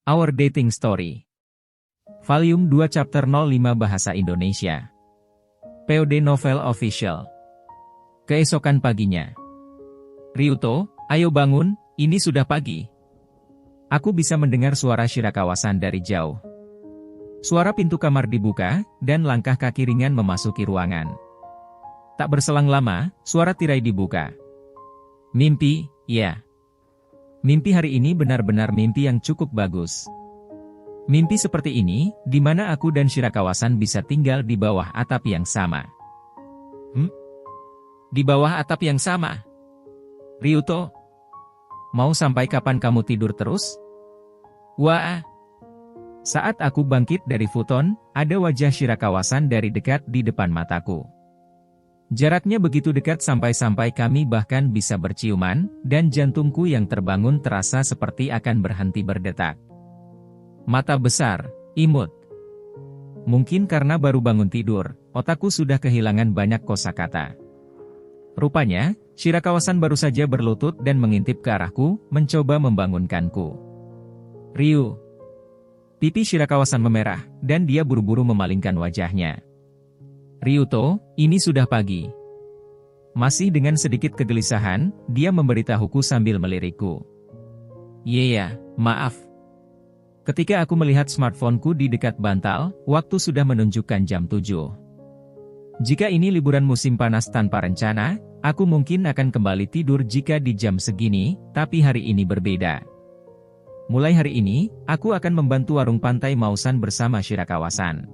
Our Dating Story. Volume 2 Chapter 05 Bahasa Indonesia. POD Novel Official. Keesokan paginya. Ryuto, ayo bangun, ini sudah pagi. Aku bisa mendengar suara Shirakawa-san dari jauh. Suara pintu kamar dibuka, dan langkah kaki ringan memasuki ruangan. Tak berselang lama, suara tirai dibuka. Mimpi, ya. Mimpi hari ini benar-benar mimpi yang cukup bagus. Mimpi seperti ini, di mana aku dan Shirakawa-san bisa tinggal di bawah atap yang sama. Di bawah atap yang sama? Ryuto, mau sampai kapan kamu tidur terus? Wah! Saat aku bangkit dari futon, ada wajah Shirakawa-san dari dekat di depan mataku. Jaraknya begitu dekat sampai-sampai kami bahkan bisa berciuman, dan jantungku yang terbangun terasa seperti akan berhenti berdetak. Mata besar, imut. Mungkin karena baru bangun tidur, otakku sudah kehilangan banyak kosakata. Rupanya, Shirakawa-san baru saja berlutut dan mengintip ke arahku, mencoba membangunkanku. Ryu. Pipi Shirakawa-san memerah, dan dia buru-buru memalingkan wajahnya. Ryuto, ini sudah pagi. Masih dengan sedikit kegelisahan, dia memberitahuku sambil melirikku. Iya, maaf. Ketika aku melihat smartphoneku di dekat bantal, waktu sudah menunjukkan jam 7. Jika ini liburan musim panas tanpa rencana, aku mungkin akan kembali tidur jika di jam segini, tapi hari ini berbeda. Mulai hari ini, aku akan membantu warung pantai Mausan bersama Shirakawa-san.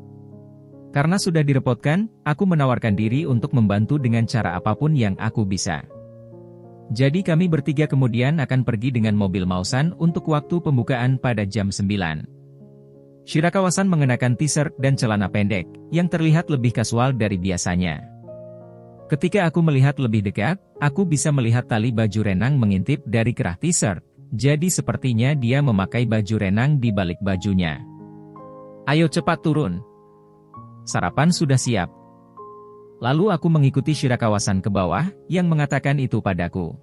Karena sudah direpotkan, aku menawarkan diri untuk membantu dengan cara apapun yang aku bisa. Jadi kami bertiga kemudian akan pergi dengan mobil Mausan untuk waktu pembukaan pada jam 9. Shirakawa-san mengenakan t-shirt dan celana pendek, yang terlihat lebih kasual dari biasanya. Ketika aku melihat lebih dekat, aku bisa melihat tali baju renang mengintip dari kerah t-shirt, jadi sepertinya dia memakai baju renang di balik bajunya. Ayo cepat turun. Sarapan sudah siap. Lalu aku mengikuti Shirakawa-san ke bawah, yang mengatakan itu padaku.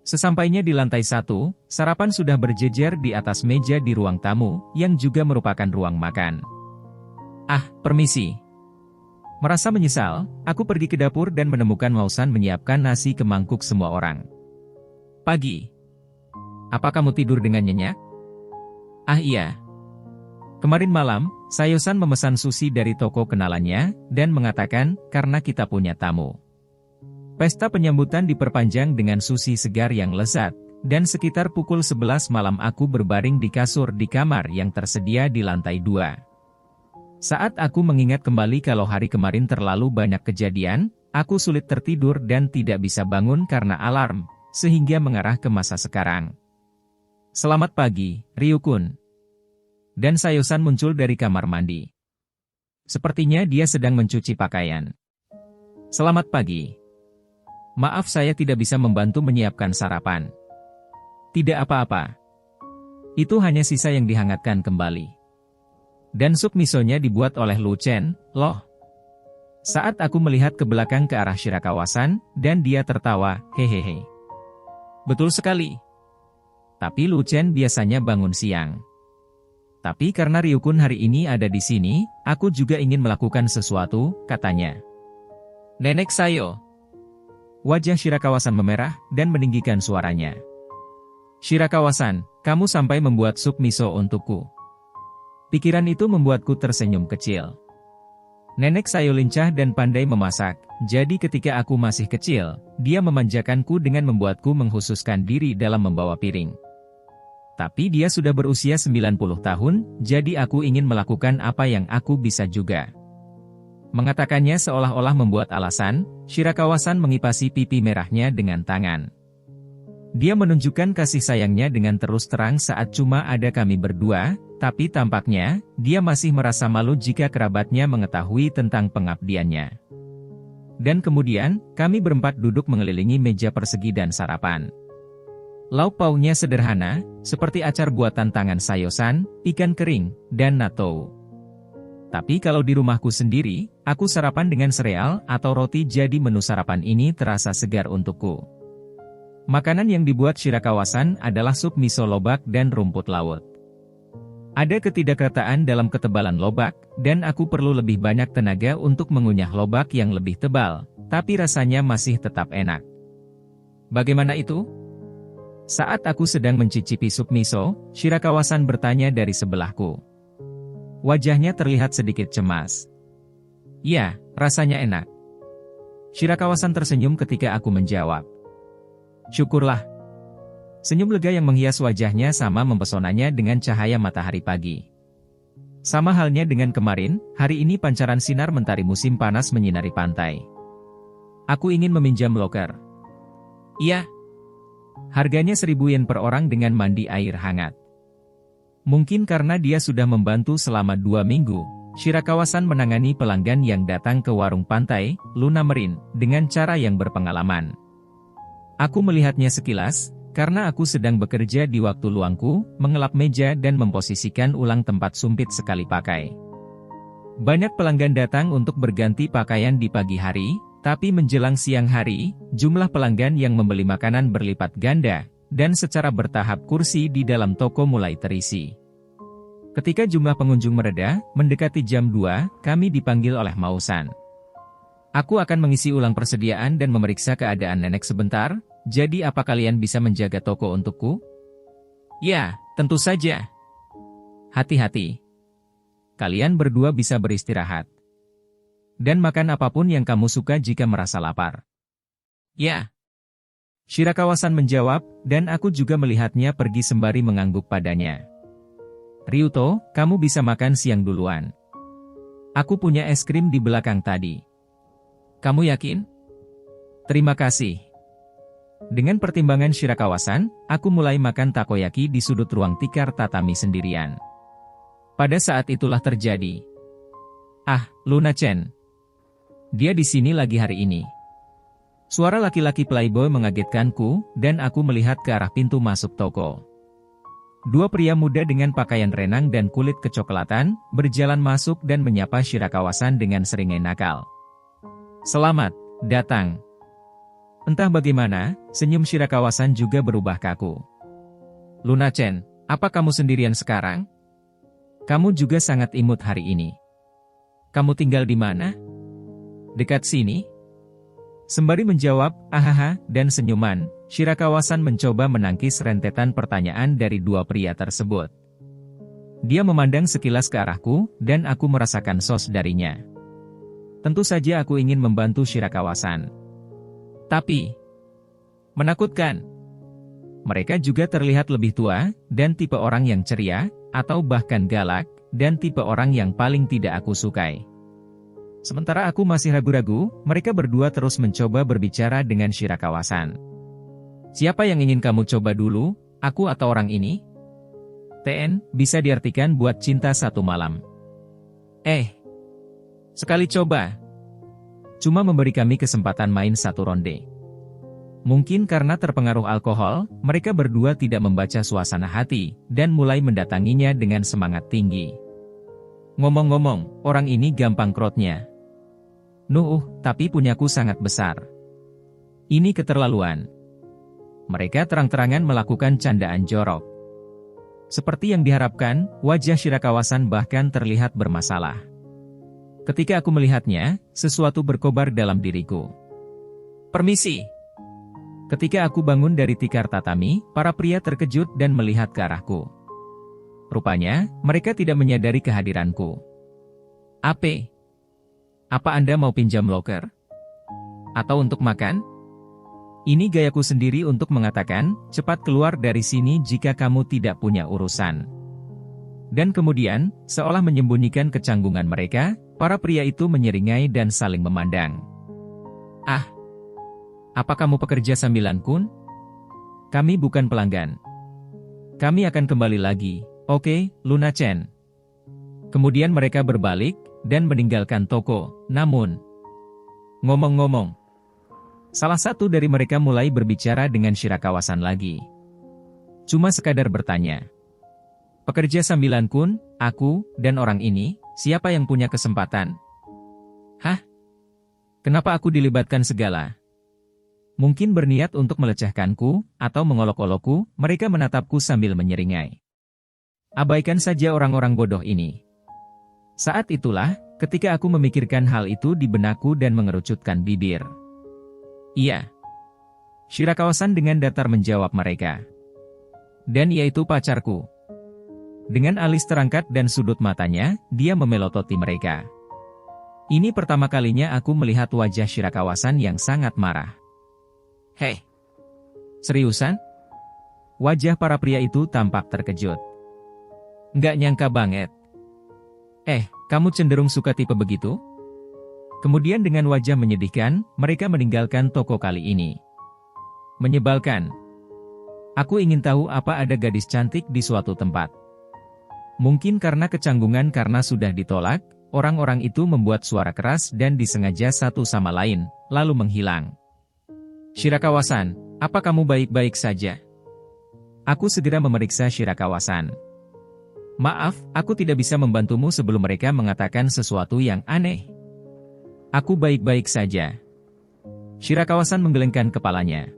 Sesampainya di lantai 1, sarapan sudah berjejer di atas meja di ruang tamu, yang juga merupakan ruang makan. Ah, permisi. Merasa menyesal, aku pergi ke dapur dan menemukan Mausan menyiapkan nasi ke mangkuk semua orang. Pagi. Apa kamu tidur dengan nyenyak? Ah iya. Kemarin malam, Sayo-san memesan sushi dari toko kenalannya, dan mengatakan, karena kita punya tamu. Pesta penyambutan diperpanjang dengan sushi segar yang lezat, dan sekitar pukul 11 malam aku berbaring di kasur di kamar yang tersedia di lantai 2. Saat aku mengingat kembali kalau hari kemarin terlalu banyak kejadian, aku sulit tertidur dan tidak bisa bangun karena alarm, sehingga mengarah ke masa sekarang. Selamat pagi, Ryukun. Dan Sayo-san muncul dari kamar mandi. Sepertinya dia sedang mencuci pakaian. Selamat pagi. Maaf saya tidak bisa membantu menyiapkan sarapan. Tidak apa-apa. Itu hanya sisa yang dihangatkan kembali. Dan sup misonya dibuat oleh Lu Chen, loh. Saat aku melihat ke belakang ke arah Shirakawa-san, dan dia tertawa, hehehe. Betul sekali. Tapi Lu Chen biasanya bangun siang. Tapi karena Ryukun hari ini ada di sini, aku juga ingin melakukan sesuatu, katanya. Nenek Sayo. Wajah Shirakawa-san memerah, dan meninggikan suaranya. Shirakawa-san, kamu sampai membuat sup miso untukku. Pikiran itu membuatku tersenyum kecil. Nenek Sayo lincah dan pandai memasak, jadi ketika aku masih kecil, dia memanjakanku dengan membuatku menghususkan diri dalam membawa piring. Tapi dia sudah berusia 90 tahun, jadi aku ingin melakukan apa yang aku bisa juga. Mengatakannya seolah-olah membuat alasan, Shirakawa-san mengipasi pipi merahnya dengan tangan. Dia menunjukkan kasih sayangnya dengan terus terang saat cuma ada kami berdua, tapi tampaknya, dia masih merasa malu jika kerabatnya mengetahui tentang pengabdiannya. Dan kemudian, kami berempat duduk mengelilingi meja persegi dan sarapan. Lauk pauknya sederhana, seperti acar buatan tangan Sayo-san, ikan kering, dan natto. Tapi kalau di rumahku sendiri, aku sarapan dengan sereal atau roti jadi menu sarapan ini terasa segar untukku. Makanan yang dibuat Shirakawa-san adalah sup miso lobak dan rumput laut. Ada ketidakrataan dalam ketebalan lobak, dan aku perlu lebih banyak tenaga untuk mengunyah lobak yang lebih tebal, tapi rasanya masih tetap enak. Bagaimana itu? Saat aku sedang mencicipi sup miso, Shirakawa-san bertanya dari sebelahku. Wajahnya terlihat sedikit cemas. Ya, rasanya enak. Shirakawa-san tersenyum ketika aku menjawab. Syukurlah. Senyum lega yang menghias wajahnya sama mempesonanya dengan cahaya matahari pagi. Sama halnya dengan kemarin, hari ini pancaran sinar mentari musim panas menyinari pantai. Aku ingin meminjam loker. Iya. Harganya 1.000 yen per orang dengan mandi air hangat. Mungkin karena dia sudah membantu selama 2 minggu, Shirakawa-san menangani pelanggan yang datang ke warung pantai, Luna Marine, dengan cara yang berpengalaman. Aku melihatnya sekilas, karena aku sedang bekerja di waktu luangku, mengelap meja dan memposisikan ulang tempat sumpit sekali pakai. Banyak pelanggan datang untuk berganti pakaian di pagi hari, tapi menjelang siang hari, jumlah pelanggan yang membeli makanan berlipat ganda, dan secara bertahap kursi di dalam toko mulai terisi. Ketika jumlah pengunjung mereda, mendekati jam 2, kami dipanggil oleh Mausan. Aku akan mengisi ulang persediaan dan memeriksa keadaan nenek sebentar. Jadi apa kalian bisa menjaga toko untukku? Ya, tentu saja. Hati-hati. Kalian berdua bisa beristirahat. Dan makan apapun yang kamu suka jika merasa lapar. Ya. Shirakawa-san menjawab, dan aku juga melihatnya pergi sembari mengangguk padanya. Ryuto, kamu bisa makan siang duluan. Aku punya es krim di belakang tadi. Kamu yakin? Terima kasih. Dengan pertimbangan Shirakawa-san, aku mulai makan takoyaki di sudut ruang tikar tatami sendirian. Pada saat itulah terjadi. Ah, Luna-chan. Dia di sini lagi hari ini. Suara laki-laki playboy mengagetkanku, dan aku melihat ke arah pintu masuk toko. 2 pria muda dengan pakaian renang dan kulit kecoklatan, berjalan masuk dan menyapa Shirakawa-san dengan seringai nakal. Selamat datang. Entah bagaimana, senyum Shirakawa-san juga berubah kaku. Luna-chan, apa kamu sendirian sekarang? Kamu juga sangat imut hari ini. Kamu tinggal di mana? Dekat sini? Sembari menjawab, ahaha, dan senyuman, Shirakawa-san mencoba menangkis rentetan pertanyaan dari 2 pria tersebut. Dia memandang sekilas ke arahku, dan aku merasakan sos darinya. Tentu saja aku ingin membantu Shirakawa-san. Tapi, menakutkan. Mereka juga terlihat lebih tua, dan tipe orang yang ceria, atau bahkan galak, dan tipe orang yang paling tidak aku sukai. Sementara aku masih ragu-ragu, mereka berdua terus mencoba berbicara dengan Shirakawa-san. Siapa yang ingin kamu coba dulu, aku atau orang ini? TN, bisa diartikan buat cinta satu malam. Sekali coba. Cuma memberi kami kesempatan main 1 ronde. Mungkin karena terpengaruh alkohol, mereka berdua tidak membaca suasana hati, dan mulai mendatanginya dengan semangat tinggi. Ngomong-ngomong, orang ini gampang krotnya. Tapi punyaku sangat besar. Ini keterlaluan. Mereka terang-terangan melakukan candaan jorok. Seperti yang diharapkan, wajah Shirakawa-san bahkan terlihat bermasalah. Ketika aku melihatnya, sesuatu berkobar dalam diriku. Permisi. Ketika aku bangun dari tikar tatami, para pria terkejut dan melihat ke arahku. Rupanya, mereka tidak menyadari kehadiranku. Apa Anda mau pinjam loker? Atau untuk makan? Ini gayaku sendiri untuk mengatakan, cepat keluar dari sini jika kamu tidak punya urusan. Dan kemudian, seolah menyembunyikan kecanggungan mereka, para pria itu menyeringai dan saling memandang. Apa kamu pekerja sambilan kun? Kami bukan pelanggan. Kami akan kembali lagi, oke, Luna-chan. Kemudian mereka berbalik, dan meninggalkan toko, namun... Ngomong-ngomong, salah satu dari mereka mulai berbicara dengan Shirakawa-san lagi. Cuma sekadar bertanya. Pekerja sambilan kun, aku, dan orang ini, siapa yang punya kesempatan? Kenapa aku dilibatkan segala? Mungkin berniat untuk melecehkanku, atau mengolok-olokku, mereka menatapku sambil menyeringai. Abaikan saja orang-orang bodoh ini. Saat itulah, ketika aku memikirkan hal itu di benakku dan mengerucutkan bibir. Iya. Shirakawa-san dengan datar menjawab mereka. Dan yaitu pacarku. Dengan alis terangkat dan sudut matanya, dia memelototi mereka. Ini pertama kalinya aku melihat wajah Shirakawa-san yang sangat marah. Hei! Seriusan? Wajah para pria itu tampak terkejut. Nggak nyangka banget. Kamu cenderung suka tipe begitu? Kemudian dengan wajah menyedihkan, mereka meninggalkan toko kali ini. Menyebalkan. Aku ingin tahu apa ada gadis cantik di suatu tempat. Mungkin karena kecanggungan karena sudah ditolak, orang-orang itu membuat suara keras dan disengaja satu sama lain, lalu menghilang. Shirakawa-san, apa kamu baik-baik saja? Aku segera memeriksa Shirakawa-san. Maaf, aku tidak bisa membantumu sebelum mereka mengatakan sesuatu yang aneh. Aku baik-baik saja. Shirakawa-san menggelengkan kepalanya.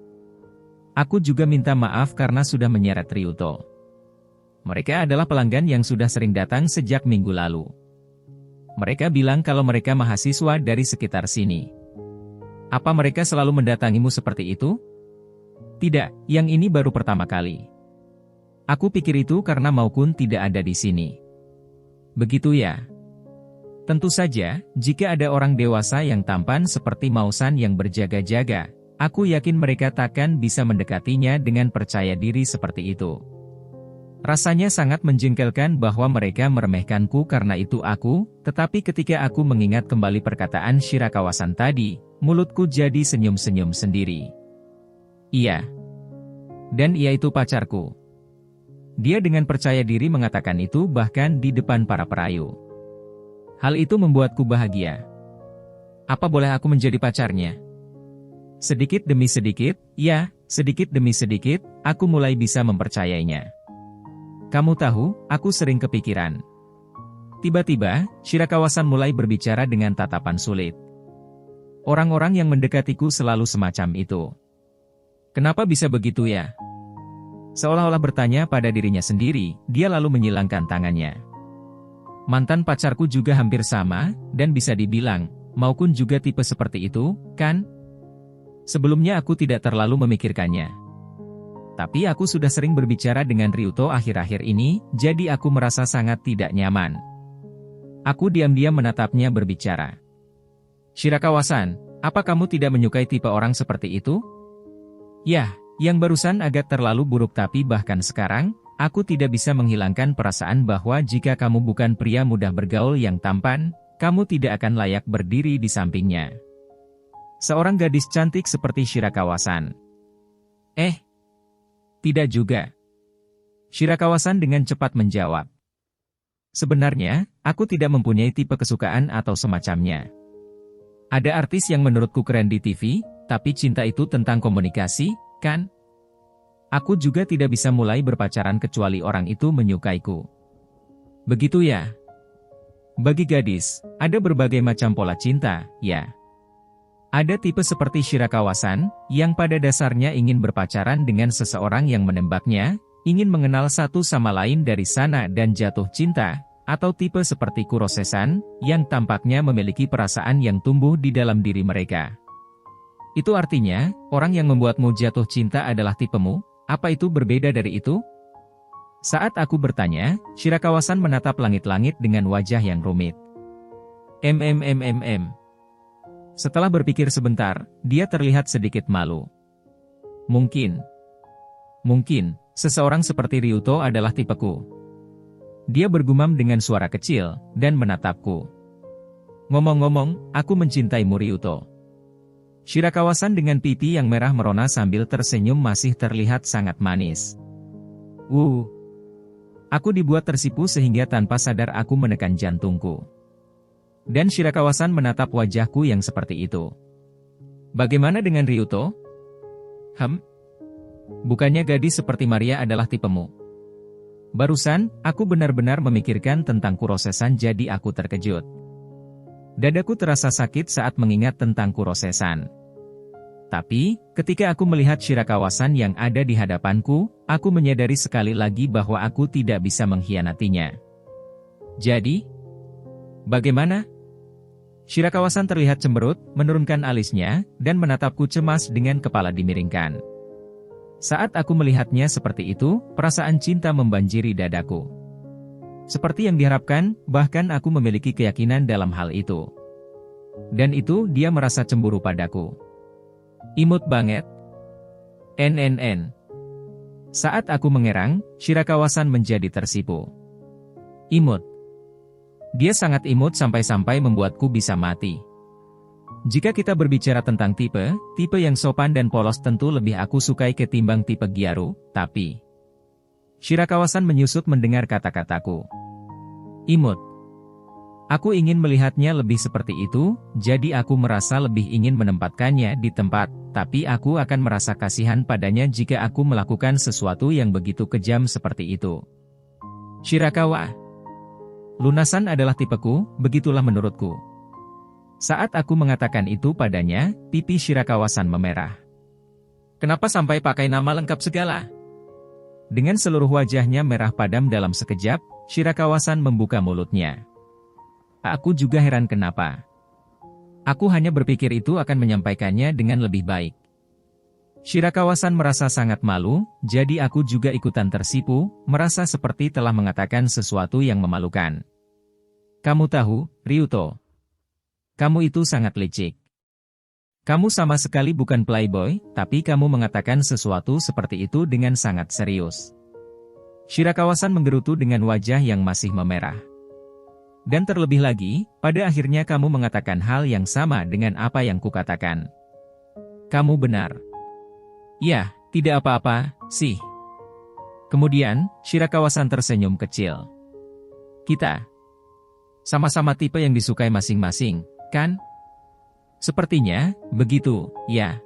Aku juga minta maaf karena sudah menyeret Ryuto. Mereka adalah pelanggan yang sudah sering datang sejak minggu lalu. Mereka bilang kalau mereka mahasiswa dari sekitar sini. Apa mereka selalu mendatangimu seperti itu? Tidak, yang ini baru pertama kali. Aku pikir itu karena Maukun tidak ada di sini. Begitu ya? Tentu saja, jika ada orang dewasa yang tampan seperti Mausan yang berjaga-jaga, aku yakin mereka takkan bisa mendekatinya dengan percaya diri seperti itu. Rasanya sangat menjengkelkan bahwa mereka meremehkanku karena itu aku, tetapi ketika aku mengingat kembali perkataan Shirakawa-san tadi, mulutku jadi senyum-senyum sendiri. Iya. Dan ia itu pacarku. Dia dengan percaya diri mengatakan itu bahkan di depan para perayu. Hal itu membuatku bahagia. Apa boleh aku menjadi pacarnya? Sedikit demi sedikit, ya, sedikit demi sedikit, aku mulai bisa mempercayainya. Kamu tahu, aku sering kepikiran. Tiba-tiba, Shirakawa-san mulai berbicara dengan tatapan sulit. Orang-orang yang mendekatiku selalu semacam itu. Kenapa bisa begitu ya? Seolah-olah bertanya pada dirinya sendiri, dia lalu menyilangkan tangannya. Mantan pacarku juga hampir sama, dan bisa dibilang, Maukun juga tipe seperti itu, kan? Sebelumnya aku tidak terlalu memikirkannya. Tapi aku sudah sering berbicara dengan Ryuto akhir-akhir ini, jadi aku merasa sangat tidak nyaman. Aku diam-diam menatapnya berbicara. Shirakawa-san, apa kamu tidak menyukai tipe orang seperti itu? Yah. Yang barusan agak terlalu buruk tapi bahkan sekarang, aku tidak bisa menghilangkan perasaan bahwa jika kamu bukan pria mudah bergaul yang tampan, kamu tidak akan layak berdiri di sampingnya. Seorang gadis cantik seperti Shirakawa-san. Tidak juga. Shirakawa-san dengan cepat menjawab. Sebenarnya, aku tidak mempunyai tipe kesukaan atau semacamnya. Ada artis yang menurutku keren di TV, tapi cinta itu tentang komunikasi, kan? Aku juga tidak bisa mulai berpacaran kecuali orang itu menyukaiku. Begitu ya? Bagi gadis, ada berbagai macam pola cinta, ya. Ada tipe seperti Shirakawa-san, yang pada dasarnya ingin berpacaran dengan seseorang yang menembaknya, ingin mengenal satu sama lain dari sana dan jatuh cinta, atau tipe seperti Kurose-san, yang tampaknya memiliki perasaan yang tumbuh di dalam diri mereka. Itu artinya, orang yang membuatmu jatuh cinta adalah tipemu? Apa itu berbeda dari itu? Saat aku bertanya, Shirakawa-san menatap langit-langit dengan wajah yang rumit. Setelah berpikir sebentar, dia terlihat sedikit malu. Mungkin, seseorang seperti Ryuto adalah tipeku. Dia bergumam dengan suara kecil, dan menatapku. Ngomong-ngomong, aku mencintaimu Ryuto. Shirakawa-san dengan pipi yang merah merona sambil tersenyum masih terlihat sangat manis. Aku dibuat tersipu sehingga tanpa sadar aku menekan jantungku. Dan Shirakawa-san menatap wajahku yang seperti itu. Bagaimana dengan Ryuto? Bukannya gadis seperti Maria adalah tipemu? Barusan, aku benar-benar memikirkan tentang Kurose-san jadi aku terkejut. Dadaku terasa sakit saat mengingat tentang Kurose-san. Tapi, ketika aku melihat Shirakawa-san yang ada di hadapanku, aku menyadari sekali lagi bahwa aku tidak bisa mengkhianatinya. Jadi, bagaimana? Shirakawa-san terlihat cemberut, menurunkan alisnya, dan menatapku cemas dengan kepala dimiringkan. Saat aku melihatnya seperti itu, perasaan cinta membanjiri dadaku. Seperti yang diharapkan, bahkan aku memiliki keyakinan dalam hal itu. Dan itu dia merasa cemburu padaku. Imut banget. NNN. Saat aku mengerang, Shirakawa-san menjadi tersipu. Imut. Dia sangat imut sampai-sampai membuatku bisa mati. Jika kita berbicara tentang tipe yang sopan dan polos tentu lebih aku sukai ketimbang tipe Gyaru, tapi... Shirakawa-san menyusut mendengar kata-kataku. Imut. Aku ingin melihatnya lebih seperti itu, jadi aku merasa lebih ingin menempatkannya di tempat, tapi aku akan merasa kasihan padanya jika aku melakukan sesuatu yang begitu kejam seperti itu. Shirakawa. Lunasan adalah tipeku, begitulah menurutku. Saat aku mengatakan itu padanya, pipi Shirakawa-san memerah. Kenapa sampai pakai nama lengkap segala? Dengan seluruh wajahnya merah padam dalam sekejap, Shirakawa-san membuka mulutnya. Aku juga heran kenapa. Aku hanya berpikir itu akan menyampaikannya dengan lebih baik. Shirakawa-san merasa sangat malu, jadi aku juga ikutan tersipu, merasa seperti telah mengatakan sesuatu yang memalukan. Kamu tahu, Ryuto. Kamu itu sangat licik. Kamu sama sekali bukan playboy, tapi kamu mengatakan sesuatu seperti itu dengan sangat serius. Shirakawa-san menggerutu dengan wajah yang masih memerah. Dan terlebih lagi, pada akhirnya kamu mengatakan hal yang sama dengan apa yang kukatakan. Kamu benar. Ya, tidak apa-apa, sih. Kemudian, Shirakawa-san tersenyum kecil. Kita sama-sama tipe yang disukai masing-masing, kan? Sepertinya, begitu, ya.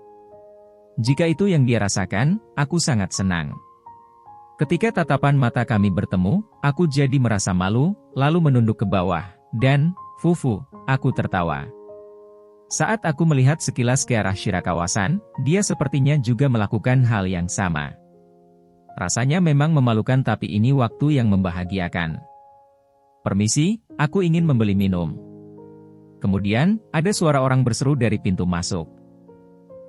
Jika itu yang dia rasakan, aku sangat senang. Ketika tatapan mata kami bertemu, aku jadi merasa malu, lalu menunduk ke bawah, dan, fufu, aku tertawa. Saat aku melihat sekilas ke arah Shirakawa-san, dia sepertinya juga melakukan hal yang sama. Rasanya memang memalukan tapi ini waktu yang membahagiakan. Permisi, aku ingin membeli minum. Kemudian, ada suara orang berseru dari pintu masuk.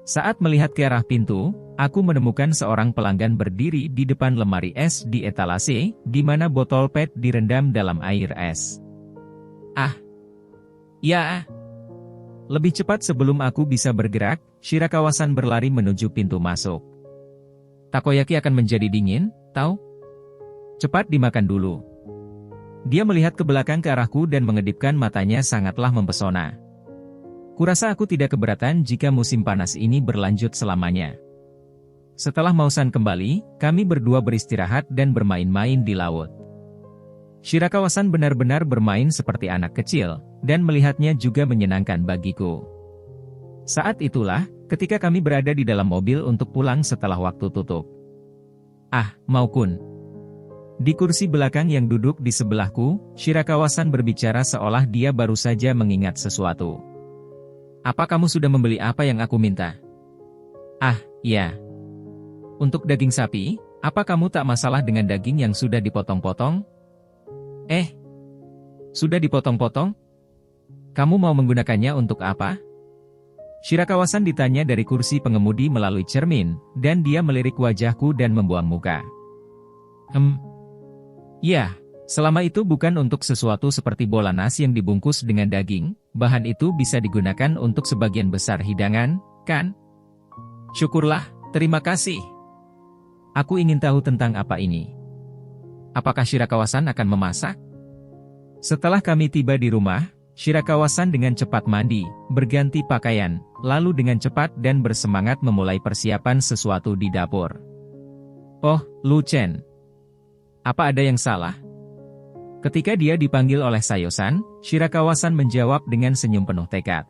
Saat melihat ke arah pintu, aku menemukan seorang pelanggan berdiri di depan lemari es di etalase, di mana botol PET direndam dalam air es. Ah! Ya! Lebih cepat sebelum aku bisa bergerak, Shirakawa-san berlari menuju pintu masuk. Takoyaki akan menjadi dingin, tahu? Cepat dimakan dulu. Dia melihat ke belakang ke arahku dan mengedipkan matanya sangatlah mempesona. Kurasa aku tidak keberatan jika musim panas ini berlanjut selamanya. Setelah Mausan kembali, kami berdua beristirahat dan bermain-main di laut. Shirakawa-san benar-benar bermain seperti anak kecil, dan melihatnya juga menyenangkan bagiku. Saat itulah, ketika kami berada di dalam mobil untuk pulang setelah waktu tutup. Ah, Maukun. Di kursi belakang yang duduk di sebelahku, Shirakawa-san berbicara seolah dia baru saja mengingat sesuatu. Apa kamu sudah membeli apa yang aku minta? Ah, ya. Untuk daging sapi, apa kamu tak masalah dengan daging yang sudah dipotong-potong? Sudah dipotong-potong? Kamu mau menggunakannya untuk apa? Shirakawa-san ditanya dari kursi pengemudi melalui cermin, dan dia melirik wajahku dan membuang muka. Ya, selama itu bukan untuk sesuatu seperti bola nasi yang dibungkus dengan daging, bahan itu bisa digunakan untuk sebagian besar hidangan, kan? Syukurlah, terima kasih. Aku ingin tahu tentang apa ini. Apakah Shirakawa-san akan memasak? Setelah kami tiba di rumah, Shirakawa-san dengan cepat mandi, berganti pakaian, lalu dengan cepat dan bersemangat memulai persiapan sesuatu di dapur. Oh, Lu Chen. Apa ada yang salah? Ketika dia dipanggil oleh Sayo-san, Shirakawa-san menjawab dengan senyum penuh tekad.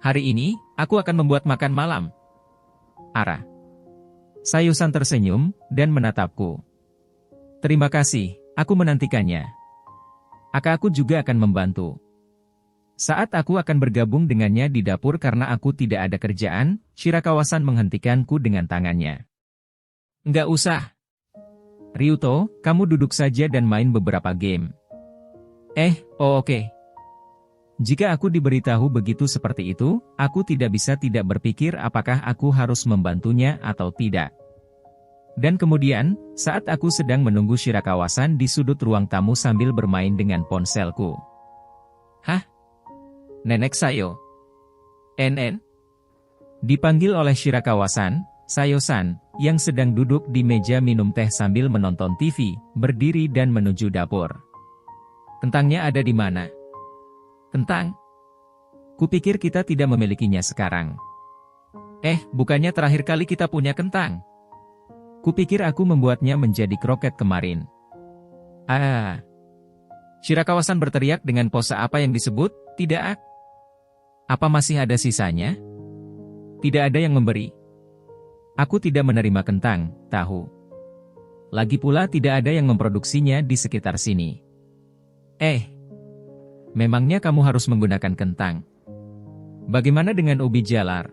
Hari ini, aku akan membuat makan malam. Ara. Sayo-san tersenyum, dan menatapku. Terima kasih, aku menantikannya. Aku juga akan membantu. Saat aku akan bergabung dengannya di dapur karena aku tidak ada kerjaan, Shirakawa-san menghentikanku dengan tangannya. Nggak usah. Ryuto, kamu duduk saja dan main beberapa game. Oh oke. Jika aku diberitahu begitu seperti itu, aku tidak bisa tidak berpikir apakah aku harus membantunya atau tidak. Dan kemudian, saat aku sedang menunggu Shirakawa-san di sudut ruang tamu sambil bermain dengan ponselku. Hah? Nenek Sayo? NN? Dipanggil oleh Shirakawa-san, Sayo-san, yang sedang duduk di meja minum teh sambil menonton TV, berdiri dan menuju dapur. Kentangnya ada di mana? Kentang? Kupikir kita tidak memilikinya sekarang. Bukannya terakhir kali kita punya kentang? Kupikir aku membuatnya menjadi kroket kemarin. Shirakawa-san berteriak dengan pose apa yang disebut, tidak? Apa masih ada sisanya? Tidak ada yang memberi. Aku tidak menerima kentang, tahu. Lagi pula tidak ada yang memproduksinya di sekitar sini. Memangnya kamu harus menggunakan kentang? Bagaimana dengan ubi jalar?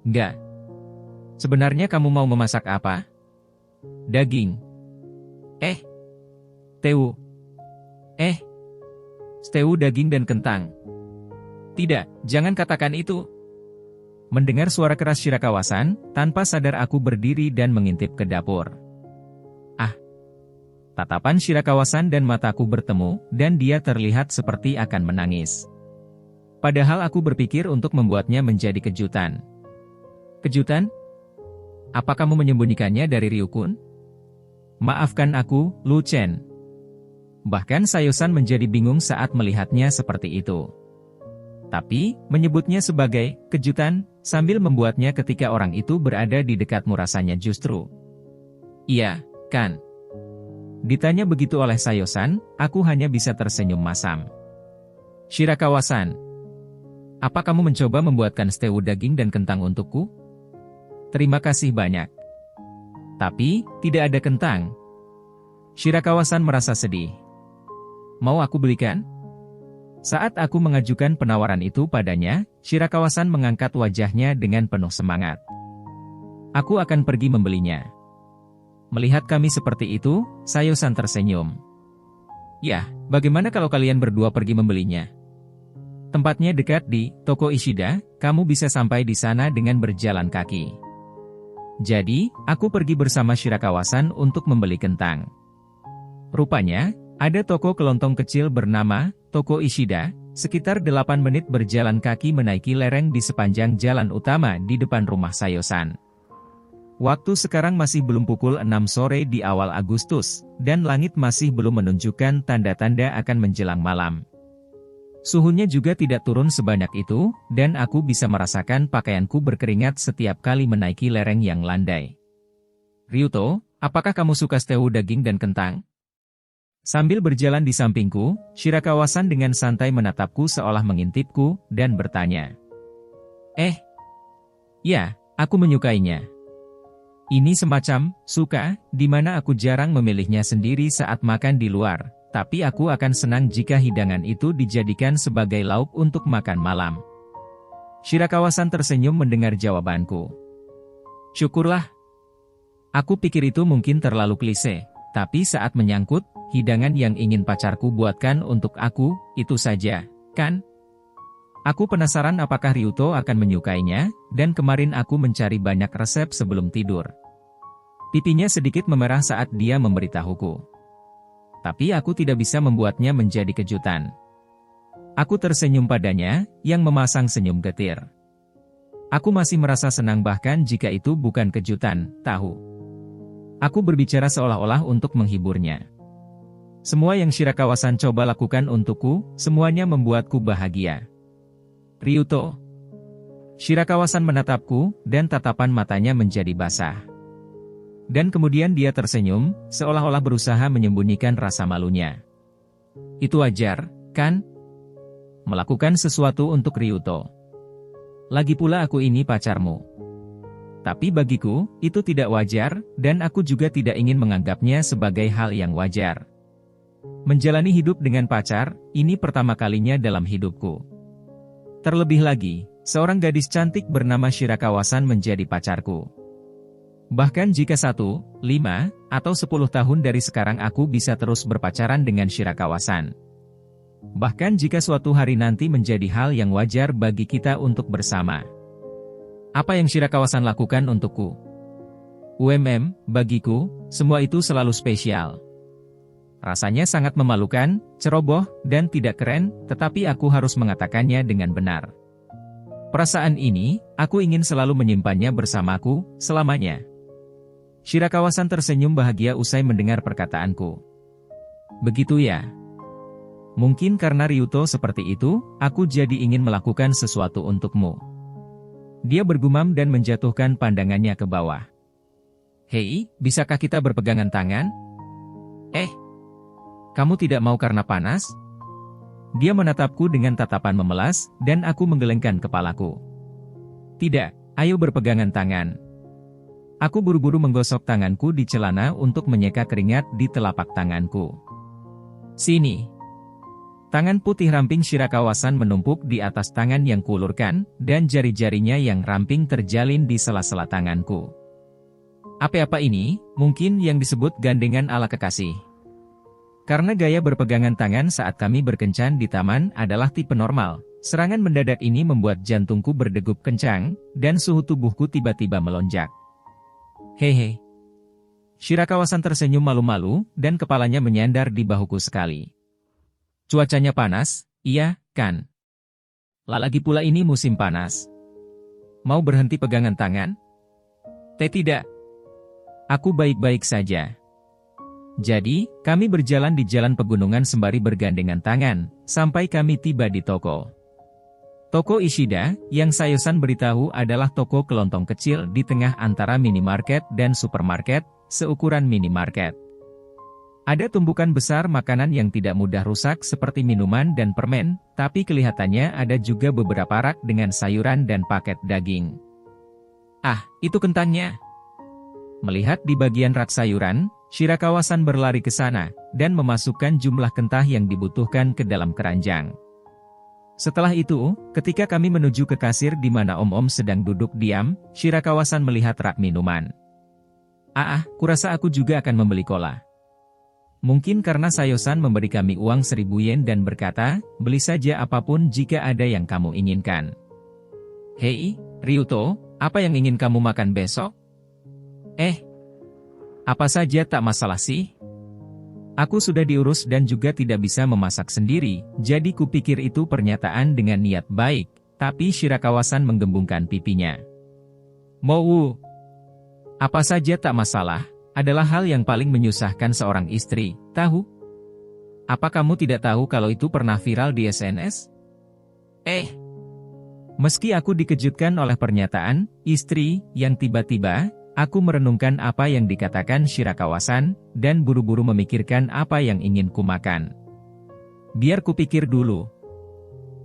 Enggak. Sebenarnya kamu mau memasak apa? Daging. Stew. Stew daging dan kentang. Tidak, jangan katakan itu. Mendengar suara keras Shirakawa-san, tanpa sadar aku berdiri dan mengintip ke dapur. Tatapan Shirakawa-san dan mataku bertemu, dan dia terlihat seperti akan menangis. Padahal aku berpikir untuk membuatnya menjadi kejutan. Kejutan? Apa kamu menyembunyikannya dari Ryukun? Maafkan aku, Lu Chen. Bahkan Sayo-san menjadi bingung saat melihatnya seperti itu. Tapi, menyebutnya sebagai kejutan, sambil membuatnya ketika orang itu berada di dekatmu rasanya justru. Iya, kan? Ditanya begitu oleh Sayo-san, aku hanya bisa tersenyum masam. Shirakawa-san, apa kamu mencoba membuatkan stew daging dan kentang untukku? Terima kasih banyak. Tapi, tidak ada kentang. Shirakawa-san merasa sedih. Mau aku belikan? Saat aku mengajukan penawaran itu padanya, Shirakawa-san mengangkat wajahnya dengan penuh semangat. Aku akan pergi membelinya. Melihat kami seperti itu, Sayo-san tersenyum. Ya, bagaimana kalau kalian berdua pergi membelinya? Tempatnya dekat di toko Ishida, kamu bisa sampai di sana dengan berjalan kaki. Jadi, aku pergi bersama Shirakawa-san untuk membeli kentang. Rupanya, ada toko kelontong kecil bernama Toko Ishida, sekitar 8 menit berjalan kaki menaiki lereng di sepanjang jalan utama di depan rumah Sayo-san. Waktu sekarang masih belum pukul 6 sore di awal Agustus, dan langit masih belum menunjukkan tanda-tanda akan menjelang malam. Suhunya juga tidak turun sebanyak itu, dan aku bisa merasakan pakaianku berkeringat setiap kali menaiki lereng yang landai. Ryuto, apakah kamu suka stew daging dan kentang? Sambil berjalan di sampingku, Shirakawa-san dengan santai menatapku seolah mengintipku, dan bertanya. Ya, aku menyukainya. Ini semacam suka, di mana aku jarang memilihnya sendiri saat makan di luar, tapi aku akan senang jika hidangan itu dijadikan sebagai lauk untuk makan malam. Shirakawa-san tersenyum mendengar jawabanku. Syukurlah. Aku pikir itu mungkin terlalu klise, tapi saat menyangkut hidangan yang ingin pacarku buatkan untuk aku, itu saja, kan? Aku penasaran apakah Ryuto akan menyukainya, dan kemarin aku mencari banyak resep sebelum tidur. Pipinya sedikit memerah saat dia memberitahuku. Tapi aku tidak bisa membuatnya menjadi kejutan. Aku tersenyum padanya, yang memasang senyum getir. Aku masih merasa senang bahkan jika itu bukan kejutan, tahu. Aku berbicara seolah-olah untuk menghiburnya. Semua yang Shirakawa-san coba lakukan untukku, semuanya membuatku bahagia. Ryuto. Shirakawa-san menatapku, dan tatapan matanya menjadi basah. Dan kemudian dia tersenyum, seolah-olah berusaha menyembunyikan rasa malunya. Itu wajar, kan? Melakukan sesuatu untuk Ryuto. Lagi pula aku ini pacarmu. Tapi bagiku, itu tidak wajar, dan aku juga tidak ingin menganggapnya sebagai hal yang wajar. Menjalani hidup dengan pacar, ini pertama kalinya dalam hidupku. Terlebih lagi, seorang gadis cantik bernama Shirakawa-san menjadi pacarku. Bahkan jika 1, 5, atau 10 tahun dari sekarang aku bisa terus berpacaran dengan Shirakawa-san. Bahkan jika suatu hari nanti menjadi hal yang wajar bagi kita untuk bersama. Apa yang Shirakawa-san lakukan untukku? Bagiku, semua itu selalu spesial. Rasanya sangat memalukan, ceroboh, dan tidak keren, tetapi aku harus mengatakannya dengan benar. Perasaan ini, aku ingin selalu menyimpannya bersamaku, selamanya. Shirakawa-san tersenyum bahagia usai mendengar perkataanku. Begitu ya? Mungkin karena Ryuto seperti itu, aku jadi ingin melakukan sesuatu untukmu. Dia bergumam dan menjatuhkan pandangannya ke bawah. Hei, bisakah kita berpegangan tangan? Kamu tidak mau karena panas? Dia menatapku dengan tatapan memelas, dan aku menggelengkan kepalaku. Tidak, ayo berpegangan tangan. Aku buru-buru menggosok tanganku di celana untuk menyeka keringat di telapak tanganku. Sini. Tangan putih ramping Shirakawa-san menumpuk di atas tangan yang kuulurkan, dan jari-jarinya yang ramping terjalin di sela-sela tanganku. Apa ini, mungkin yang disebut gandengan ala kekasih. Karena gaya berpegangan tangan saat kami berkencan di taman adalah tipe normal, serangan mendadak ini membuat jantungku berdegup kencang, dan suhu tubuhku tiba-tiba melonjak. Hehe. Shirakawa-san tersenyum malu-malu, dan kepalanya menyandar di bahuku sekali. Cuacanya panas, iya, kan? Lagi pula ini musim panas. Mau berhenti pegangan tangan? Tidak. Aku baik-baik saja. Jadi, kami berjalan di jalan pegunungan sembari bergandengan tangan, sampai kami tiba di toko. Toko Ishida, yang Sayo-san beritahu adalah toko kelontong kecil di tengah antara minimarket dan supermarket, seukuran minimarket. Ada tumpukan besar makanan yang tidak mudah rusak seperti minuman dan permen, tapi kelihatannya ada juga beberapa rak dengan sayuran dan paket daging. Ah, itu kentangnya. Melihat di bagian rak sayuran, Shirakawa-san berlari ke sana, dan memasukkan jumlah kentang yang dibutuhkan ke dalam keranjang. Setelah itu, ketika kami menuju ke kasir di mana om-om sedang duduk diam, Shirakawa-san melihat rak minuman. Kurasa aku juga akan membeli cola. Mungkin karena Sayo-san memberi kami uang 1000 yen dan berkata, beli saja apapun jika ada yang kamu inginkan. Hei, Ryuto, apa yang ingin kamu makan besok? Apa saja tak masalah sih. Aku sudah diurus dan juga tidak bisa memasak sendiri, jadi kupikir itu pernyataan dengan niat baik, tapi Shirakawa-san menggembungkan pipinya. Mau? Apa saja tak masalah, adalah hal yang paling menyusahkan seorang istri, tahu? Apa kamu tidak tahu kalau itu pernah viral di SNS? Meski aku dikejutkan oleh pernyataan istri yang tiba-tiba, aku merenungkan apa yang dikatakan Shirakawa-san, dan buru-buru memikirkan apa yang ingin kumakan. Biar kupikir dulu.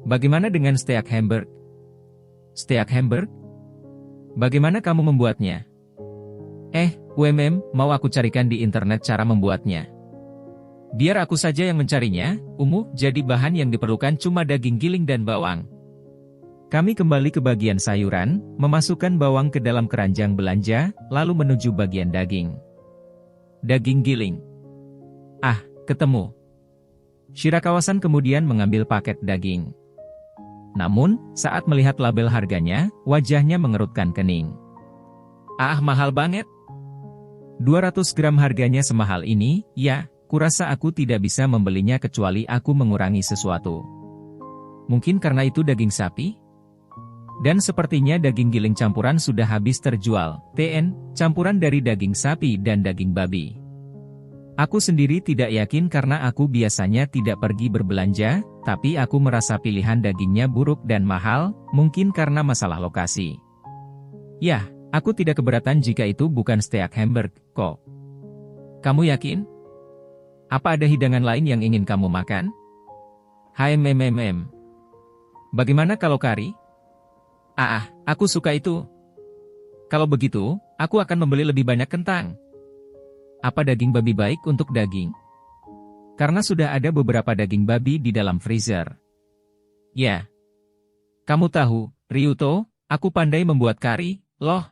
Bagaimana dengan steak hamburg? Steak hamburg? Bagaimana kamu membuatnya? Mau aku carikan di internet cara membuatnya. Biar aku saja yang mencarinya, jadi bahan yang diperlukan cuma daging giling dan bawang. Kami kembali ke bagian sayuran, memasukkan bawang ke dalam keranjang belanja, lalu menuju bagian daging. Daging giling. Ketemu. Shirakawa-san kemudian mengambil paket daging. Namun, saat melihat label harganya, wajahnya mengerutkan kening. Mahal banget. 200 gram harganya semahal ini, ya, kurasa aku tidak bisa membelinya kecuali aku mengurangi sesuatu. Mungkin karena itu daging sapi? Dan sepertinya daging giling campuran sudah habis terjual, campuran dari daging sapi dan daging babi. Aku sendiri tidak yakin karena aku biasanya tidak pergi berbelanja, tapi aku merasa pilihan dagingnya buruk dan mahal, mungkin karena masalah lokasi. Yah, aku tidak keberatan jika itu bukan steak hamburg, kok. Kamu yakin? Apa ada hidangan lain yang ingin kamu makan? Bagaimana kalau kari? Aku suka itu. Kalau begitu, aku akan membeli lebih banyak kentang. Apa daging babi baik untuk daging? Karena sudah ada beberapa daging babi di dalam freezer. Ya. Kamu tahu, Ryuto, aku pandai membuat kari, loh.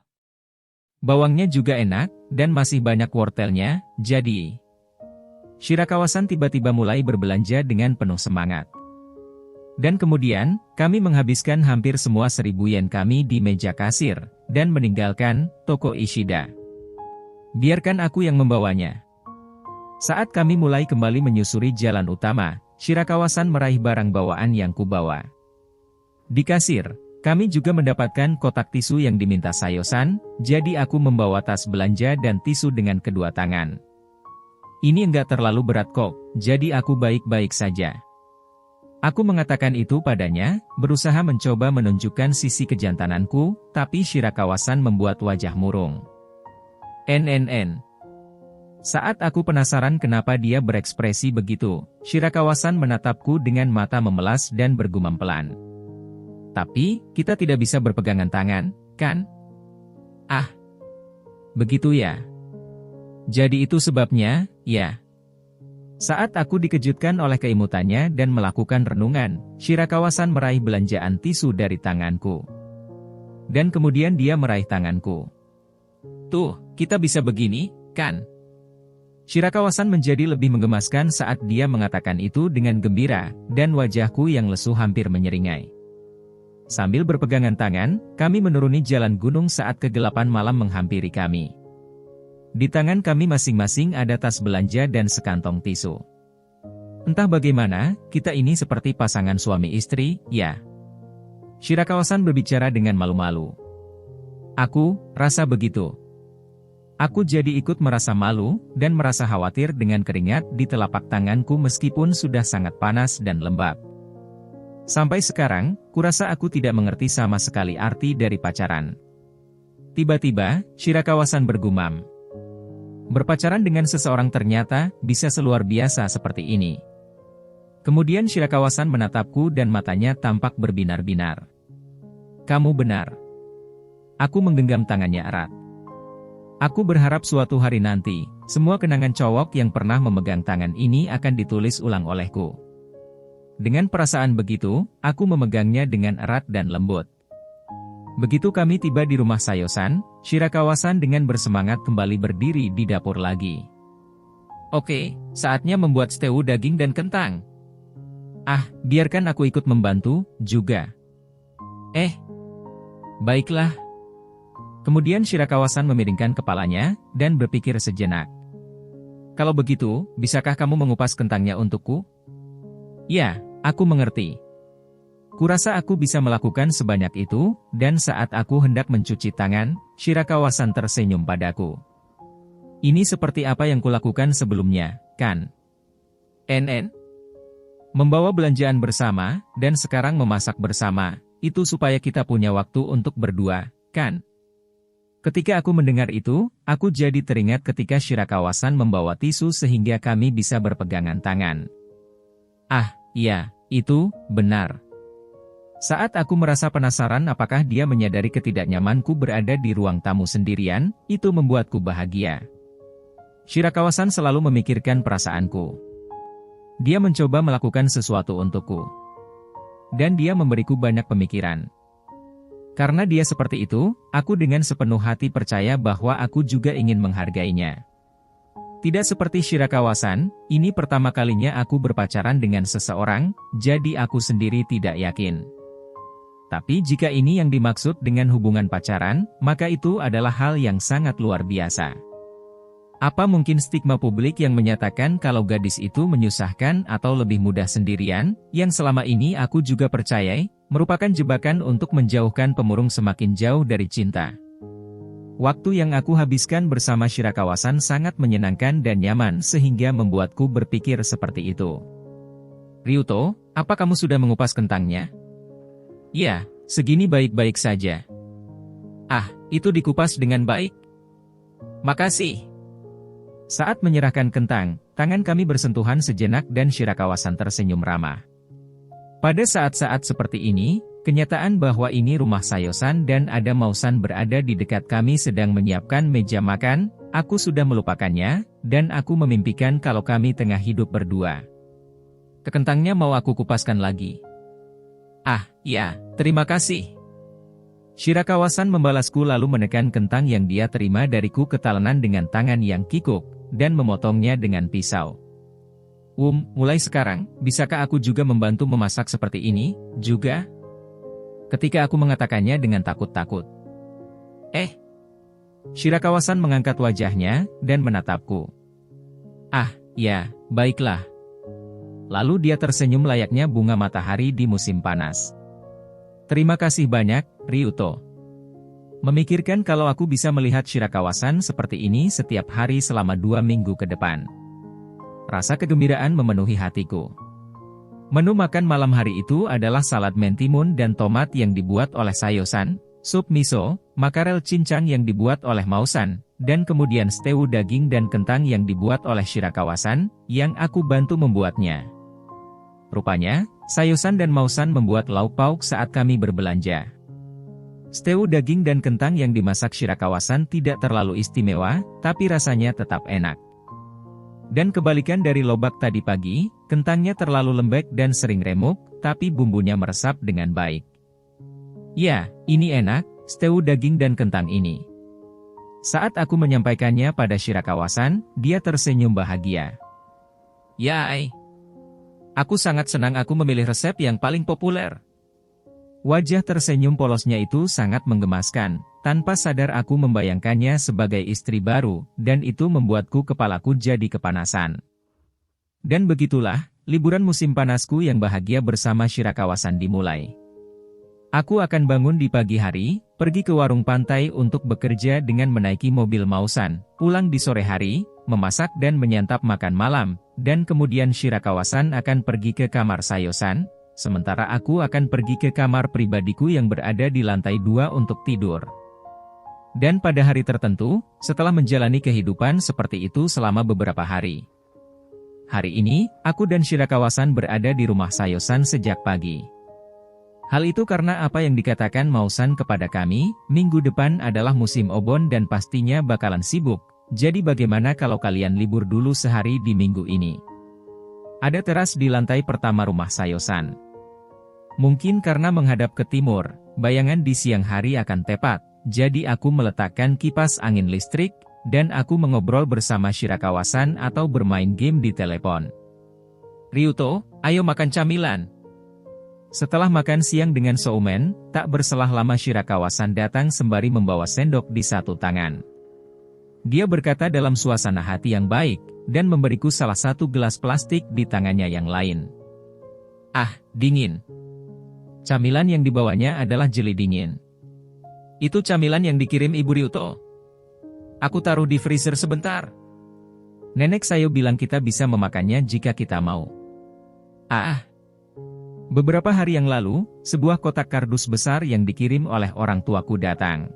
Bawangnya juga enak, dan masih banyak wortelnya, jadi... Shirakawa-san tiba-tiba mulai berbelanja dengan penuh semangat. Dan kemudian, kami menghabiskan hampir semua 1.000 yen kami di meja kasir, dan meninggalkan toko Ishida. Biarkan aku yang membawanya. Saat kami mulai kembali menyusuri jalan utama, Shirakawa-san meraih barang bawaan yang kubawa. Di kasir, kami juga mendapatkan kotak tisu yang diminta Sayo-san, jadi aku membawa tas belanja dan tisu dengan kedua tangan. Ini enggak terlalu berat kok, jadi aku baik-baik saja. Aku mengatakan itu padanya, berusaha mencoba menunjukkan sisi kejantananku, tapi Shirakawa-san membuat wajah murung. NNN. Saat aku penasaran kenapa dia berekspresi begitu, Shirakawa-san menatapku dengan mata memelas dan bergumam pelan. Tapi, kita tidak bisa berpegangan tangan, kan? Ah. Begitu ya. Jadi itu sebabnya, ya. Saat aku dikejutkan oleh keimutannya dan melakukan renungan, Shirakawa-san meraih belanjaan tisu dari tanganku. Dan kemudian dia meraih tanganku. Tuh, kita bisa begini, kan? Shirakawa-san menjadi lebih menggemaskan saat dia mengatakan itu dengan gembira, dan wajahku yang lesu hampir menyeringai. Sambil berpegangan tangan, kami menuruni jalan gunung saat kegelapan malam menghampiri kami. Di tangan kami masing-masing ada tas belanja dan sekantong tisu. Entah bagaimana, kita ini seperti pasangan suami istri, ya. Shirakawa-san berbicara dengan malu-malu. Aku rasa begitu. Aku jadi ikut merasa malu, dan merasa khawatir dengan keringat di telapak tanganku meskipun sudah sangat panas dan lembab. Sampai sekarang, kurasa aku tidak mengerti sama sekali arti dari pacaran. Tiba-tiba, Shirakawa-san bergumam. Berpacaran dengan seseorang ternyata bisa seluar biasa seperti ini. Kemudian Shirakawa-san menatapku dan matanya tampak berbinar-binar. Kamu benar. Aku menggenggam tangannya erat. Aku berharap suatu hari nanti, semua kenangan cowok yang pernah memegang tangan ini akan ditulis ulang olehku. Dengan perasaan begitu, aku memegangnya dengan erat dan lembut. Begitu kami tiba di rumah Sayo-san, Shirakawa-san dengan bersemangat kembali berdiri di dapur lagi. Oke, saatnya membuat stew daging dan kentang. Ah, biarkan aku ikut membantu, juga. Baiklah. Kemudian Shirakawa-san memiringkan kepalanya, dan berpikir sejenak. Kalau begitu, bisakah kamu mengupas kentangnya untukku? Ya, aku mengerti. Kurasa aku bisa melakukan sebanyak itu, dan saat aku hendak mencuci tangan, Shirakawa-san tersenyum padaku. Ini seperti apa yang kulakukan sebelumnya, kan? NN? Membawa belanjaan bersama, dan sekarang memasak bersama, itu supaya kita punya waktu untuk berdua, kan? Ketika aku mendengar itu, aku jadi teringat ketika Shirakawa-san membawa tisu sehingga kami bisa berpegangan tangan. Ah, iya, itu benar. Saat aku merasa penasaran apakah dia menyadari ketidaknyamanku berada di ruang tamu sendirian, itu membuatku bahagia. Shirakawa-san selalu memikirkan perasaanku. Dia mencoba melakukan sesuatu untukku. Dan dia memberiku banyak pemikiran. Karena dia seperti itu, aku dengan sepenuh hati percaya bahwa aku juga ingin menghargainya. Tidak seperti Shirakawa-san, ini pertama kalinya aku berpacaran dengan seseorang, jadi aku sendiri tidak yakin. Tapi jika ini yang dimaksud dengan hubungan pacaran, maka itu adalah hal yang sangat luar biasa. Apa mungkin stigma publik yang menyatakan kalau gadis itu menyusahkan atau lebih mudah sendirian, yang selama ini aku juga percayai, merupakan jebakan untuk menjauhkan pemurung semakin jauh dari cinta. Waktu yang aku habiskan bersama Shirakawa-san sangat menyenangkan dan nyaman sehingga membuatku berpikir seperti itu. Ryuto, apa kamu sudah mengupas kentangnya? Ya, segini baik-baik saja. Ah, itu dikupas dengan baik. Makasih. Saat menyerahkan kentang, tangan kami bersentuhan sejenak dan Shirakawa-san tersenyum ramah. Pada saat-saat seperti ini, Kenyataan bahwa ini rumah Sayosan dan ada Mausan berada di dekat kami sedang menyiapkan meja makan, aku sudah melupakannya, dan aku memimpikan kalau kami tengah hidup berdua. Kentangnya mau aku kupaskan lagi. Ah, ya, terima kasih. Shirakawa-san membalasku lalu menekan kentang yang dia terima dariku ketalenan dengan tangan yang kikuk, dan memotongnya dengan pisau. Mulai sekarang, bisakah aku juga membantu memasak seperti ini, juga? Ketika aku mengatakannya dengan takut-takut. Shirakawa-san mengangkat wajahnya, dan menatapku. Ah, ya, baiklah. Lalu dia tersenyum layaknya bunga matahari di musim panas. Terima kasih banyak, Ryuto. Memikirkan kalau aku bisa melihat Shirakawa-san seperti ini setiap hari selama 2 minggu ke depan. Rasa kegembiraan memenuhi hatiku. Menu makan malam hari itu adalah salad mentimun dan tomat yang dibuat oleh Sayosan, sup miso, makarel cincang yang dibuat oleh Mausan, dan kemudian stew daging dan kentang yang dibuat oleh Shirakawa-san, yang aku bantu membuatnya. Rupanya, Sayosan dan Mausan membuat lauk pauk saat kami berbelanja. Stew daging dan kentang yang dimasak Shirakawa-san tidak terlalu istimewa, tapi rasanya tetap enak. Dan kebalikan dari lobak tadi pagi, kentangnya terlalu lembek dan sering remuk, tapi bumbunya meresap dengan baik. Ya, ini enak, stew daging dan kentang ini. Saat aku menyampaikannya pada Shirakawa-san, dia tersenyum bahagia. Yai. Aku sangat senang aku memilih resep yang paling populer. Wajah tersenyum polosnya itu sangat menggemaskan, tanpa sadar aku membayangkannya sebagai istri baru, dan itu membuatku kepalaku jadi kepanasan. Dan begitulah, liburan musim panasku yang bahagia bersama Shirakawa-san dimulai. Aku akan bangun di pagi hari, pergi ke warung pantai untuk bekerja dengan menaiki mobil Mausan, pulang di sore hari, memasak dan menyantap makan malam, dan kemudian Shirakawa-san akan pergi ke kamar Sayosan, sementara aku akan pergi ke kamar pribadiku yang berada di lantai 2 untuk tidur. Dan pada hari tertentu, setelah menjalani kehidupan seperti itu selama beberapa hari. Hari ini, aku dan Shirakawa-san berada di rumah Sayosan sejak pagi. Hal itu karena apa yang dikatakan Mausan kepada kami, minggu depan adalah musim obon dan pastinya bakalan sibuk, jadi bagaimana kalau kalian libur dulu sehari di minggu ini? Ada teras di lantai pertama rumah Sayosan. Mungkin karena menghadap ke timur, bayangan di siang hari akan tepat, jadi aku meletakkan kipas angin listrik, dan aku mengobrol bersama Shirakawa-san atau bermain game di telepon. Ryuto, ayo makan camilan. Setelah makan siang dengan soumen, tak berselang lama Shirakawa-san datang sembari membawa sendok di satu tangan. Dia berkata dalam suasana hati yang baik, dan memberiku salah satu gelas plastik di tangannya yang lain. Ah, dingin. Camilan yang dibawanya adalah jeli dingin. Itu camilan yang dikirim Ibu Ryuto. Aku taruh di freezer sebentar. Nenek Sayo bilang kita bisa memakannya jika kita mau. Beberapa hari yang lalu, sebuah kotak kardus besar yang dikirim oleh orang tuaku datang.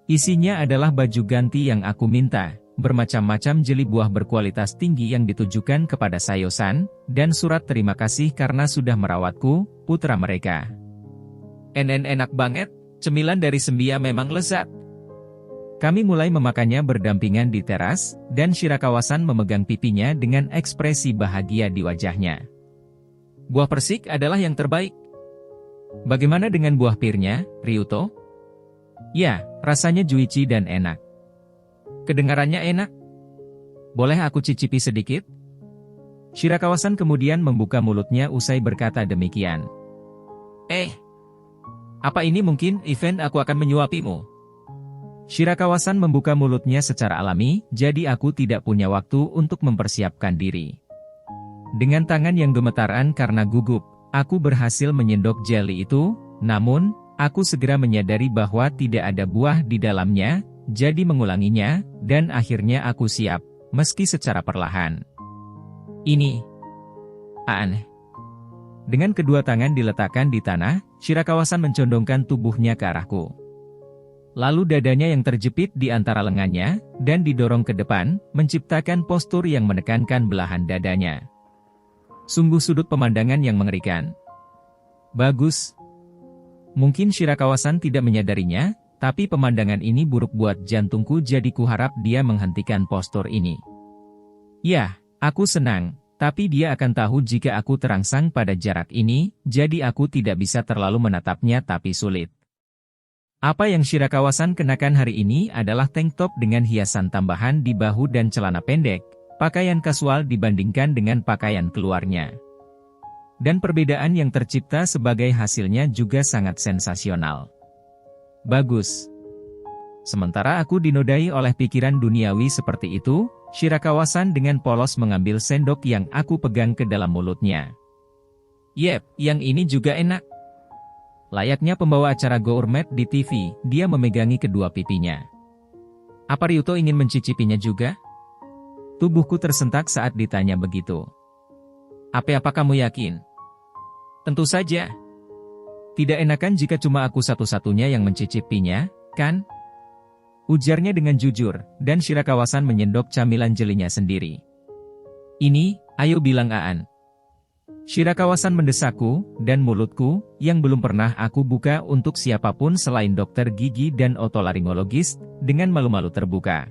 Isinya adalah baju ganti yang aku minta, bermacam-macam jeli buah berkualitas tinggi yang ditujukan kepada Sayosan, dan surat terima kasih karena sudah merawatku, putra mereka. Enak banget, cemilan dari Sembia memang lezat. Kami mulai memakannya berdampingan di teras, dan Shirakawa-san memegang pipinya dengan ekspresi bahagia di wajahnya. Buah persik adalah yang terbaik. Bagaimana dengan buah pirnya, Ryuto? Ya, rasanya juicy dan enak. Kedengarannya enak. Boleh aku cicipi sedikit? Shirakawa-san kemudian membuka mulutnya usai berkata demikian. Apa ini mungkin event aku akan menyuapimu? Shirakawa-san membuka mulutnya secara alami, jadi aku tidak punya waktu untuk mempersiapkan diri. Dengan tangan yang gemetaran karena gugup, aku berhasil menyendok jeli itu, namun, aku segera menyadari bahwa tidak ada buah di dalamnya, jadi mengulanginya, dan akhirnya aku siap, meski secara perlahan. Ini aneh. Dengan kedua tangan diletakkan di tanah, Shirakawa-san mencondongkan tubuhnya ke arahku. Lalu dadanya yang terjepit di antara lengannya, dan didorong ke depan, menciptakan postur yang menekankan belahan dadanya. Sungguh sudut pemandangan yang mengerikan. Bagus. Mungkin Shirakawa-san tidak menyadarinya, tapi pemandangan ini buruk buat jantungku, jadi kuharap dia menghentikan postur ini. Ya, aku senang, tapi dia akan tahu jika aku terangsang pada jarak ini, jadi aku tidak bisa terlalu menatapnya tapi sulit. Apa yang Shirakawa-san kenakan hari ini adalah tank top dengan hiasan tambahan di bahu dan celana pendek, pakaian kasual dibandingkan dengan pakaian keluarnya. Dan perbedaan yang tercipta sebagai hasilnya juga sangat sensasional. Bagus. Sementara aku dinodai oleh pikiran duniawi seperti itu, Shirakawa-san dengan polos mengambil sendok yang aku pegang ke dalam mulutnya. Yep, yang ini juga enak. Layaknya pembawa acara gourmet di TV, dia memegangi kedua pipinya. Apa Ryuto ingin mencicipinya juga? Tubuhku tersentak saat ditanya begitu. Apa kamu yakin? Tentu saja. Tidak enakan jika cuma aku satu-satunya yang mencicipinya, kan? Ujarnya dengan jujur, dan Shirakawa-san menyendok camilan jelinya sendiri. Ini, ayo bilang Aan. Shirakawa-san mendesakku, dan mulutku, yang belum pernah aku buka untuk siapapun selain dokter gigi dan otolaringologis, dengan malu-malu terbuka.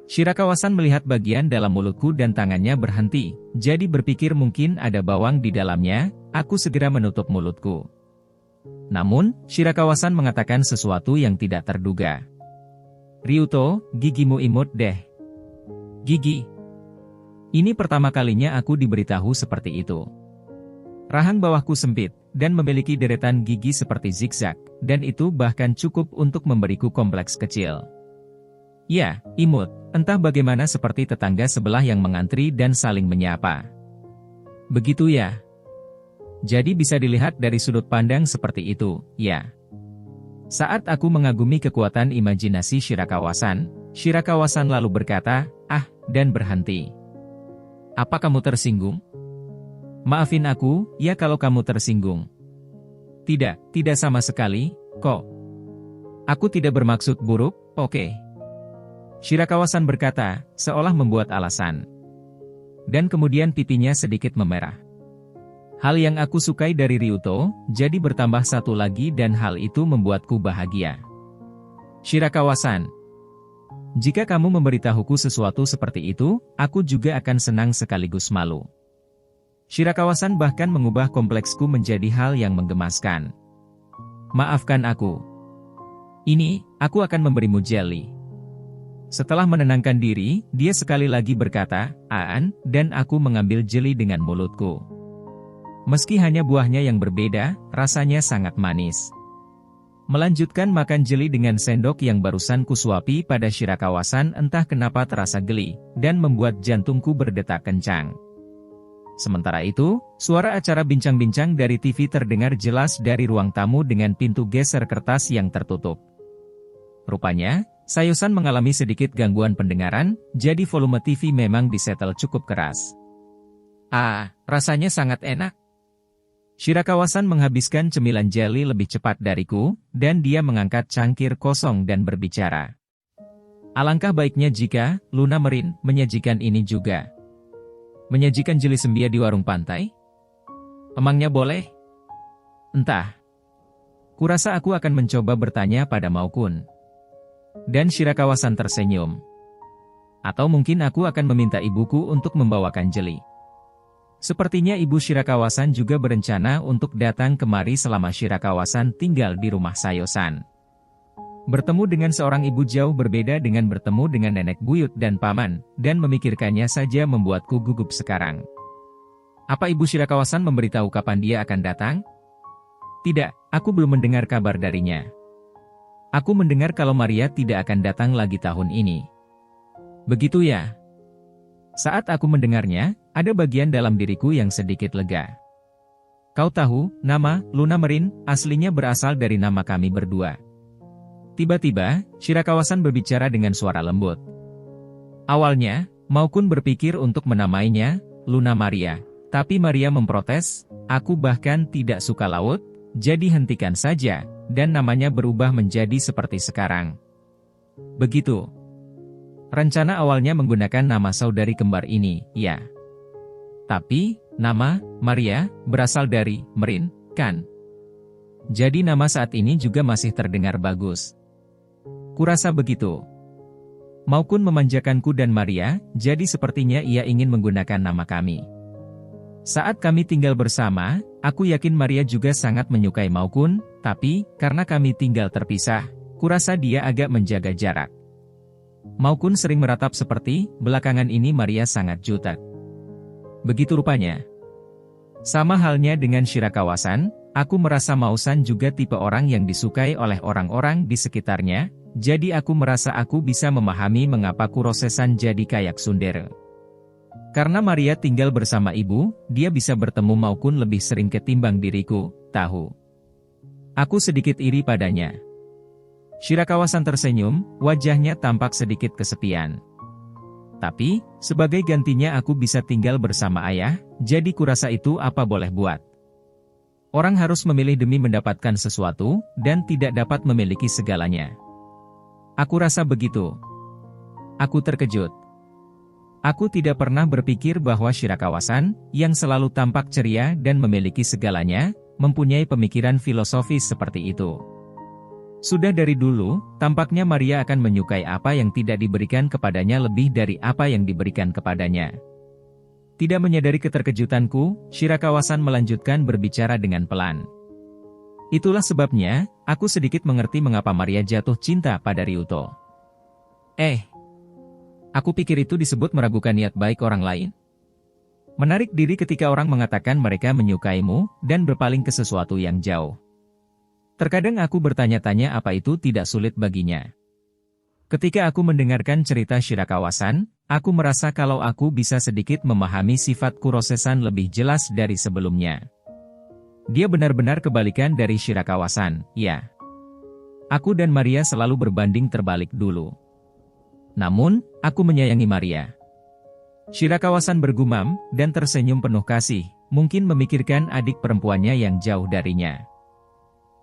Shirakawa-san melihat bagian dalam mulutku dan tangannya berhenti, jadi berpikir mungkin ada bawang di dalamnya, aku segera menutup mulutku. Namun, Shirakawa-san mengatakan sesuatu yang tidak terduga. Ryuto, gigimu imut deh. Gigi. Ini pertama kalinya aku diberitahu seperti itu. Rahang bawahku sempit, dan memiliki deretan gigi seperti zigzag, dan itu bahkan cukup untuk memberiku kompleks kecil. Ya, imut, entah bagaimana seperti tetangga sebelah yang mengantri dan saling menyapa. Begitu ya? Jadi bisa dilihat dari sudut pandang seperti itu, ya. Saat aku mengagumi kekuatan imajinasi Shirakawa-san, Shirakawa-san lalu berkata, dan berhenti. Apa kamu tersinggung? Maafin aku, ya kalau kamu tersinggung. Tidak sama sekali, kok. Aku tidak bermaksud buruk, oke. Shirakawa-san berkata, seolah membuat alasan. Dan kemudian pipinya sedikit memerah. Hal yang aku sukai dari Ryuto, jadi bertambah satu lagi dan hal itu membuatku bahagia. Shirakawa-san, jika kamu memberitahuku sesuatu seperti itu, aku juga akan senang sekaligus malu. Shirakawa-san bahkan mengubah kompleksku menjadi hal yang menggemaskan. Maafkan aku. Ini, aku akan memberimu jelly. Setelah menenangkan diri, dia sekali lagi berkata, Aan, dan aku mengambil jeli dengan mulutku. Meski hanya buahnya yang berbeda, rasanya sangat manis. Melanjutkan makan jeli dengan sendok yang barusan kusuapi pada Shirakawa-san entah kenapa terasa geli, dan membuat jantungku berdetak kencang. Sementara itu, suara acara bincang-bincang dari TV terdengar jelas dari ruang tamu dengan pintu geser kertas yang tertutup. Rupanya, Sayo-san mengalami sedikit gangguan pendengaran, jadi volume TV memang disetel cukup keras. Rasanya sangat enak. Shirakawa-san menghabiskan cemilan jeli lebih cepat dariku, dan dia mengangkat cangkir kosong dan berbicara. Alangkah baiknya jika Luna Merin menyajikan ini juga. Menyajikan jeli sembia di warung pantai? Emangnya boleh? Entah. Kurasa aku akan mencoba bertanya pada Maukun. Dan Shirakawa-san tersenyum. Atau mungkin aku akan meminta ibuku untuk membawakan jeli. Sepertinya ibu Shirakawa-san juga berencana untuk datang kemari selama Shirakawa-san tinggal di rumah Sayo-san. Bertemu dengan seorang ibu jauh berbeda dengan bertemu dengan nenek buyut dan paman, dan memikirkannya saja membuatku gugup sekarang. Apa ibu Shirakawa-san memberitahu kapan dia akan datang? Tidak, aku belum mendengar kabar darinya. Aku mendengar kalau Maria tidak akan datang lagi tahun ini. Begitu ya? Saat aku mendengarnya, ada bagian dalam diriku yang sedikit lega. Kau tahu, nama Luna Merin aslinya berasal dari nama kami berdua. Tiba-tiba, Shirakawa-san berbicara dengan suara lembut. Awalnya, Maukun berpikir untuk menamainya Luna Maria, tapi Maria memprotes, aku bahkan tidak suka laut, jadi hentikan saja. Dan namanya berubah menjadi seperti sekarang. Begitu. Rencana awalnya menggunakan nama saudari kembar ini, ya. Tapi, Nama, Maria, berasal dari Merin, kan? Jadi nama saat ini juga masih terdengar bagus. Kurasa begitu. Maukun memanjakanku dan Maria, jadi sepertinya ia ingin menggunakan nama kami. Saat kami tinggal bersama, aku yakin Maria juga sangat menyukai Maukun, tapi, karena kami tinggal terpisah, kurasa dia agak menjaga jarak. Maukun sering meratap seperti, belakangan ini Maria sangat jutek. Begitu rupanya. Sama halnya dengan Shirakawa-san, aku merasa Mao-san juga tipe orang yang disukai oleh orang-orang di sekitarnya, jadi aku merasa aku bisa memahami mengapa Kurose-san jadi kayak tsundere. Karena Maria tinggal bersama ibu, dia bisa bertemu Maukun lebih sering ketimbang diriku, tahu. Aku sedikit iri padanya. Shirakawa-san tersenyum, wajahnya tampak sedikit kesepian. Tapi, sebagai gantinya aku bisa tinggal bersama ayah, jadi kurasa itu apa boleh buat. Orang harus memilih demi mendapatkan sesuatu, dan tidak dapat memiliki segalanya. Aku rasa begitu. Aku terkejut. Aku tidak pernah berpikir bahwa Shirakawa-san, yang selalu tampak ceria dan memiliki segalanya, mempunyai pemikiran filosofis seperti itu. Sudah dari dulu, tampaknya Maria akan menyukai apa yang tidak diberikan kepadanya lebih dari apa yang diberikan kepadanya. Tidak menyadari keterkejutanku, Shirakawa-san melanjutkan berbicara dengan pelan. Itulah sebabnya, aku sedikit mengerti mengapa Maria jatuh cinta pada Ryuto. Aku pikir itu disebut meragukan niat baik orang lain. Menarik diri ketika orang mengatakan mereka menyukaimu, dan berpaling ke sesuatu yang jauh. Terkadang aku bertanya-tanya apa itu tidak sulit baginya. Ketika aku mendengarkan cerita Shirakawa-san, aku merasa kalau aku bisa sedikit memahami sifat Kurose-san lebih jelas dari sebelumnya. Dia benar-benar kebalikan dari Shirakawa-san, ya. Aku dan Maria selalu berbanding terbalik dulu. Namun, aku menyayangi Maria. Shirakawa-san bergumam, dan tersenyum penuh kasih, mungkin memikirkan adik perempuannya yang jauh darinya.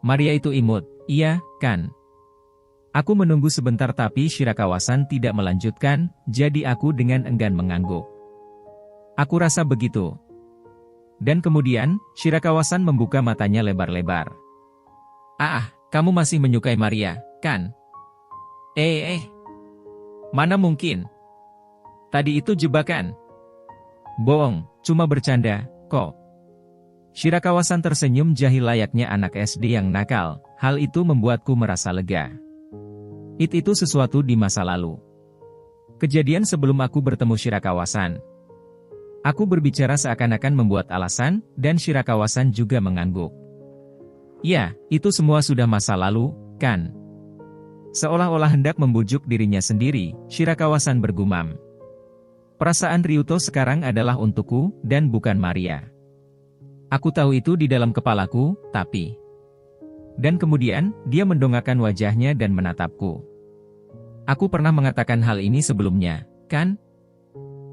Maria itu imut, iya, kan? Aku menunggu sebentar tapi Shirakawa-san tidak melanjutkan, jadi aku dengan enggan mengangguk. Aku rasa begitu. Dan kemudian, Shirakawa-san membuka matanya lebar-lebar. Kamu masih menyukai Maria, kan? Mana mungkin? Tadi itu jebakan. Bohong, cuma bercanda, kok. Shirakawa-san tersenyum jahil layaknya anak SD yang nakal, hal itu membuatku merasa lega. Itu sesuatu di masa lalu. Kejadian sebelum aku bertemu Shirakawa-san. Aku berbicara seakan-akan membuat alasan, dan Shirakawa-san juga mengangguk. Ya, itu semua sudah masa lalu, kan? Seolah-olah hendak membujuk dirinya sendiri, Shirakawa-san bergumam. Perasaan Ryuto sekarang adalah untukku, dan bukan Maria. Aku tahu itu di dalam kepalaku, tapi... Dan kemudian, dia mendongakkan wajahnya dan menatapku. Aku pernah mengatakan hal ini sebelumnya, kan?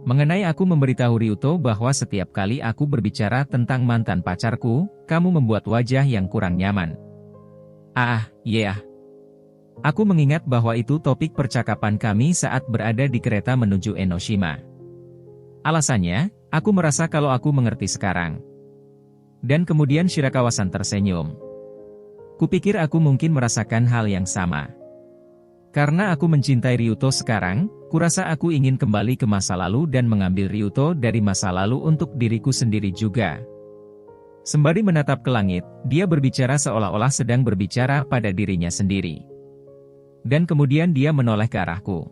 Mengenai aku memberitahu Ryuto bahwa setiap kali aku berbicara tentang mantan pacarku, kamu membuat wajah yang kurang nyaman. Aku mengingat bahwa itu topik percakapan kami saat berada di kereta menuju Enoshima. Alasannya, aku merasa kalau aku mengerti sekarang. Dan kemudian Shirakawa-san tersenyum. Kupikir aku mungkin merasakan hal yang sama. Karena aku mencintai Ryuto sekarang, kurasa aku ingin kembali ke masa lalu dan mengambil Ryuto dari masa lalu untuk diriku sendiri juga. Sembari menatap ke langit, dia berbicara seolah-olah sedang berbicara pada dirinya sendiri. Dan kemudian dia menoleh ke arahku.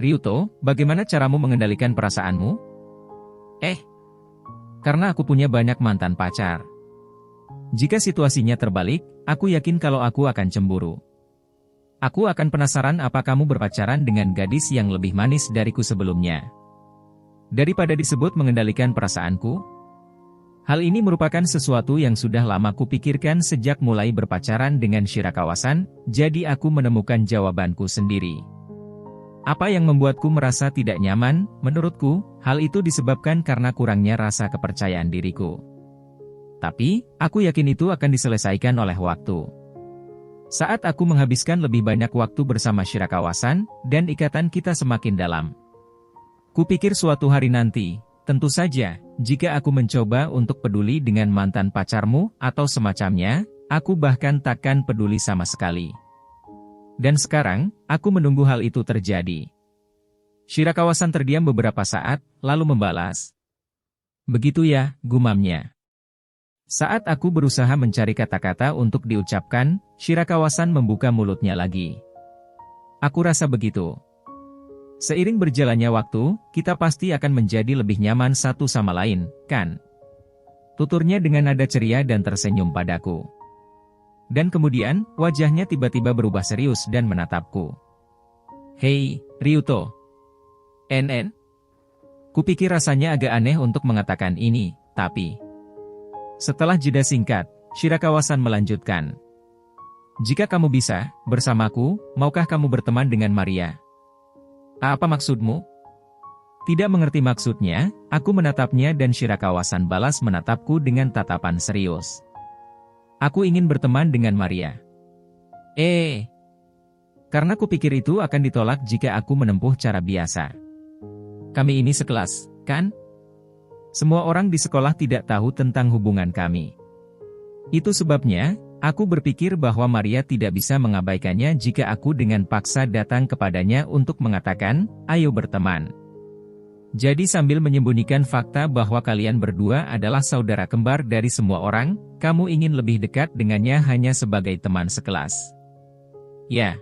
Ryuto, bagaimana caramu mengendalikan perasaanmu? Karena aku punya banyak mantan pacar. Jika situasinya terbalik, aku yakin kalau aku akan cemburu. Aku akan penasaran apa kamu berpacaran dengan gadis yang lebih manis dariku sebelumnya. Daripada disebut mengendalikan perasaanku. Hal ini merupakan sesuatu yang sudah lama kupikirkan sejak mulai berpacaran dengan Shirakawa-san, jadi aku menemukan jawabanku sendiri. Apa yang membuatku merasa tidak nyaman, menurutku, hal itu disebabkan karena kurangnya rasa kepercayaan diriku. Tapi, aku yakin itu akan diselesaikan oleh waktu. Saat aku menghabiskan lebih banyak waktu bersama Shirakawa-san, dan ikatan kita semakin dalam. Kupikir suatu hari nanti, tentu saja, jika aku mencoba untuk peduli dengan mantan pacarmu atau semacamnya, aku bahkan takkan peduli sama sekali. Dan sekarang, aku menunggu hal itu terjadi. Shirakawa-san terdiam beberapa saat, lalu membalas. Begitu ya, gumamnya. Saat aku berusaha mencari kata-kata untuk diucapkan, Shirakawa-san membuka mulutnya lagi. Aku rasa begitu. Seiring berjalannya waktu, kita pasti akan menjadi lebih nyaman satu sama lain, kan? Tuturnya dengan nada ceria dan tersenyum padaku. Dan kemudian, wajahnya tiba-tiba berubah serius dan menatapku. Hei, Ryuto. NN? Kupikir rasanya agak aneh untuk mengatakan ini, tapi... Setelah jeda singkat, Shirakawa-san melanjutkan. Jika kamu bisa, bersamaku, maukah kamu berteman dengan Maria? Apa maksudmu? Tidak mengerti maksudnya, aku menatapnya dan Shirakawa-san balas menatapku dengan tatapan serius. Aku ingin berteman dengan Maria. Karena kupikir itu akan ditolak jika aku menempuh cara biasa. Kami ini sekelas, kan? Semua orang di sekolah tidak tahu tentang hubungan kami. Itu sebabnya, aku berpikir bahwa Maria tidak bisa mengabaikannya jika aku dengan paksa datang kepadanya untuk mengatakan, ayo berteman. Jadi sambil menyembunyikan fakta bahwa kalian berdua adalah saudara kembar dari semua orang, kamu ingin lebih dekat dengannya hanya sebagai teman sekelas. Ya.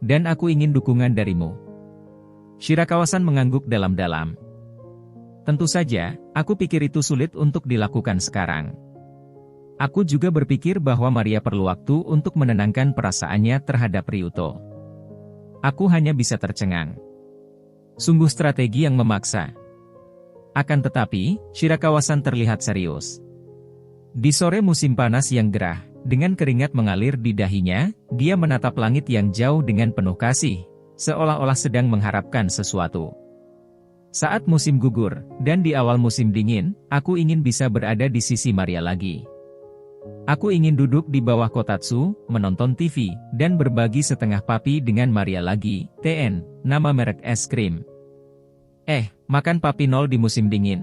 Dan aku ingin dukungan darimu. Shirakawa-san mengangguk dalam-dalam. Tentu saja, aku pikir itu sulit untuk dilakukan sekarang. Aku juga berpikir bahwa Maria perlu waktu untuk menenangkan perasaannya terhadap Ryuto. Aku hanya bisa tercengang. Sungguh strategi yang memaksa. Akan tetapi, Shirakawa-san terlihat serius. Di sore musim panas yang gerah, dengan keringat mengalir di dahinya, dia menatap langit yang jauh dengan penuh kasih, seolah-olah sedang mengharapkan sesuatu. Saat musim gugur, dan di awal musim dingin, aku ingin bisa berada di sisi Maria lagi. Aku ingin duduk di bawah kotatsu, menonton TV, dan berbagi setengah papi dengan Maria lagi, TN, nama merek es krim. Makan papi nol di musim dingin.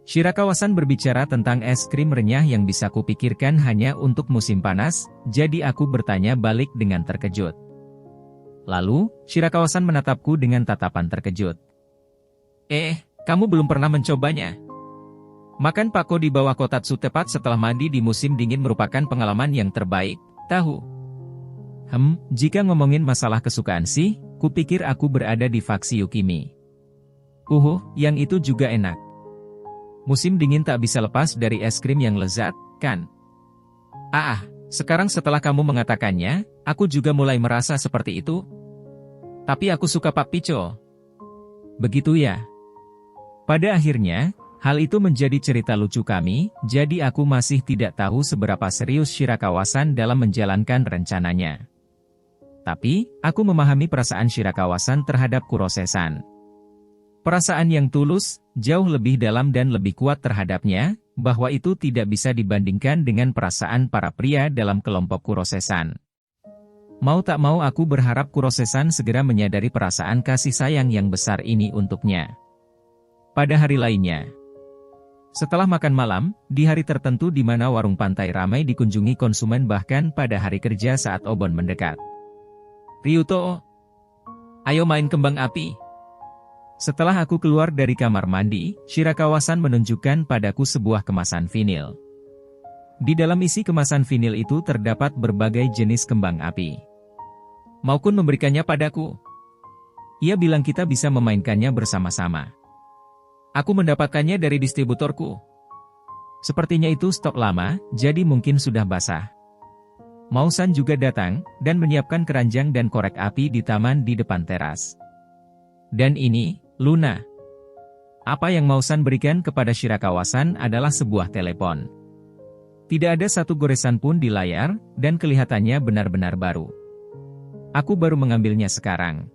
Shirakawa-san berbicara tentang es krim renyah yang bisa kupikirkan hanya untuk musim panas, jadi aku bertanya balik dengan terkejut. Lalu, Shirakawa-san menatapku dengan tatapan terkejut. Kamu belum pernah mencobanya? Makan pako di bawah kotatsu tepat setelah mandi di musim dingin merupakan pengalaman yang terbaik, tahu? Jika ngomongin masalah kesukaan sih, kupikir aku berada di faksi Yukimi. Yang itu juga enak. Musim dingin tak bisa lepas dari es krim yang lezat, kan? Sekarang setelah kamu mengatakannya, aku juga mulai merasa seperti itu. Tapi aku suka Pak Picho. Begitu ya? Pada akhirnya, hal itu menjadi cerita lucu kami, jadi aku masih tidak tahu seberapa serius Shirakawa-san dalam menjalankan rencananya. Tapi, aku memahami perasaan Shirakawa-san terhadap Kurose-san. Perasaan yang tulus, jauh lebih dalam dan lebih kuat terhadapnya, bahwa itu tidak bisa dibandingkan dengan perasaan para pria dalam kelompok Kurose-san. Mau tak mau aku berharap Kurose-san segera menyadari perasaan kasih sayang yang besar ini untuknya. Pada hari lainnya, setelah makan malam, di hari tertentu di mana warung pantai ramai dikunjungi konsumen bahkan pada hari kerja saat Obon mendekat. Ryuto, ayo main kembang api. Setelah aku keluar dari kamar mandi, Shirakawa-san menunjukkan padaku sebuah kemasan vinil. Di dalam isi kemasan vinil itu terdapat berbagai jenis kembang api. Maukun memberikannya padaku. Ia bilang kita bisa memainkannya bersama-sama. Aku mendapatkannya dari distributorku. Sepertinya itu stok lama, jadi mungkin sudah basah. Mausan juga datang, dan menyiapkan keranjang dan korek api di taman di depan teras. Dan ini, Luna. Apa yang Mausan berikan kepada Shirakawa-san adalah sebuah telepon. Tidak ada satu goresan pun di layar, dan kelihatannya benar-benar baru. Aku baru mengambilnya sekarang.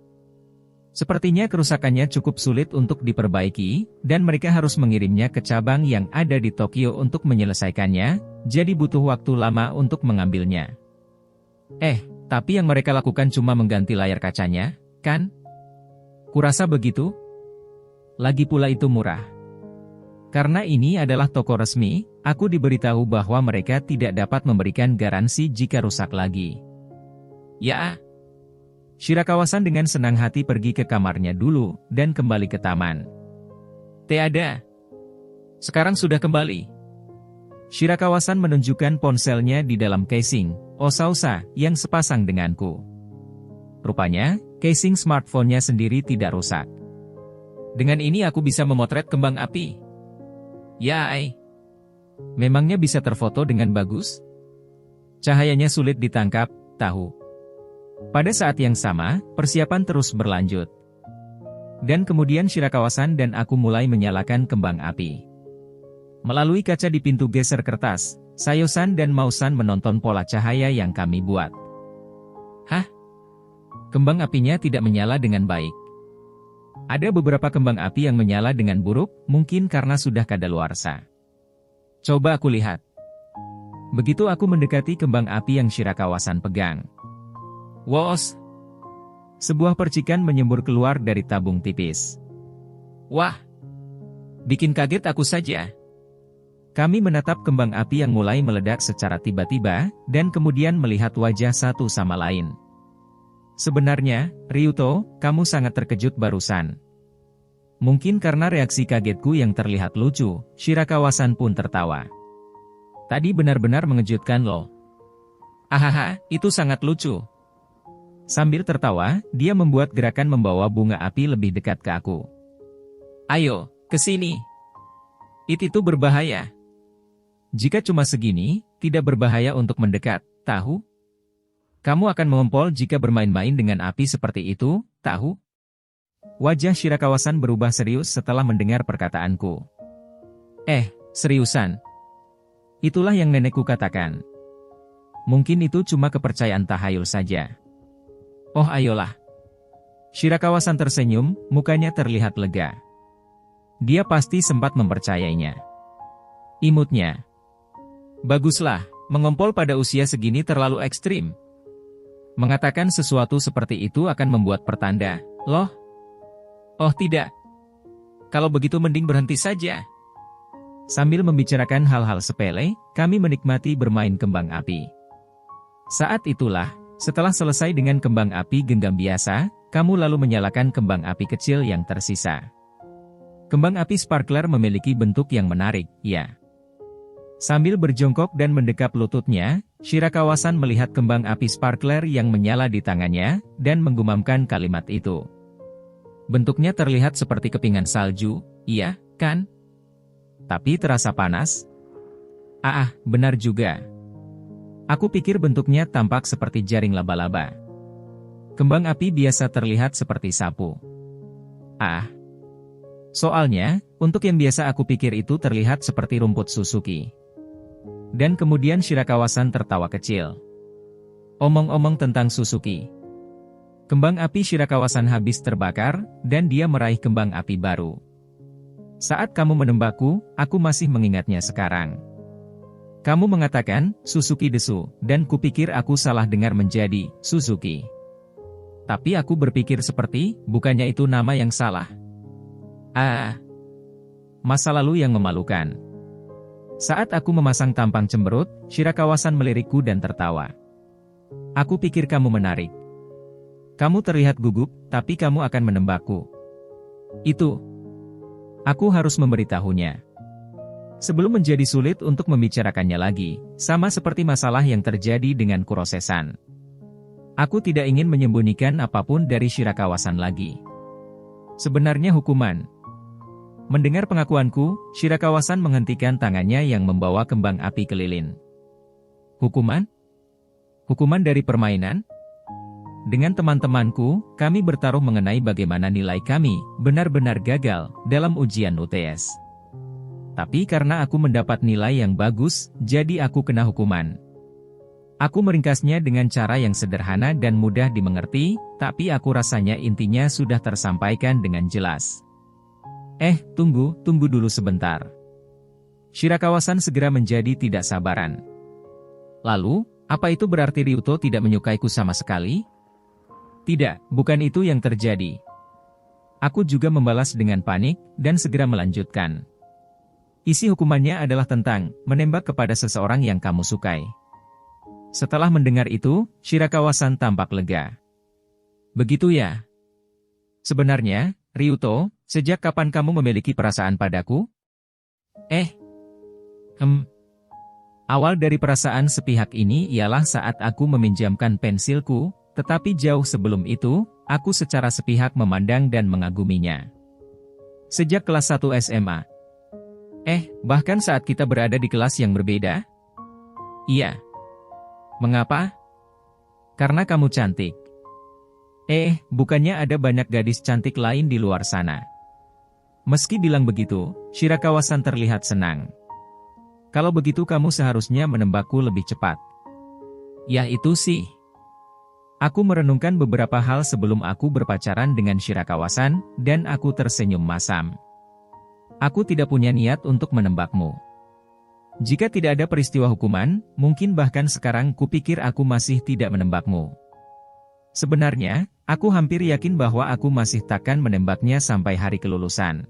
Sepertinya kerusakannya cukup sulit untuk diperbaiki, dan mereka harus mengirimnya ke cabang yang ada di Tokyo untuk menyelesaikannya, jadi butuh waktu lama untuk mengambilnya. Tapi yang mereka lakukan cuma mengganti layar kacanya, kan? Kurasa begitu? Lagi pula itu murah. Karena ini adalah toko resmi, aku diberitahu bahwa mereka tidak dapat memberikan garansi jika rusak lagi. Ya. Shirakawa-san dengan senang hati pergi ke kamarnya dulu, dan kembali ke taman. Tiada. Sekarang sudah kembali. Shirakawa-san menunjukkan ponselnya di dalam casing, Osausa, yang sepasang denganku. Rupanya, casing smartphone-nya sendiri tidak rusak. Dengan ini aku bisa memotret kembang api. Yai. Memangnya bisa terfoto dengan bagus? Cahayanya sulit ditangkap, tahu. Pada saat yang sama, persiapan terus berlanjut. Dan kemudian Shirakawa-san dan aku mulai menyalakan kembang api. Melalui kaca di pintu geser kertas, Sayo-san dan Mau-san menonton pola cahaya yang kami buat. Hah? Kembang apinya tidak menyala dengan baik. Ada beberapa kembang api yang menyala dengan buruk, mungkin karena sudah kadaluarsa. Coba aku lihat. Begitu aku mendekati kembang api yang Shirakawa-san pegang. Wos! Sebuah percikan menyembur keluar dari tabung tipis. Wah! Bikin kaget aku saja. Kami menatap kembang api yang mulai meledak secara tiba-tiba, dan kemudian melihat wajah satu sama lain. Sebenarnya, Ryuto, kamu sangat terkejut barusan. Mungkin karena reaksi kagetku yang terlihat lucu, Shirakawa-san pun tertawa. Tadi benar-benar mengejutkan loh. Ahaha, itu sangat lucu. Sambil tertawa, dia membuat gerakan membawa bunga api lebih dekat ke aku. Ayo, ke sini. Itu berbahaya. Jika cuma segini, tidak berbahaya untuk mendekat, tahu? Kamu akan mengompol jika bermain-main dengan api seperti itu, tahu? Wajah Shirakawa-san berubah serius setelah mendengar perkataanku. Seriusan? Itulah yang nenekku katakan. Mungkin itu cuma kepercayaan tahayul saja. Oh ayolah. Shirakawa-san tersenyum, mukanya terlihat lega. Dia pasti sempat mempercayainya. Imutnya. Baguslah, mengompol pada usia segini terlalu ekstrim. Mengatakan sesuatu seperti itu akan membuat pertanda, loh. Oh tidak. Kalau begitu mending berhenti saja. Sambil membicarakan hal-hal sepele, kami menikmati bermain kembang api. Saat itulah, setelah selesai dengan kembang api genggam biasa, kamu lalu menyalakan kembang api kecil yang tersisa. Kembang api sparkler memiliki bentuk yang menarik, ya. Sambil berjongkok dan mendekap lututnya, Shirakawa-san melihat kembang api sparkler yang menyala di tangannya, dan menggumamkan kalimat itu. Bentuknya terlihat seperti kepingan salju, iya, kan? Tapi terasa panas? Benar juga. Aku pikir bentuknya tampak seperti jaring laba-laba. Kembang api biasa terlihat seperti sapu. Soalnya, untuk yang biasa aku pikir itu terlihat seperti rumput Suzuki. Dan kemudian Shirakawa-san tertawa kecil. Omong-omong tentang Suzuki. Kembang api Shirakawa-san habis terbakar, dan dia meraih kembang api baru. Saat kamu menembakku, aku masih mengingatnya sekarang. Kamu mengatakan, Suzuki Desu, dan kupikir aku salah dengar menjadi, Suzuki. Tapi aku berpikir seperti, bukannya itu nama yang salah. Masa lalu yang memalukan. Saat aku memasang tampang cemberut, Shirakawa-san melirikku dan tertawa. Aku pikir kamu menarik. Kamu terlihat gugup, tapi kamu akan menembakku. Itu. Aku harus memberitahunya. Sebelum menjadi sulit untuk membicarakannya lagi, sama seperti masalah yang terjadi dengan Kurose-san. Aku tidak ingin menyembunyikan apapun dari Shirakawa-san lagi. Sebenarnya hukuman. Mendengar pengakuanku, Shirakawa-san menghentikan tangannya yang membawa kembang api ke lilin. Hukuman? Hukuman dari permainan? Dengan teman-temanku, kami bertaruh mengenai bagaimana nilai kami benar-benar gagal dalam ujian UTS. Tapi karena aku mendapat nilai yang bagus, jadi aku kena hukuman. Aku meringkasnya dengan cara yang sederhana dan mudah dimengerti, tapi aku rasanya intinya sudah tersampaikan dengan jelas. Tunggu dulu sebentar. Shirakawa-san segera menjadi tidak sabaran. Lalu, apa itu berarti Ryuto tidak menyukaiku sama sekali? Tidak, bukan itu yang terjadi. Aku juga membalas dengan panik, dan segera melanjutkan. Isi hukumannya adalah tentang menembak kepada seseorang yang kamu sukai. Setelah mendengar itu, Shirakawa-san tampak lega. Begitu ya? Sebenarnya, Ryuto, sejak kapan kamu memiliki perasaan padaku? Awal dari perasaan sepihak ini ialah saat aku meminjamkan pensilku, tetapi jauh sebelum itu, aku secara sepihak memandang dan mengaguminya. Sejak kelas 1 SMA. Bahkan saat kita berada di kelas yang berbeda? Iya. Mengapa? Karena kamu cantik. Bukannya ada banyak gadis cantik lain di luar sana. Meski bilang begitu, Shirakawa-san terlihat senang. Kalau begitu kamu seharusnya menembakku lebih cepat. Ya itu sih. Aku merenungkan beberapa hal sebelum aku berpacaran dengan Shirakawa-san, dan aku tersenyum masam. Aku tidak punya niat untuk menembakmu. Jika tidak ada peristiwa hukuman, mungkin bahkan sekarang kupikir aku masih tidak menembakmu. Sebenarnya, aku hampir yakin bahwa aku masih takkan menembaknya sampai hari kelulusan.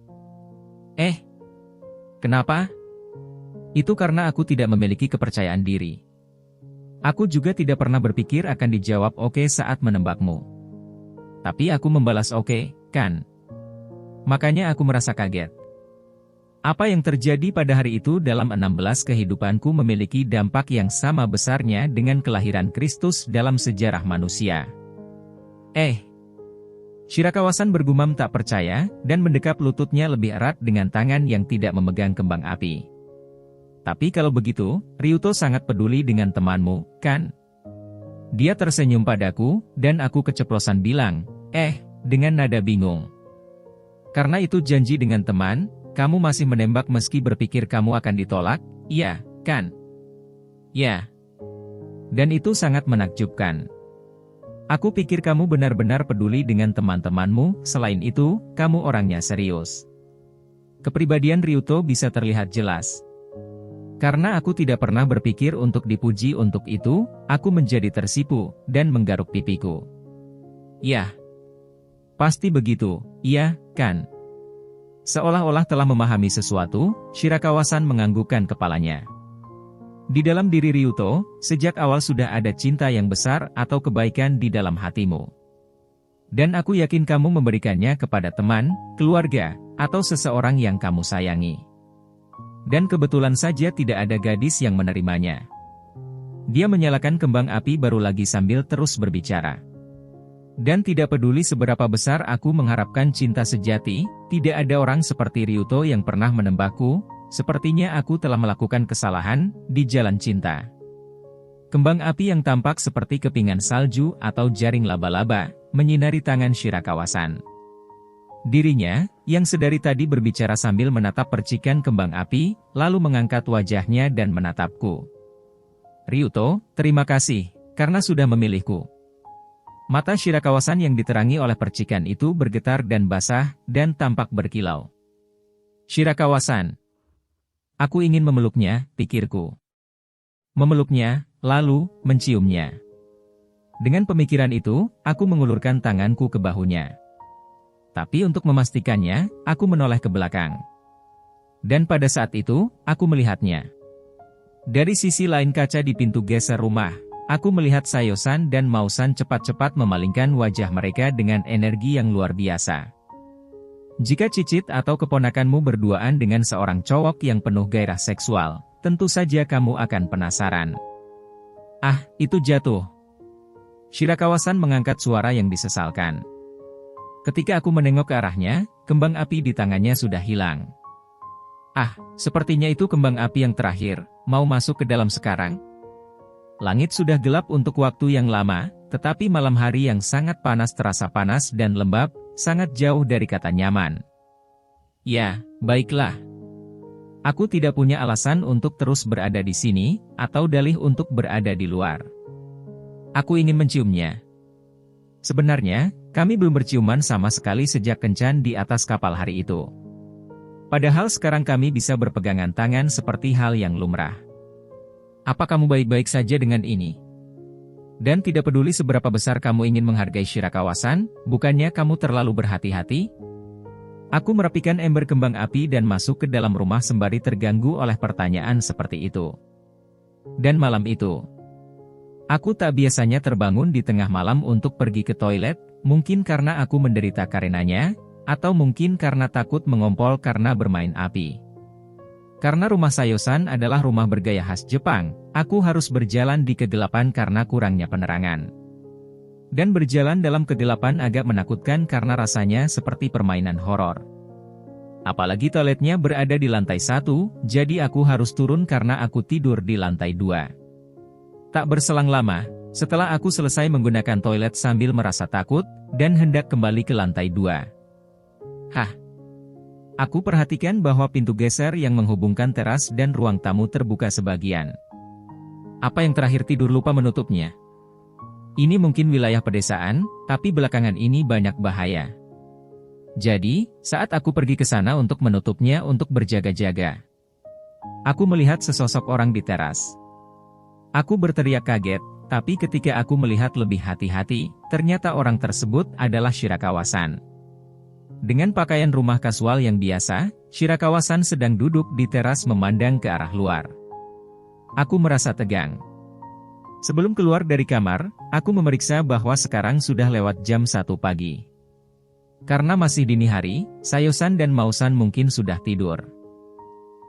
Kenapa? Itu karena aku tidak memiliki kepercayaan diri. Aku juga tidak pernah berpikir akan dijawab oke saat menembakmu. Tapi aku membalas oke, kan? Makanya aku merasa kaget. Apa yang terjadi pada hari itu dalam 16 kehidupanku memiliki dampak yang sama besarnya dengan kelahiran Kristus dalam sejarah manusia. Shirakawa-san bergumam tak percaya, dan mendekap lututnya lebih erat dengan tangan yang tidak memegang kembang api. Tapi kalau begitu, Ryuto sangat peduli dengan temanmu, kan? Dia tersenyum padaku, dan aku keceplosan bilang, dengan nada bingung. Karena itu janji dengan teman, kamu masih menembak meski berpikir kamu akan ditolak, iya, kan? Ya. Dan itu sangat menakjubkan. Aku pikir kamu benar-benar peduli dengan teman-temanmu, selain itu, kamu orangnya serius. Kepribadian Ryuto bisa terlihat jelas. Karena aku tidak pernah berpikir untuk dipuji untuk itu, aku menjadi tersipu, dan menggaruk pipiku. Ya. Pasti begitu, iya, kan? Seolah-olah telah memahami sesuatu, Shirakawa-san menganggukkan kepalanya. Di dalam diri Ryuto, sejak awal sudah ada cinta yang besar atau kebaikan di dalam hatimu. Dan aku yakin kamu memberikannya kepada teman, keluarga, atau seseorang yang kamu sayangi. Dan kebetulan saja tidak ada gadis yang menerimanya. Dia menyalakan kembang api baru lagi sambil terus berbicara. Dan tidak peduli seberapa besar aku mengharapkan cinta sejati, tidak ada orang seperti Ryuto yang pernah menembakku, sepertinya aku telah melakukan kesalahan di jalan cinta. Kembang api yang tampak seperti kepingan salju atau jaring laba-laba, menyinari tangan Shirakawa-san. Dirinya, yang sedari tadi berbicara sambil menatap percikan kembang api, lalu mengangkat wajahnya dan menatapku. Ryuto, terima kasih, karena sudah memilihku. Mata Shirakawa-san yang diterangi oleh percikan itu bergetar dan basah, dan tampak berkilau. Shirakawa-san. Aku ingin memeluknya, pikirku. Memeluknya, lalu, menciumnya. Dengan pemikiran itu, aku mengulurkan tanganku ke bahunya. Tapi untuk memastikannya, aku menoleh ke belakang. Dan pada saat itu, aku melihatnya. Dari sisi lain kaca di pintu geser rumah, aku melihat Sayo-san dan Mao-san cepat-cepat memalingkan wajah mereka dengan energi yang luar biasa. Jika cicit atau keponakanmu berduaan dengan seorang cowok yang penuh gairah seksual, tentu saja kamu akan penasaran. Itu jatuh. Shirakawa-san mengangkat suara yang disesalkan. Ketika aku menengok ke arahnya, kembang api di tangannya sudah hilang. Sepertinya itu kembang api yang terakhir, mau masuk ke dalam sekarang. Langit sudah gelap untuk waktu yang lama, tetapi malam hari yang sangat panas terasa panas dan lembab, sangat jauh dari kata nyaman. Ya, baiklah. Aku tidak punya alasan untuk terus berada di sini, atau dalih untuk berada di luar. Aku ingin menciumnya. Sebenarnya, kami belum berciuman sama sekali sejak kencan di atas kapal hari itu. Padahal sekarang kami bisa berpegangan tangan seperti hal yang lumrah. Apa kamu baik-baik saja dengan ini? Dan tidak peduli seberapa besar kamu ingin menghargai Shirakawa-san, bukannya kamu terlalu berhati-hati? Aku merapikan ember kembang api dan masuk ke dalam rumah sembari terganggu oleh pertanyaan seperti itu. Dan malam itu, aku tak biasanya terbangun di tengah malam untuk pergi ke toilet, mungkin karena aku menderita karenanya, atau mungkin karena takut mengompol karena bermain api. Karena rumah Sayosan adalah rumah bergaya khas Jepang, aku harus berjalan di kegelapan karena kurangnya penerangan. Dan berjalan dalam kegelapan agak menakutkan karena rasanya seperti permainan horor. Apalagi toiletnya berada di lantai 1, jadi aku harus turun karena aku tidur di lantai 2. Tak berselang lama, setelah aku selesai menggunakan toilet sambil merasa takut, dan hendak kembali ke lantai 2. Hah! Aku perhatikan bahwa pintu geser yang menghubungkan teras dan ruang tamu terbuka sebagian. Apa yang terakhir tidur lupa menutupnya? Ini mungkin wilayah pedesaan, tapi belakangan ini banyak bahaya. Jadi, saat aku pergi ke sana untuk menutupnya untuk berjaga-jaga, aku melihat sesosok orang di teras. Aku berteriak kaget, tapi ketika aku melihat lebih hati-hati, ternyata orang tersebut adalah Shirakawa-san. Dengan pakaian rumah kasual yang biasa, Shirakawa-san sedang duduk di teras memandang ke arah luar. Aku merasa tegang. Sebelum keluar dari kamar, aku memeriksa bahwa sekarang sudah lewat jam 1 pagi. Karena masih dini hari, Sayosan dan Mausan mungkin sudah tidur.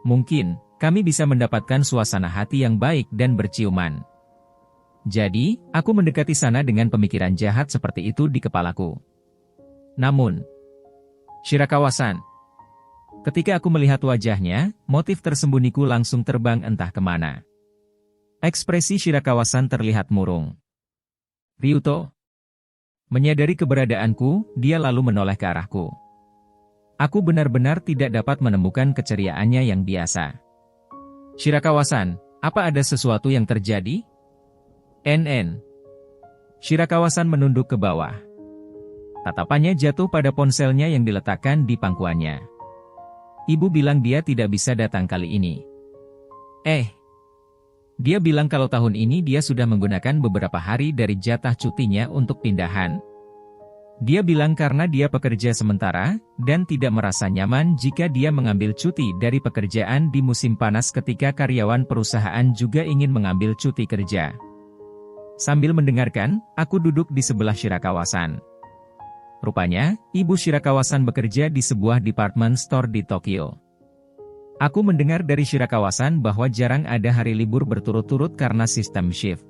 Mungkin, kami bisa mendapatkan suasana hati yang baik dan berciuman. Jadi, aku mendekati sana dengan pemikiran jahat seperti itu di kepalaku. Namun, Shirakawa-san. Ketika aku melihat wajahnya, motif tersembunyiku langsung terbang entah kemana. Ekspresi Shirakawa-san terlihat murung. Ryuto. Menyadari keberadaanku, dia lalu menoleh ke arahku. Aku benar-benar tidak dapat menemukan keceriaannya yang biasa. Shirakawa-san, apa ada sesuatu yang terjadi? NN. Shirakawa-san menunduk ke bawah. Tatapannya jatuh pada ponselnya yang diletakkan di pangkuannya. Ibu bilang dia tidak bisa datang kali ini. Dia bilang kalau tahun ini dia sudah menggunakan beberapa hari dari jatah cutinya untuk pindahan. Dia bilang karena dia pekerja sementara, dan tidak merasa nyaman jika dia mengambil cuti dari pekerjaan di musim panas ketika karyawan perusahaan juga ingin mengambil cuti kerja. Sambil mendengarkan, aku duduk di sebelah Shirakawa-san. Rupanya, Ibu Shirakawa-san bekerja di sebuah department store di Tokyo. Aku mendengar dari Shirakawa-san bahwa jarang ada hari libur berturut-turut karena sistem shift.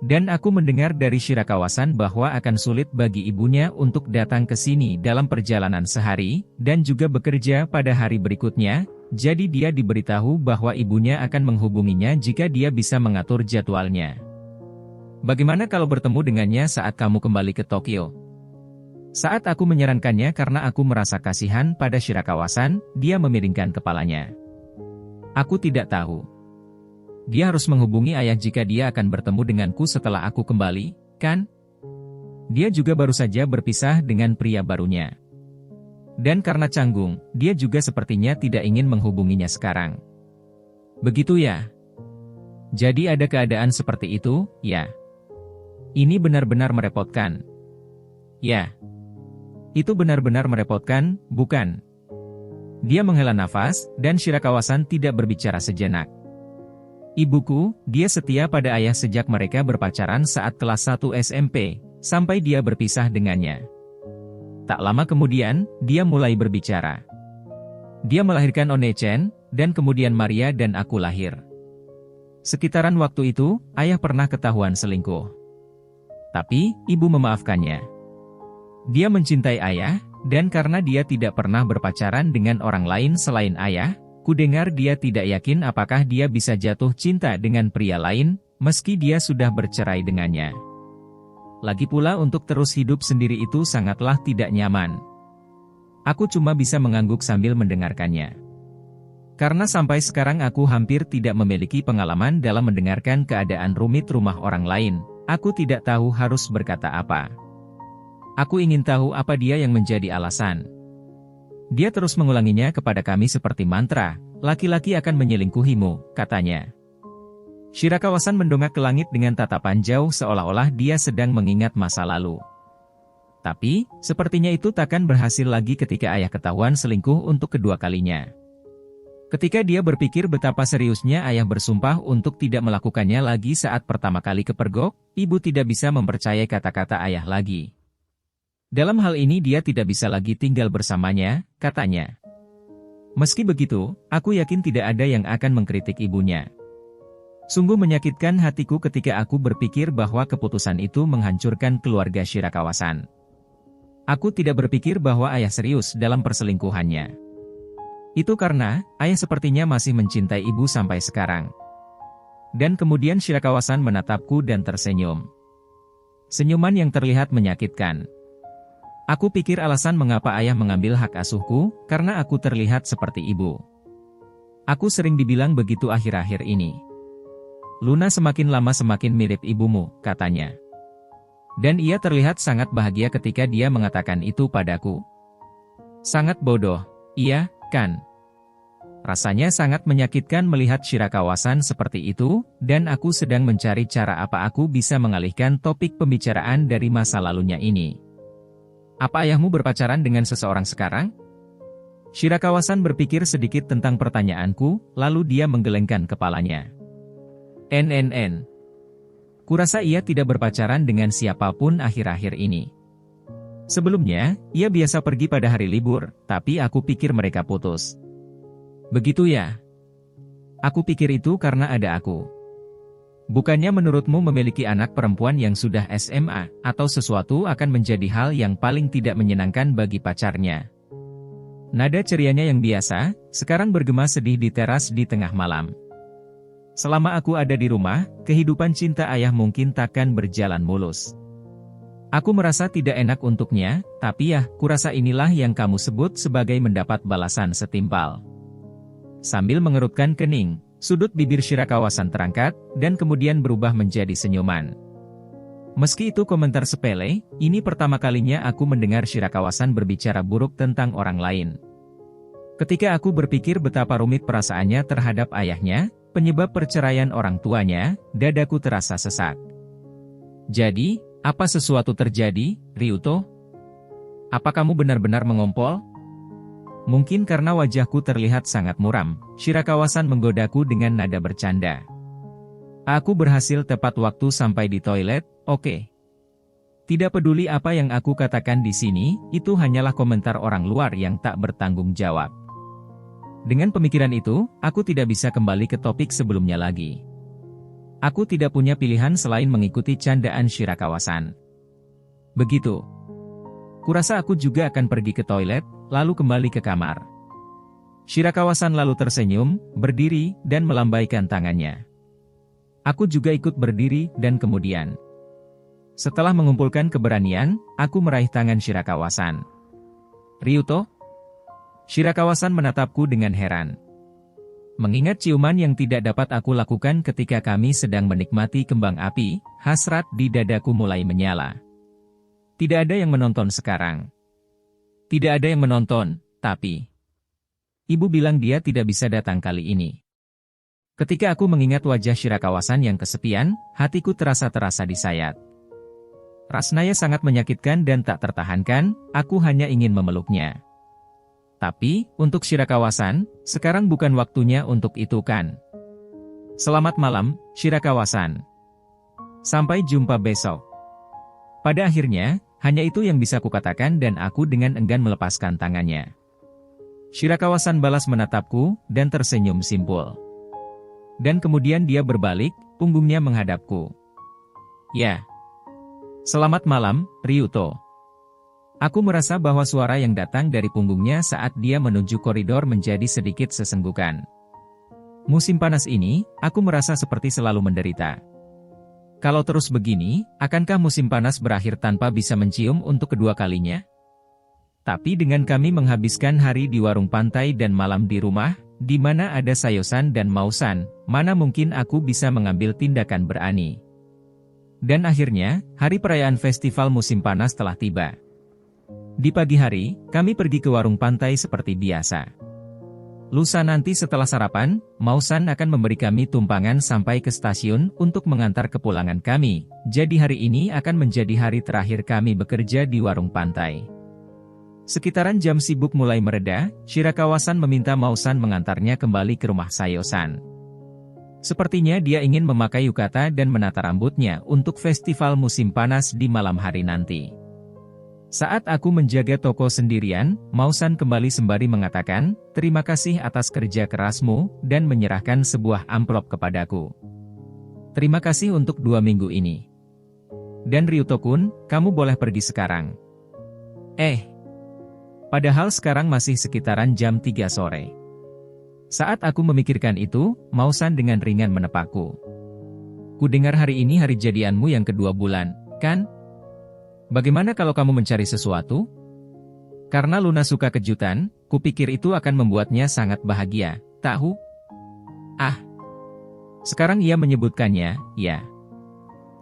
Dan aku mendengar dari Shirakawa-san bahwa akan sulit bagi ibunya untuk datang ke sini dalam perjalanan sehari, dan juga bekerja pada hari berikutnya, jadi dia diberitahu bahwa ibunya akan menghubunginya jika dia bisa mengatur jadwalnya. Bagaimana kalau bertemu dengannya saat kamu kembali ke Tokyo? Saat aku menyarankannya karena aku merasa kasihan pada Shirakawa-san, dia memiringkan kepalanya. Aku tidak tahu. Dia harus menghubungi ayah jika dia akan bertemu denganku setelah aku kembali, kan? Dia juga baru saja berpisah dengan pria barunya. Dan karena canggung, dia juga sepertinya tidak ingin menghubunginya sekarang. Begitu ya? Jadi ada keadaan seperti itu, ya? Ini benar-benar merepotkan. Ya. Itu benar-benar merepotkan, bukan? Dia menghela nafas, dan Shirakawa-san tidak berbicara sejenak. Ibuku, dia setia pada ayah sejak mereka berpacaran saat kelas 1 SMP, sampai dia berpisah dengannya. Tak lama kemudian, dia mulai berbicara. Dia melahirkan One-chan, dan kemudian Maria dan aku lahir. Sekitaran waktu itu, ayah pernah ketahuan selingkuh. Tapi, ibu memaafkannya. Dia mencintai ayah, dan karena dia tidak pernah berpacaran dengan orang lain selain ayah, kudengar dia tidak yakin apakah dia bisa jatuh cinta dengan pria lain, meski dia sudah bercerai dengannya. Lagi pula untuk terus hidup sendiri itu sangatlah tidak nyaman. Aku cuma bisa mengangguk sambil mendengarkannya. Karena sampai sekarang aku hampir tidak memiliki pengalaman dalam mendengarkan keadaan rumit rumah orang lain, aku tidak tahu harus berkata apa. Aku ingin tahu apa dia yang menjadi alasan. Dia terus mengulanginya kepada kami seperti mantra, laki-laki akan menyelingkuhimu, katanya. Shirakawa-san mendongak ke langit dengan tatapan jauh seolah-olah dia sedang mengingat masa lalu. Tapi, sepertinya itu takkan berhasil lagi ketika ayah ketahuan selingkuh untuk kedua kalinya. Ketika dia berpikir betapa seriusnya ayah bersumpah untuk tidak melakukannya lagi saat pertama kali kepergok, ibu tidak bisa mempercayai kata-kata ayah lagi. Dalam hal ini dia tidak bisa lagi tinggal bersamanya, katanya. Meski begitu, aku yakin tidak ada yang akan mengkritik ibunya. Sungguh menyakitkan hatiku ketika aku berpikir bahwa keputusan itu menghancurkan keluarga Shirakawasan. Aku tidak berpikir bahwa ayah serius dalam perselingkuhannya. Itu karena, ayah sepertinya masih mencintai ibu sampai sekarang. Dan kemudian Shirakawasan menatapku dan tersenyum. Senyuman yang terlihat menyakitkan. Aku pikir alasan mengapa ayah mengambil hak asuhku, karena aku terlihat seperti ibu. Aku sering dibilang begitu akhir-akhir ini. Luna semakin lama semakin mirip ibumu, katanya. Dan ia terlihat sangat bahagia ketika dia mengatakan itu padaku. Sangat bodoh, iya, kan? Rasanya sangat menyakitkan melihat Shirakawasan seperti itu, dan aku sedang mencari cara apa aku bisa mengalihkan topik pembicaraan dari masa lalunya ini. Apa ayahmu berpacaran dengan seseorang sekarang? Shirakawasan berpikir sedikit tentang pertanyaanku, lalu dia menggelengkan kepalanya. Kurasa ia tidak berpacaran dengan siapapun akhir-akhir ini. Sebelumnya, ia biasa pergi pada hari libur, tapi aku pikir mereka putus. Begitu ya? Aku pikir itu karena ada aku. Bukannya menurutmu memiliki anak perempuan yang sudah SMA, atau sesuatu akan menjadi hal yang paling tidak menyenangkan bagi pacarnya? Nada cerianya yang biasa, sekarang bergema sedih di teras di tengah malam. Selama aku ada di rumah, kehidupan cinta ayah mungkin takkan berjalan mulus. Aku merasa tidak enak untuknya, tapi ya, kurasa inilah yang kamu sebut sebagai mendapat balasan setimpal. Sambil mengerutkan kening, sudut bibir Shirakawasan terangkat, dan kemudian berubah menjadi senyuman. Meski itu komentar sepele, ini pertama kalinya aku mendengar Shirakawasan berbicara buruk tentang orang lain. Ketika aku berpikir betapa rumit perasaannya terhadap ayahnya, penyebab perceraian orang tuanya, dadaku terasa sesak. Jadi, apa sesuatu terjadi, Ryuto? Apa kamu benar-benar mengompol? Mungkin karena wajahku terlihat sangat muram, Shirakawasan menggodaku dengan nada bercanda. Aku berhasil tepat waktu sampai di toilet, oke. Tidak peduli apa yang aku katakan di sini, itu hanyalah komentar orang luar yang tak bertanggung jawab. Dengan pemikiran itu, aku tidak bisa kembali ke topik sebelumnya lagi. Aku tidak punya pilihan selain mengikuti candaan Shirakawasan. Begitu. Kurasa aku juga akan pergi ke toilet, lalu kembali ke kamar. Shirakawasan lalu tersenyum, berdiri, dan melambaikan tangannya. Aku juga ikut berdiri, dan kemudian. Setelah mengumpulkan keberanian, aku meraih tangan Shirakawasan. Ryuto? Shirakawasan menatapku dengan heran. Mengingat ciuman yang tidak dapat aku lakukan ketika kami sedang menikmati kembang api, hasrat di dadaku mulai menyala. Tidak ada yang menonton sekarang. Tidak ada yang menonton, tapi... Ibu bilang dia tidak bisa datang kali ini. Ketika aku mengingat wajah Shirakawasan yang kesepian, hatiku terasa disayat. Rasanya sangat menyakitkan dan tak tertahankan, aku hanya ingin memeluknya. Tapi, untuk Shirakawasan, sekarang bukan waktunya untuk itu kan? Selamat malam, Shirakawasan. Sampai jumpa besok. Pada akhirnya, hanya itu yang bisa kukatakan dan aku dengan enggan melepaskan tangannya. Shirakawasan balas menatapku, dan tersenyum simpul. Dan kemudian dia berbalik, punggungnya menghadapku. Ya. Selamat malam, Ryuto. Aku merasa bahwa suara yang datang dari punggungnya saat dia menuju koridor menjadi sedikit sesenggukan. Musim panas ini, aku merasa seperti selalu menderita. Kalau terus begini, akankah musim panas berakhir tanpa bisa mencium untuk kedua kalinya? Tapi dengan kami menghabiskan hari di warung pantai dan malam di rumah, di mana ada Sayosan dan Mausan, mana mungkin aku bisa mengambil tindakan berani. Dan akhirnya, hari perayaan festival musim panas telah tiba. Di pagi hari, kami pergi ke warung pantai seperti biasa. Lusa nanti setelah sarapan, Mao-san akan memberi kami tumpangan sampai ke stasiun untuk mengantar kepulangan kami. Jadi hari ini akan menjadi hari terakhir kami bekerja di warung pantai. Sekitaran jam sibuk mulai mereda, Shirakawa-san meminta Mao-san mengantarnya kembali ke rumah Sayo-san. Sepertinya dia ingin memakai yukata dan menata rambutnya untuk festival musim panas di malam hari nanti. Saat aku menjaga toko sendirian, Mao-san kembali sembari mengatakan, "Terima kasih atas kerja kerasmu," dan menyerahkan sebuah amplop kepadaku. "Terima kasih untuk 2 minggu ini. Dan Ryuto-kun, kamu boleh pergi sekarang." Padahal sekarang masih sekitaran jam 3 sore. Saat aku memikirkan itu, Mao-san dengan ringan menepakku. "Ku dengar hari ini hari jadianmu yang kedua bulan, kan? Bagaimana kalau kamu mencari sesuatu?" Karena Luna suka kejutan, kupikir itu akan membuatnya sangat bahagia, tahu? Sekarang ia menyebutkannya, ya.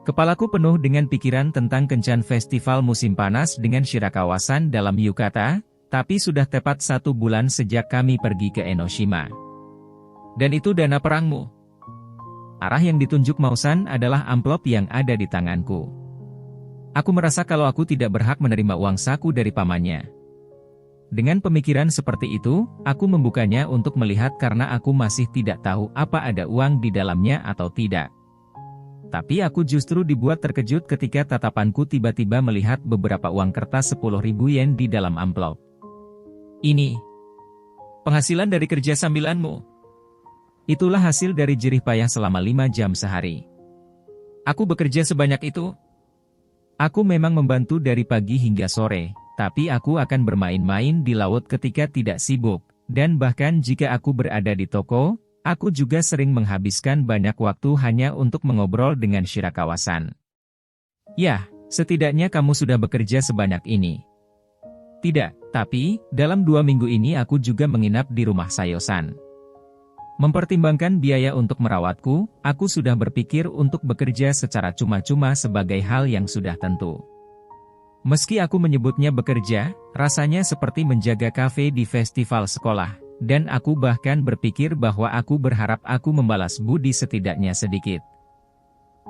Kepalaku penuh dengan pikiran tentang kencan festival musim panas dengan Shirakawa-san dalam yukata, tapi sudah tepat 1 bulan sejak kami pergi ke Enoshima. Dan itu dana perangmu. Arah yang ditunjuk Mao-san adalah amplop yang ada di tanganku. Aku merasa kalau aku tidak berhak menerima uang saku dari pamannya. Dengan pemikiran seperti itu, aku membukanya untuk melihat karena aku masih tidak tahu apa ada uang di dalamnya atau tidak. Tapi aku justru dibuat terkejut ketika tatapanku tiba-tiba melihat beberapa uang kertas 10.000 yen di dalam amplop. "Ini penghasilan dari kerja sambilanmu. Itulah hasil dari jerih payah selama 5 jam sehari. Aku bekerja sebanyak itu. Aku memang membantu dari pagi hingga sore, tapi aku akan bermain-main di laut ketika tidak sibuk, dan bahkan jika aku berada di toko, aku juga sering menghabiskan banyak waktu hanya untuk mengobrol dengan Shirakawa-san. Ya, setidaknya kamu sudah bekerja sebanyak ini." "Tidak, tapi, dalam 2 minggu ini aku juga menginap di rumah Sayo-san. Mempertimbangkan biaya untuk merawatku, aku sudah berpikir untuk bekerja secara cuma-cuma sebagai hal yang sudah tentu. Meski aku menyebutnya bekerja, rasanya seperti menjaga kafe di festival sekolah, dan aku bahkan berpikir bahwa aku berharap aku membalas budi setidaknya sedikit."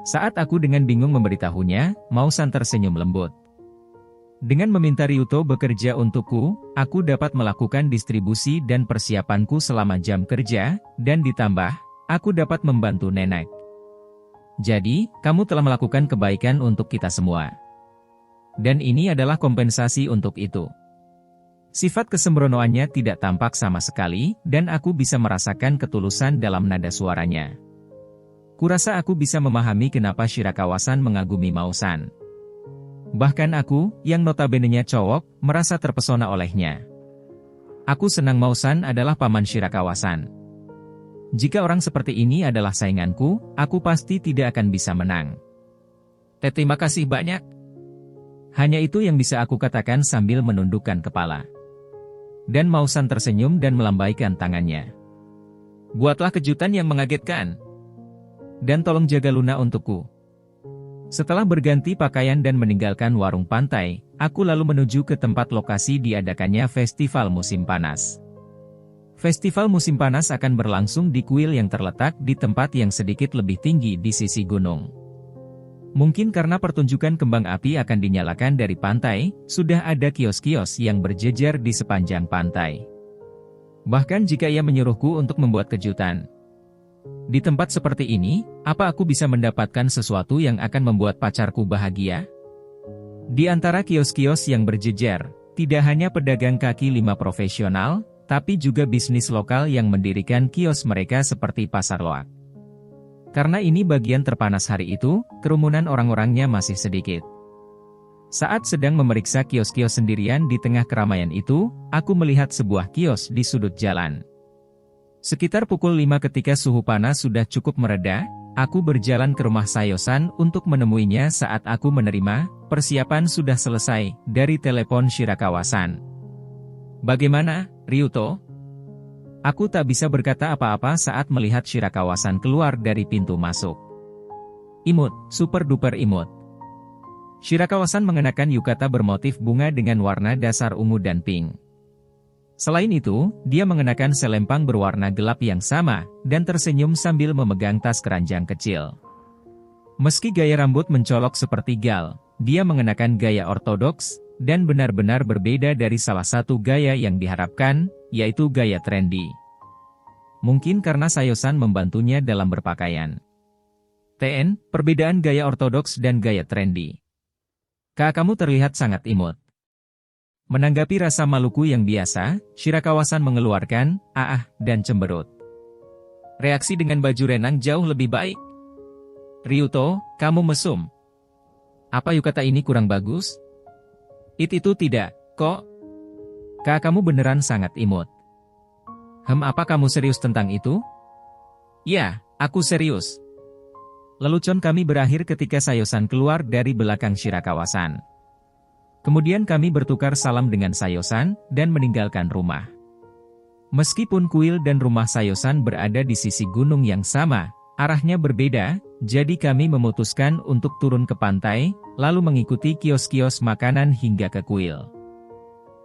Saat aku dengan bingung memberitahunya, Mao-san tersenyum lembut. "Dengan meminta Ryuto bekerja untukku, aku dapat melakukan distribusi dan persiapanku selama jam kerja, dan ditambah, aku dapat membantu nenek. Jadi, kamu telah melakukan kebaikan untuk kita semua. Dan ini adalah kompensasi untuk itu." Sifat kesembronoannya tidak tampak sama sekali, dan aku bisa merasakan ketulusan dalam nada suaranya. Kurasa aku bisa memahami kenapa Shirakawa-san mengagumi Mao-san. Bahkan aku, yang notabene-nya cowok, merasa terpesona olehnya. Aku senang Mao-san adalah paman Shirakawa-san. Jika orang seperti ini adalah sainganku, aku pasti tidak akan bisa menang. "Terima kasih banyak." Hanya itu yang bisa aku katakan sambil menundukkan kepala. Dan Mao-san tersenyum dan melambaikan tangannya. "Buatlah kejutan yang mengagetkan. Dan tolong jaga Luna untukku." Setelah berganti pakaian dan meninggalkan warung pantai, aku lalu menuju ke tempat lokasi diadakannya festival musim panas. Festival musim panas akan berlangsung di kuil yang terletak di tempat yang sedikit lebih tinggi di sisi gunung. Mungkin karena pertunjukan kembang api akan dinyalakan dari pantai, sudah ada kios-kios yang berjejer di sepanjang pantai. Bahkan jika ia menyuruhku untuk membuat kejutan. Di tempat seperti ini, apa aku bisa mendapatkan sesuatu yang akan membuat pacarku bahagia? Di antara kios-kios yang berjejer, tidak hanya pedagang kaki lima profesional, tapi juga bisnis lokal yang mendirikan kios mereka seperti pasar loak. Karena ini bagian terpanas hari itu, kerumunan orang-orangnya masih sedikit. Saat sedang memeriksa kios-kios sendirian di tengah keramaian itu, aku melihat sebuah kios di sudut jalan. Sekitar pukul 5 ketika suhu panas sudah cukup mereda, aku berjalan ke rumah Sayo-san untuk menemuinya saat aku menerima, persiapan sudah selesai, dari telepon Shirakawa-san. "Bagaimana, Ryuto?" Aku tak bisa berkata apa-apa saat melihat Shirakawa-san keluar dari pintu masuk. Imut, super duper imut. Shirakawa-san mengenakan yukata bermotif bunga dengan warna dasar ungu dan pink. Selain itu, dia mengenakan selempang berwarna gelap yang sama, dan tersenyum sambil memegang tas keranjang kecil. Meski gaya rambut mencolok seperti Gal, dia mengenakan gaya ortodoks, dan benar-benar berbeda dari salah satu gaya yang diharapkan, yaitu gaya trendy. Mungkin karena Sayosan membantunya dalam berpakaian. TN, perbedaan gaya ortodoks dan gaya trendy. Kamu terlihat sangat imut. Menanggapi rasa maluku yang biasa, Shirakawa-san mengeluarkan, dan cemberut. Reaksi dengan baju renang jauh lebih baik. Ryuto, kamu mesum. Apa yukata ini kurang bagus? Itu tidak, kok. Kamu beneran sangat imut. Apa kamu serius tentang itu? Ya, aku serius. Lelucon kami berakhir ketika Sayosan keluar dari belakang Shirakawa-san. Kemudian kami bertukar salam dengan Sayosan, dan meninggalkan rumah. Meskipun kuil dan rumah Sayosan berada di sisi gunung yang sama, arahnya berbeda, jadi kami memutuskan untuk turun ke pantai, lalu mengikuti kios-kios makanan hingga ke kuil.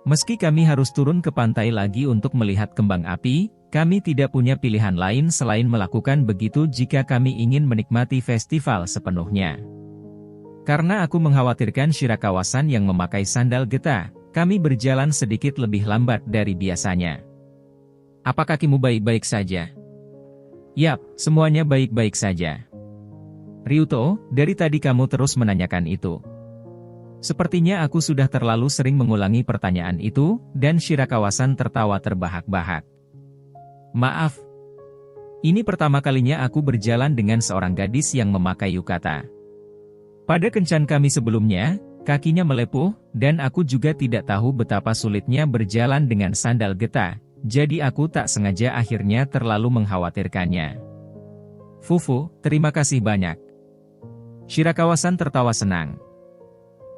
Meski kami harus turun ke pantai lagi untuk melihat kembang api, kami tidak punya pilihan lain selain melakukan begitu jika kami ingin menikmati festival sepenuhnya. Karena aku mengkhawatirkan Shirakawa-san yang memakai sandal getah, kami berjalan sedikit lebih lambat dari biasanya. Apa kakimu baik-baik saja? Yap, semuanya baik-baik saja. Ryuto, dari tadi kamu terus menanyakan itu. Sepertinya aku sudah terlalu sering mengulangi pertanyaan itu, dan Shirakawa-san tertawa terbahak-bahak. Maaf. Ini pertama kalinya aku berjalan dengan seorang gadis yang memakai yukata. Pada kencan kami sebelumnya, kakinya melepuh, dan aku juga tidak tahu betapa sulitnya berjalan dengan sandal getah, jadi aku tak sengaja akhirnya terlalu mengkhawatirkannya. Fufu, terima kasih banyak. Shirakawa-san tertawa senang.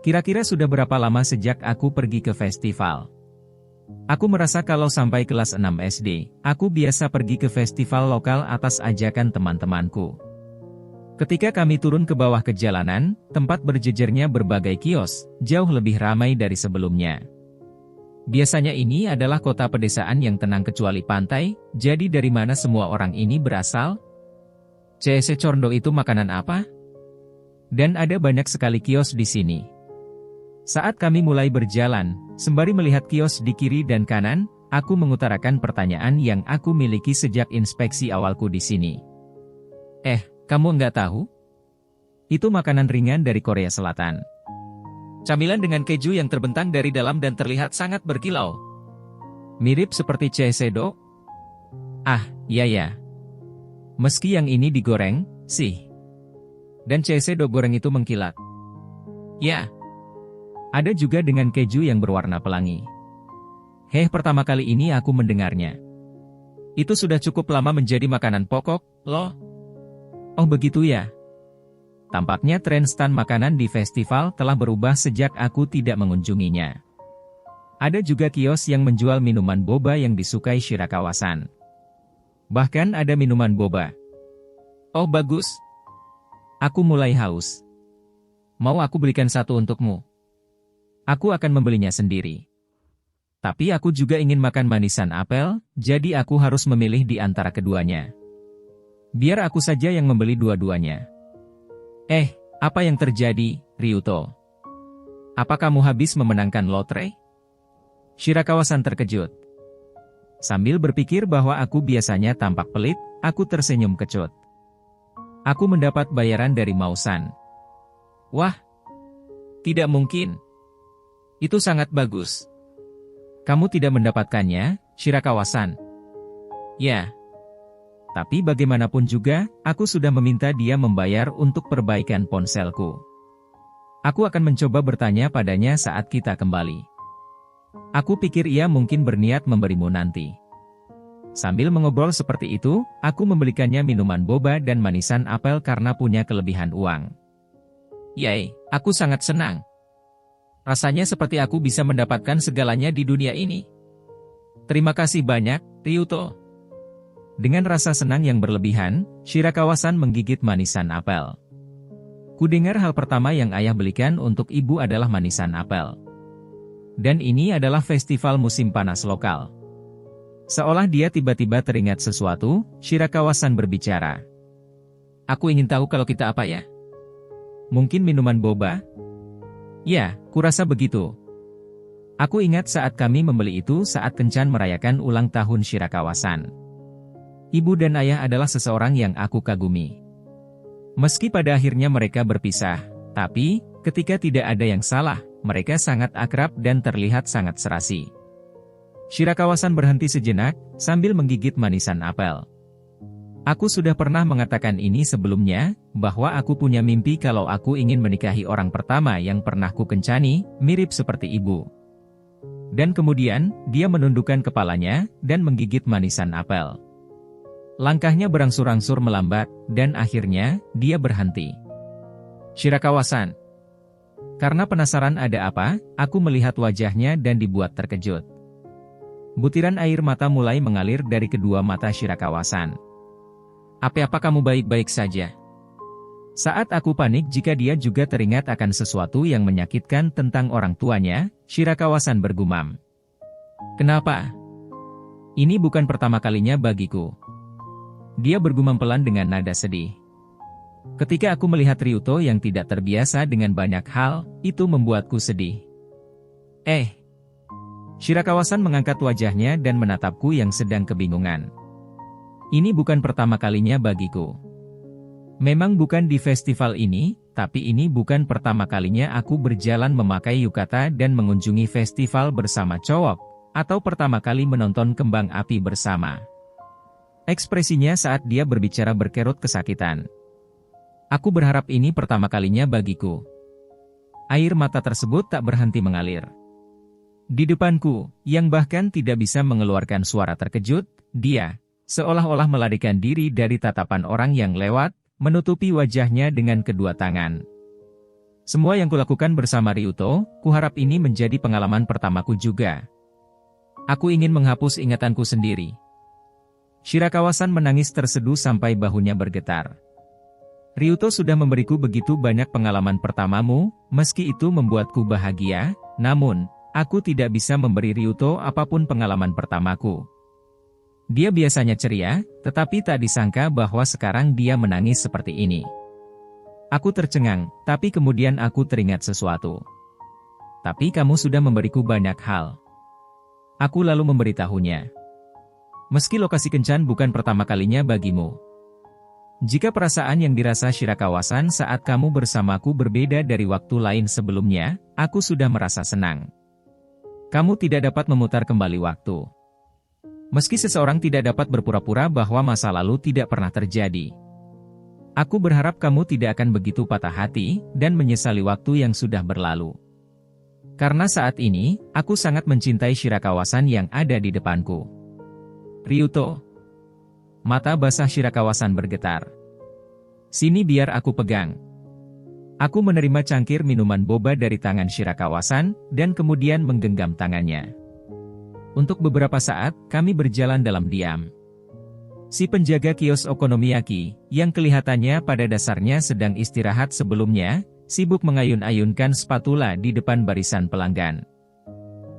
Kira-kira sudah berapa lama sejak aku pergi ke festival? Aku merasa kalau sampai kelas 6 SD, aku biasa pergi ke festival lokal atas ajakan teman-temanku. Ketika kami turun ke bawah ke jalanan, tempat berjejernya berbagai kios, jauh lebih ramai dari sebelumnya. Biasanya ini adalah kota pedesaan yang tenang kecuali pantai, jadi dari mana semua orang ini berasal? CS Corndo itu makanan apa? Dan ada banyak sekali kios di sini. Saat kami mulai berjalan, sembari melihat kios di kiri dan kanan, aku mengutarakan pertanyaan yang aku miliki sejak inspeksi awalku di sini. Kamu nggak tahu? Itu makanan ringan dari Korea Selatan. Camilan dengan keju yang terbentang dari dalam dan terlihat sangat berkilau. Mirip seperti cesedo? Iya. Meski yang ini digoreng, sih. Dan cesedo goreng itu mengkilat. Ya. Ada juga dengan keju yang berwarna pelangi. Pertama kali ini aku mendengarnya. Itu sudah cukup lama menjadi makanan pokok, loh. Oh begitu ya. Tampaknya tren stan makanan di festival telah berubah sejak aku tidak mengunjunginya. Ada juga kios yang menjual minuman boba yang disukai Shirakawa-san. Bahkan ada minuman boba. Oh bagus. Aku mulai haus. Mau aku belikan satu untukmu? Aku akan membelinya sendiri. Tapi aku juga ingin makan manisan apel, jadi aku harus memilih di antara keduanya. Biar aku saja yang membeli dua-duanya. Apa yang terjadi, Ryuto? Apa kamu habis memenangkan lotre? Shirakawa-san terkejut. Sambil berpikir bahwa aku biasanya tampak pelit, aku tersenyum kecut. Aku mendapat bayaran dari Mausan. Wah, tidak mungkin. Itu sangat bagus. Kamu tidak mendapatkannya, Shirakawa-san? Ya. Tapi bagaimanapun juga, aku sudah meminta dia membayar untuk perbaikan ponselku. Aku akan mencoba bertanya padanya saat kita kembali. Aku pikir ia mungkin berniat memberimu nanti. Sambil mengobrol seperti itu, aku membelikannya minuman boba dan manisan apel karena punya kelebihan uang. Yay, aku sangat senang. Rasanya seperti aku bisa mendapatkan segalanya di dunia ini. Terima kasih banyak, Ryuto. Dengan rasa senang yang berlebihan, Shirakawa-san menggigit manisan apel. Kudengar hal pertama yang ayah belikan untuk ibu adalah manisan apel. Dan ini adalah festival musim panas lokal. Seolah dia tiba-tiba teringat sesuatu, Shirakawa-san berbicara. Aku ingin tahu kalau kita apa ya? Mungkin minuman boba? Ya, kurasa begitu. Aku ingat saat kami membeli itu saat Kencan merayakan ulang tahun Shirakawa-san. Ibu dan ayah adalah seseorang yang aku kagumi. Meski pada akhirnya mereka berpisah, tapi, ketika tidak ada yang salah, mereka sangat akrab dan terlihat sangat serasi. Shirakawa-san berhenti sejenak, sambil menggigit manisan apel. Aku sudah pernah mengatakan ini sebelumnya, bahwa aku punya mimpi kalau aku ingin menikahi orang pertama yang pernah ku kencani, mirip seperti ibu. Dan kemudian, dia menundukkan kepalanya, dan menggigit manisan apel. Langkahnya berangsur-angsur melambat, dan akhirnya, dia berhenti. Shirakawa-san. Karena penasaran ada apa, aku melihat wajahnya dan dibuat terkejut. Butiran air mata mulai mengalir dari kedua mata Shirakawa-san. Apa kamu baik-baik saja? Saat aku panik jika dia juga teringat akan sesuatu yang menyakitkan tentang orang tuanya, Shirakawa-san bergumam. Kenapa? Ini bukan pertama kalinya bagiku. Dia bergumam pelan dengan nada sedih. Ketika aku melihat Ryuto yang tidak terbiasa dengan banyak hal, itu membuatku sedih. Shirakawa-san mengangkat wajahnya dan menatapku yang sedang kebingungan. Ini bukan pertama kalinya bagiku. Memang bukan di festival ini, tapi ini bukan pertama kalinya aku berjalan memakai yukata dan mengunjungi festival bersama cowok, atau pertama kali menonton kembang api bersama. Ekspresinya saat dia berbicara berkerut kesakitan. Aku berharap ini pertama kalinya bagiku. Air mata tersebut tak berhenti mengalir. Di depanku, yang bahkan tidak bisa mengeluarkan suara terkejut, dia, seolah-olah melarikan diri dari tatapan orang yang lewat, menutupi wajahnya dengan kedua tangan. Semua yang kulakukan bersama Ryuto, kuharap ini menjadi pengalaman pertamaku juga. Aku ingin menghapus ingatanku sendiri. Shirakawa-san menangis terseduh sampai bahunya bergetar. Ryuto sudah memberiku begitu banyak pengalaman pertamamu, meski itu membuatku bahagia, namun, aku tidak bisa memberi Ryuto apapun pengalaman pertamaku. Dia biasanya ceria, tetapi tak disangka bahwa sekarang dia menangis seperti ini. Aku tercengang, tapi kemudian aku teringat sesuatu. Tapi kamu sudah memberiku banyak hal. Aku lalu memberitahunya. Meski lokasi kencan bukan pertama kalinya bagimu. Jika perasaan yang dirasa Shirakawa-san saat kamu bersamaku berbeda dari waktu lain sebelumnya, aku sudah merasa senang. Kamu tidak dapat memutar kembali waktu. Meski seseorang tidak dapat berpura-pura bahwa masa lalu tidak pernah terjadi. Aku berharap kamu tidak akan begitu patah hati, dan menyesali waktu yang sudah berlalu. Karena saat ini, aku sangat mencintai Shirakawa-san yang ada di depanku. Ryuto. Mata basah Shirakawa-san bergetar. Sini biar aku pegang. Aku menerima cangkir minuman boba dari tangan Shirakawa-san, dan kemudian menggenggam tangannya. Untuk beberapa saat, kami berjalan dalam diam. Si penjaga kios okonomiyaki, yang kelihatannya pada dasarnya sedang istirahat sebelumnya, sibuk mengayun-ayunkan spatula di depan barisan pelanggan.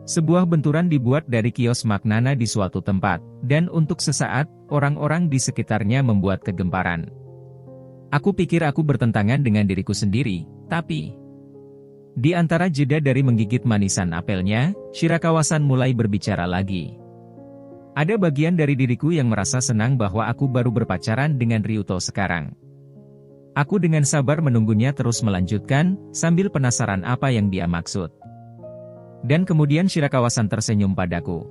Sebuah benturan dibuat dari kios Maknana di suatu tempat, dan untuk sesaat, orang-orang di sekitarnya membuat kegemparan. Aku pikir aku bertentangan dengan diriku sendiri, tapi... Di antara jeda dari menggigit manisan apelnya, Shirakawa-san mulai berbicara lagi. Ada bagian dari diriku yang merasa senang bahwa aku baru berpacaran dengan Ryuto sekarang. Aku dengan sabar menunggunya terus melanjutkan, sambil penasaran apa yang dia maksud. Dan kemudian Shirakawa-san tersenyum padaku.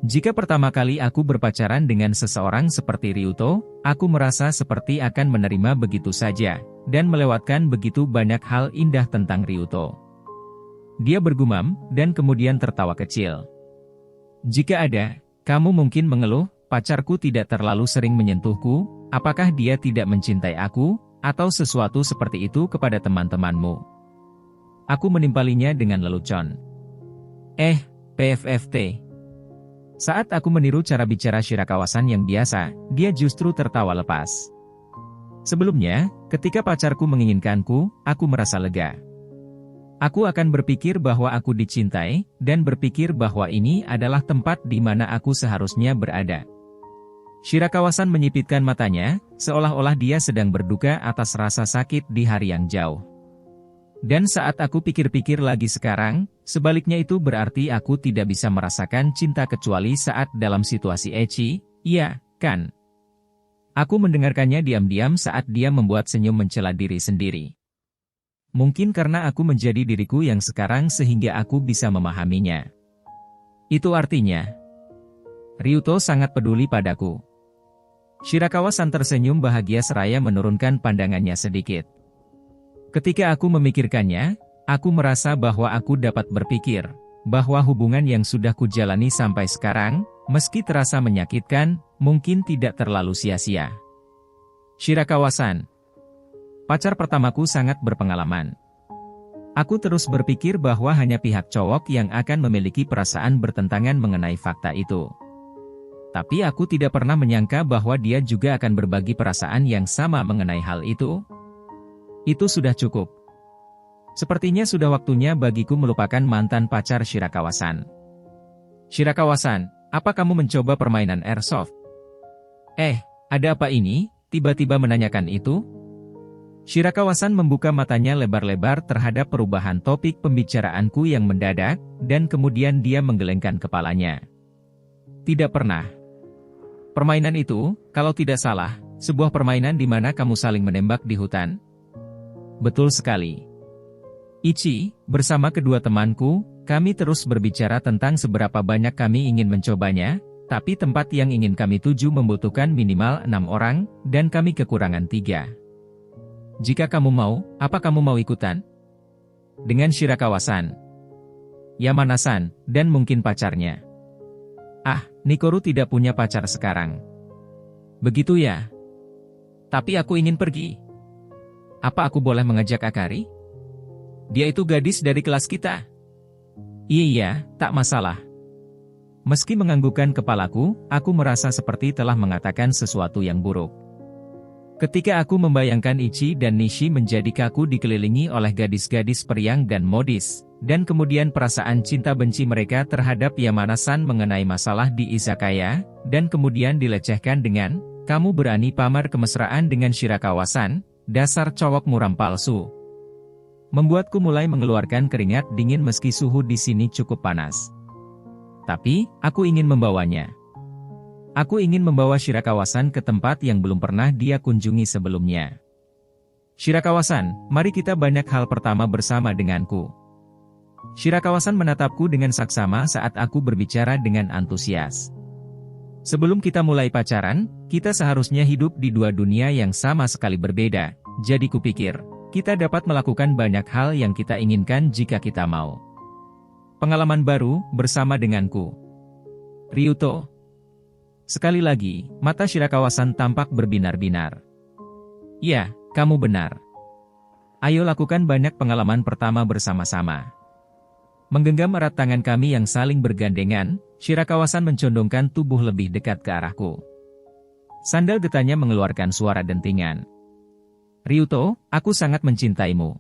Jika pertama kali aku berpacaran dengan seseorang seperti Ryuto, aku merasa seperti akan menerima begitu saja, dan melewatkan begitu banyak hal indah tentang Ryuto. Dia bergumam, dan kemudian tertawa kecil. Jika ada, kamu mungkin mengeluh, pacarku tidak terlalu sering menyentuhku, apakah dia tidak mencintai aku, atau sesuatu seperti itu kepada teman-temanmu. Aku menimpalinya dengan lelucon. PFFT. Saat aku meniru cara bicara Shirakawa-san yang biasa, dia justru tertawa lepas. Sebelumnya, ketika pacarku menginginkanku, aku merasa lega. Aku akan berpikir bahwa aku dicintai, dan berpikir bahwa ini adalah tempat di mana aku seharusnya berada. Shirakawa-san menyipitkan matanya, seolah-olah dia sedang berduka atas rasa sakit di hari yang jauh. Dan saat aku pikir-pikir lagi sekarang, sebaliknya itu berarti aku tidak bisa merasakan cinta kecuali saat dalam situasi ecchi, iya, kan? Aku mendengarkannya diam-diam saat dia membuat senyum mencela diri sendiri. Mungkin karena aku menjadi diriku yang sekarang sehingga aku bisa memahaminya. Itu artinya, Ryuto sangat peduli padaku. Shirakawa-san tersenyum bahagia seraya menurunkan pandangannya sedikit. Ketika aku memikirkannya, aku merasa bahwa aku dapat berpikir, bahwa hubungan yang sudah kujalani sampai sekarang, meski terasa menyakitkan, mungkin tidak terlalu sia-sia. Shirakawa-san, pacar pertamaku sangat berpengalaman. Aku terus berpikir bahwa hanya pihak cowok yang akan memiliki perasaan bertentangan mengenai fakta itu. Tapi aku tidak pernah menyangka bahwa dia juga akan berbagi perasaan yang sama mengenai hal itu. Itu sudah cukup. Sepertinya sudah waktunya bagiku melupakan mantan pacar Shirakawa-san. Shirakawa-san, apa kamu mencoba permainan airsoft? Ada apa ini? Tiba-tiba menanyakan itu? Shirakawa-san membuka matanya lebar-lebar terhadap perubahan topik pembicaraanku yang mendadak, dan kemudian dia menggelengkan kepalanya. Tidak pernah. Permainan itu, kalau tidak salah, sebuah permainan di mana kamu saling menembak di hutan. Betul sekali. Ichi, bersama kedua temanku, kami terus berbicara tentang seberapa banyak kami ingin mencobanya, tapi tempat yang ingin kami tuju membutuhkan minimal 6 orang, dan kami kekurangan 3. Jika kamu mau, apa kamu mau ikutan? Dengan Shirakawa-san, Yamana-san, dan mungkin pacarnya. Nikoru tidak punya pacar sekarang. Begitu ya? Tapi aku ingin pergi. Apa aku boleh mengajak Akari? Dia itu gadis dari kelas kita. Iya, tak masalah. Meski menganggukkan kepalaku, aku merasa seperti telah mengatakan sesuatu yang buruk. Ketika aku membayangkan Ichi dan Nishi menjadi kaku dikelilingi oleh gadis-gadis periang dan modis, dan kemudian perasaan cinta benci mereka terhadap Yamana-san mengenai masalah di izakaya, dan kemudian dilecehkan dengan, kamu berani pamer kemesraan dengan Shirakawa-san, dasar cowok muram palsu. Membuatku mulai mengeluarkan keringat dingin meski suhu di sini cukup panas. Tapi, aku ingin membawanya. Aku ingin membawa Shirakawa-san ke tempat yang belum pernah dia kunjungi sebelumnya. Shirakawa-san, mari kita banyak hal pertama bersama denganku. Shirakawa-san menatapku dengan saksama saat aku berbicara dengan antusias. Sebelum kita mulai pacaran, kita seharusnya hidup di dua dunia yang sama sekali berbeda, jadi kupikir, kita dapat melakukan banyak hal yang kita inginkan jika kita mau. Pengalaman baru, bersama denganku. Ryuto. Sekali lagi, mata Shirakawa-san tampak berbinar-binar. Ya, kamu benar. Ayo lakukan banyak pengalaman pertama bersama-sama. Menggenggam erat tangan kami yang saling bergandengan, Shirakawa-san mencondongkan tubuh lebih dekat ke arahku. Sandal getahnya mengeluarkan suara dentingan. Ryuto, aku sangat mencintaimu.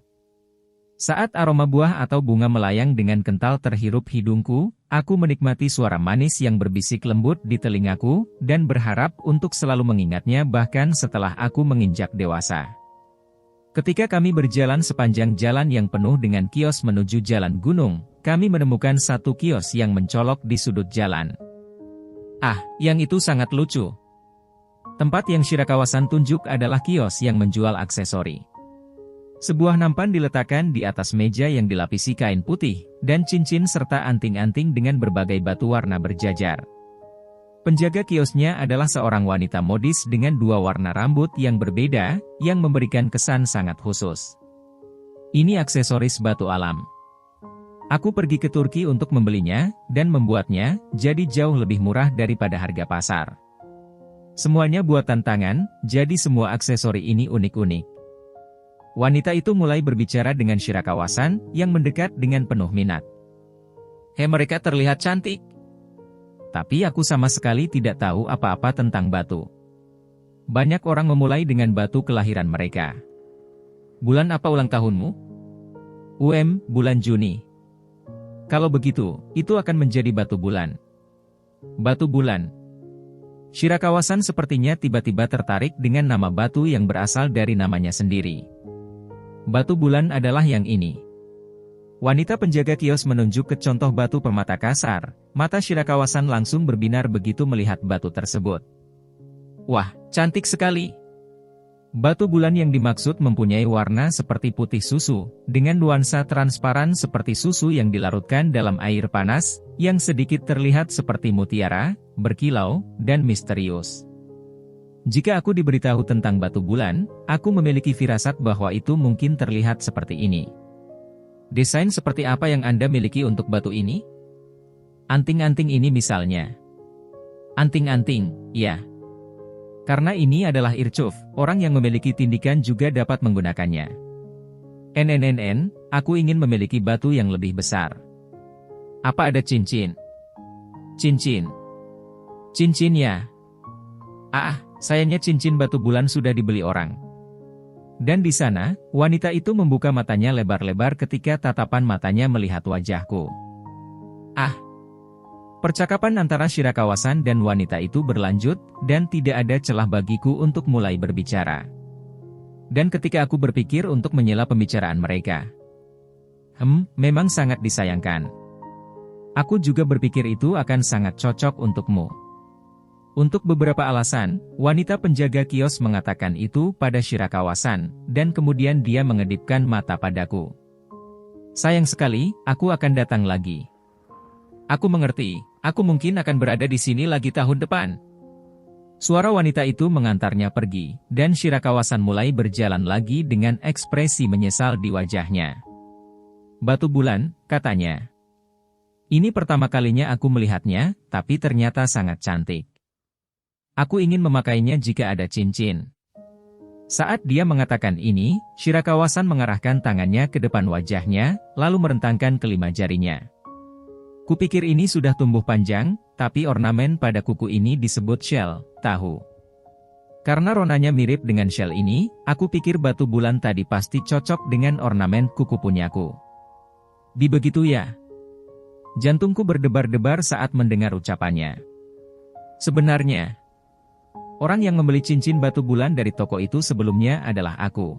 Saat aroma buah atau bunga melayang dengan kental terhirup hidungku, aku menikmati suara manis yang berbisik lembut di telingaku, dan berharap untuk selalu mengingatnya bahkan setelah aku menginjak dewasa. Ketika kami berjalan sepanjang jalan yang penuh dengan kios menuju jalan gunung, kami menemukan satu kios yang mencolok di sudut jalan. Yang itu sangat lucu. Tempat yang Shirakawa-san tunjuk adalah kios yang menjual aksesori. Sebuah nampan diletakkan di atas meja yang dilapisi kain putih, dan cincin serta anting-anting dengan berbagai batu warna berjajar. Penjaga kiosnya adalah seorang wanita modis dengan dua warna rambut yang berbeda, yang memberikan kesan sangat khusus. Ini aksesoris batu alam. Aku pergi ke Turki untuk membelinya, dan membuatnya, jadi jauh lebih murah daripada harga pasar. Semuanya buatan tangan, jadi semua aksesori ini unik-unik. Wanita itu mulai berbicara dengan Shirakawa-san, yang mendekat dengan penuh minat. Mereka terlihat cantik. Tapi aku sama sekali tidak tahu apa-apa tentang batu. Banyak orang memulai dengan batu kelahiran mereka. Bulan apa ulang tahunmu? Bulan Juni. Kalau begitu, itu akan menjadi batu bulan. Batu bulan. Shirakawa-san sepertinya tiba-tiba tertarik dengan nama batu yang berasal dari namanya sendiri. Batu bulan adalah yang ini. Wanita penjaga kios menunjuk ke contoh batu permata kasar. Mata Shirakawa-san langsung berbinar begitu melihat batu tersebut. Wah, cantik sekali. Batu bulan yang dimaksud mempunyai warna seperti putih susu, dengan nuansa transparan seperti susu yang dilarutkan dalam air panas, yang sedikit terlihat seperti mutiara, berkilau, dan misterius. Jika aku diberitahu tentang batu bulan, aku memiliki firasat bahwa itu mungkin terlihat seperti ini. Desain seperti apa yang Anda miliki untuk batu ini? Anting-anting ini misalnya. Anting-anting, ya. Karena ini adalah ircuf, orang yang memiliki tindikan juga dapat menggunakannya. Aku ingin memiliki batu yang lebih besar. Apa ada cincin? Cincin. Cincin ya. Sayangnya cincin batu bulan sudah dibeli orang. Dan di sana, wanita itu membuka matanya lebar-lebar ketika tatapan matanya melihat wajahku. Percakapan antara Shirakawa-san dan wanita itu berlanjut, dan tidak ada celah bagiku untuk mulai berbicara. Dan ketika aku berpikir untuk menyela pembicaraan mereka. Memang sangat disayangkan. Aku juga berpikir itu akan sangat cocok untukmu. Untuk beberapa alasan, wanita penjaga kios mengatakan itu pada Shirakawa-san, dan kemudian dia mengedipkan mata padaku. Sayang sekali, aku akan datang lagi. Aku mengerti, aku mungkin akan berada di sini lagi tahun depan. Suara wanita itu mengantarnya pergi, dan Shirakawa-san mulai berjalan lagi dengan ekspresi menyesal di wajahnya. Batu bulan, katanya. Ini pertama kalinya aku melihatnya, tapi ternyata sangat cantik. Aku ingin memakainya jika ada cincin. Saat dia mengatakan ini, Shirakawa-san mengarahkan tangannya ke depan wajahnya, lalu merentangkan kelima jarinya. Kupikir ini sudah tumbuh panjang, tapi ornamen pada kuku ini disebut shell, tahu. Karena ronanya mirip dengan shell ini, aku pikir batu bulan tadi pasti cocok dengan ornamen kuku punyaku. Begitu ya? Jantungku berdebar-debar saat mendengar ucapannya. Sebenarnya, orang yang membeli cincin batu bulan dari toko itu sebelumnya adalah aku.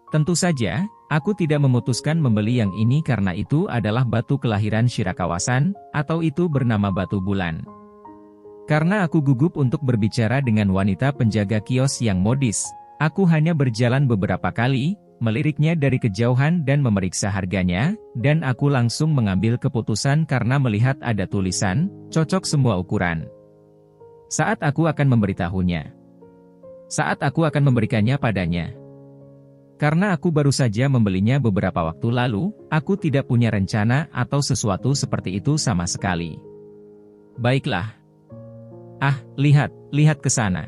Tentu saja, aku tidak memutuskan membeli yang ini karena itu adalah batu kelahiran Shirakawa-san, atau itu bernama batu bulan. Karena aku gugup untuk berbicara dengan wanita penjaga kios yang modis, aku hanya berjalan beberapa kali, meliriknya dari kejauhan dan memeriksa harganya, dan aku langsung mengambil keputusan karena melihat ada tulisan, cocok semua ukuran. Saat aku akan memberitahunya. Saat aku akan memberikannya padanya. Karena aku baru saja membelinya beberapa waktu lalu, aku tidak punya rencana atau sesuatu seperti itu sama sekali. Baiklah. Lihat ke sana.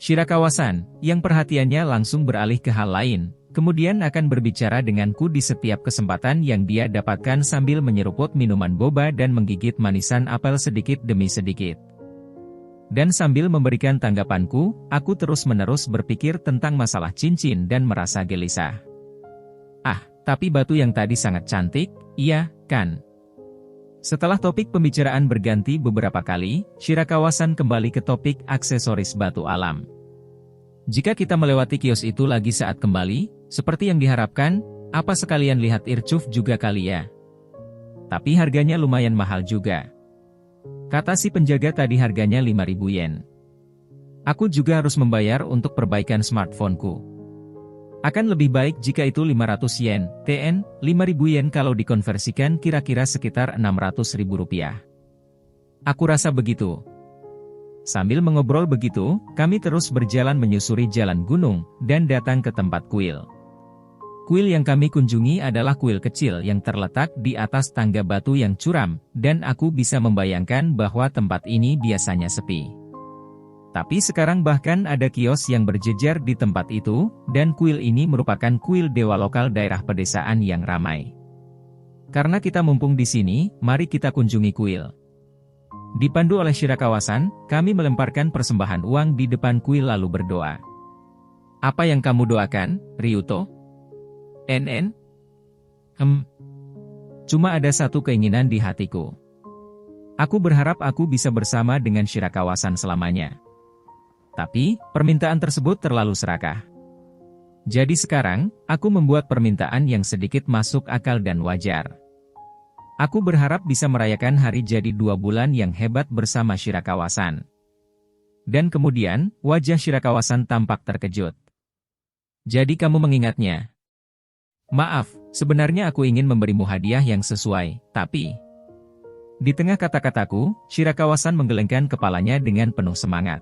Shirakawa-san, yang perhatiannya langsung beralih ke hal lain, kemudian akan berbicara denganku di setiap kesempatan yang dia dapatkan sambil menyeruput minuman boba dan menggigit manisan apel sedikit demi sedikit. Dan sambil memberikan tanggapanku, aku terus-menerus berpikir tentang masalah cincin dan merasa gelisah. Tapi batu yang tadi sangat cantik, iya, kan? Setelah topik pembicaraan berganti beberapa kali, Shirakawa-san kembali ke topik aksesoris batu alam. Jika kita melewati kios itu lagi saat kembali, seperti yang diharapkan, apa sekalian lihat ircuf juga kali ya? Tapi harganya lumayan mahal juga. Kata si penjaga tadi harganya 5.000 yen. Aku juga harus membayar untuk perbaikan smartphoneku. Akan lebih baik jika itu 500 yen, 5.000 yen kalau dikonversikan kira-kira sekitar 600.000 rupiah. Aku rasa begitu. Sambil mengobrol begitu, kami terus berjalan menyusuri jalan gunung, dan datang ke tempat kuil. Kuil yang kami kunjungi adalah kuil kecil yang terletak di atas tangga batu yang curam, dan aku bisa membayangkan bahwa tempat ini biasanya sepi. Tapi sekarang bahkan ada kios yang berjejer di tempat itu, dan kuil ini merupakan kuil dewa lokal daerah pedesaan yang ramai. Karena kita mumpung di sini, mari kita kunjungi kuil. Dipandu oleh Shirakawa-san, kami melemparkan persembahan uang di depan kuil lalu berdoa. Apa yang kamu doakan, Ryuto? Hmm, cuma ada satu keinginan di hatiku. Aku berharap aku bisa bersama dengan Shirakawa-san selamanya. Tapi, permintaan tersebut terlalu serakah. Jadi sekarang, aku membuat permintaan yang sedikit masuk akal dan wajar. Aku berharap bisa merayakan hari jadi 2 bulan yang hebat bersama Shirakawa-san. Dan kemudian, wajah Shirakawa-san tampak terkejut. Jadi kamu mengingatnya? Maaf, sebenarnya aku ingin memberimu hadiah yang sesuai, tapi... Di tengah kata-kataku, Shirakawa-san menggelengkan kepalanya dengan penuh semangat.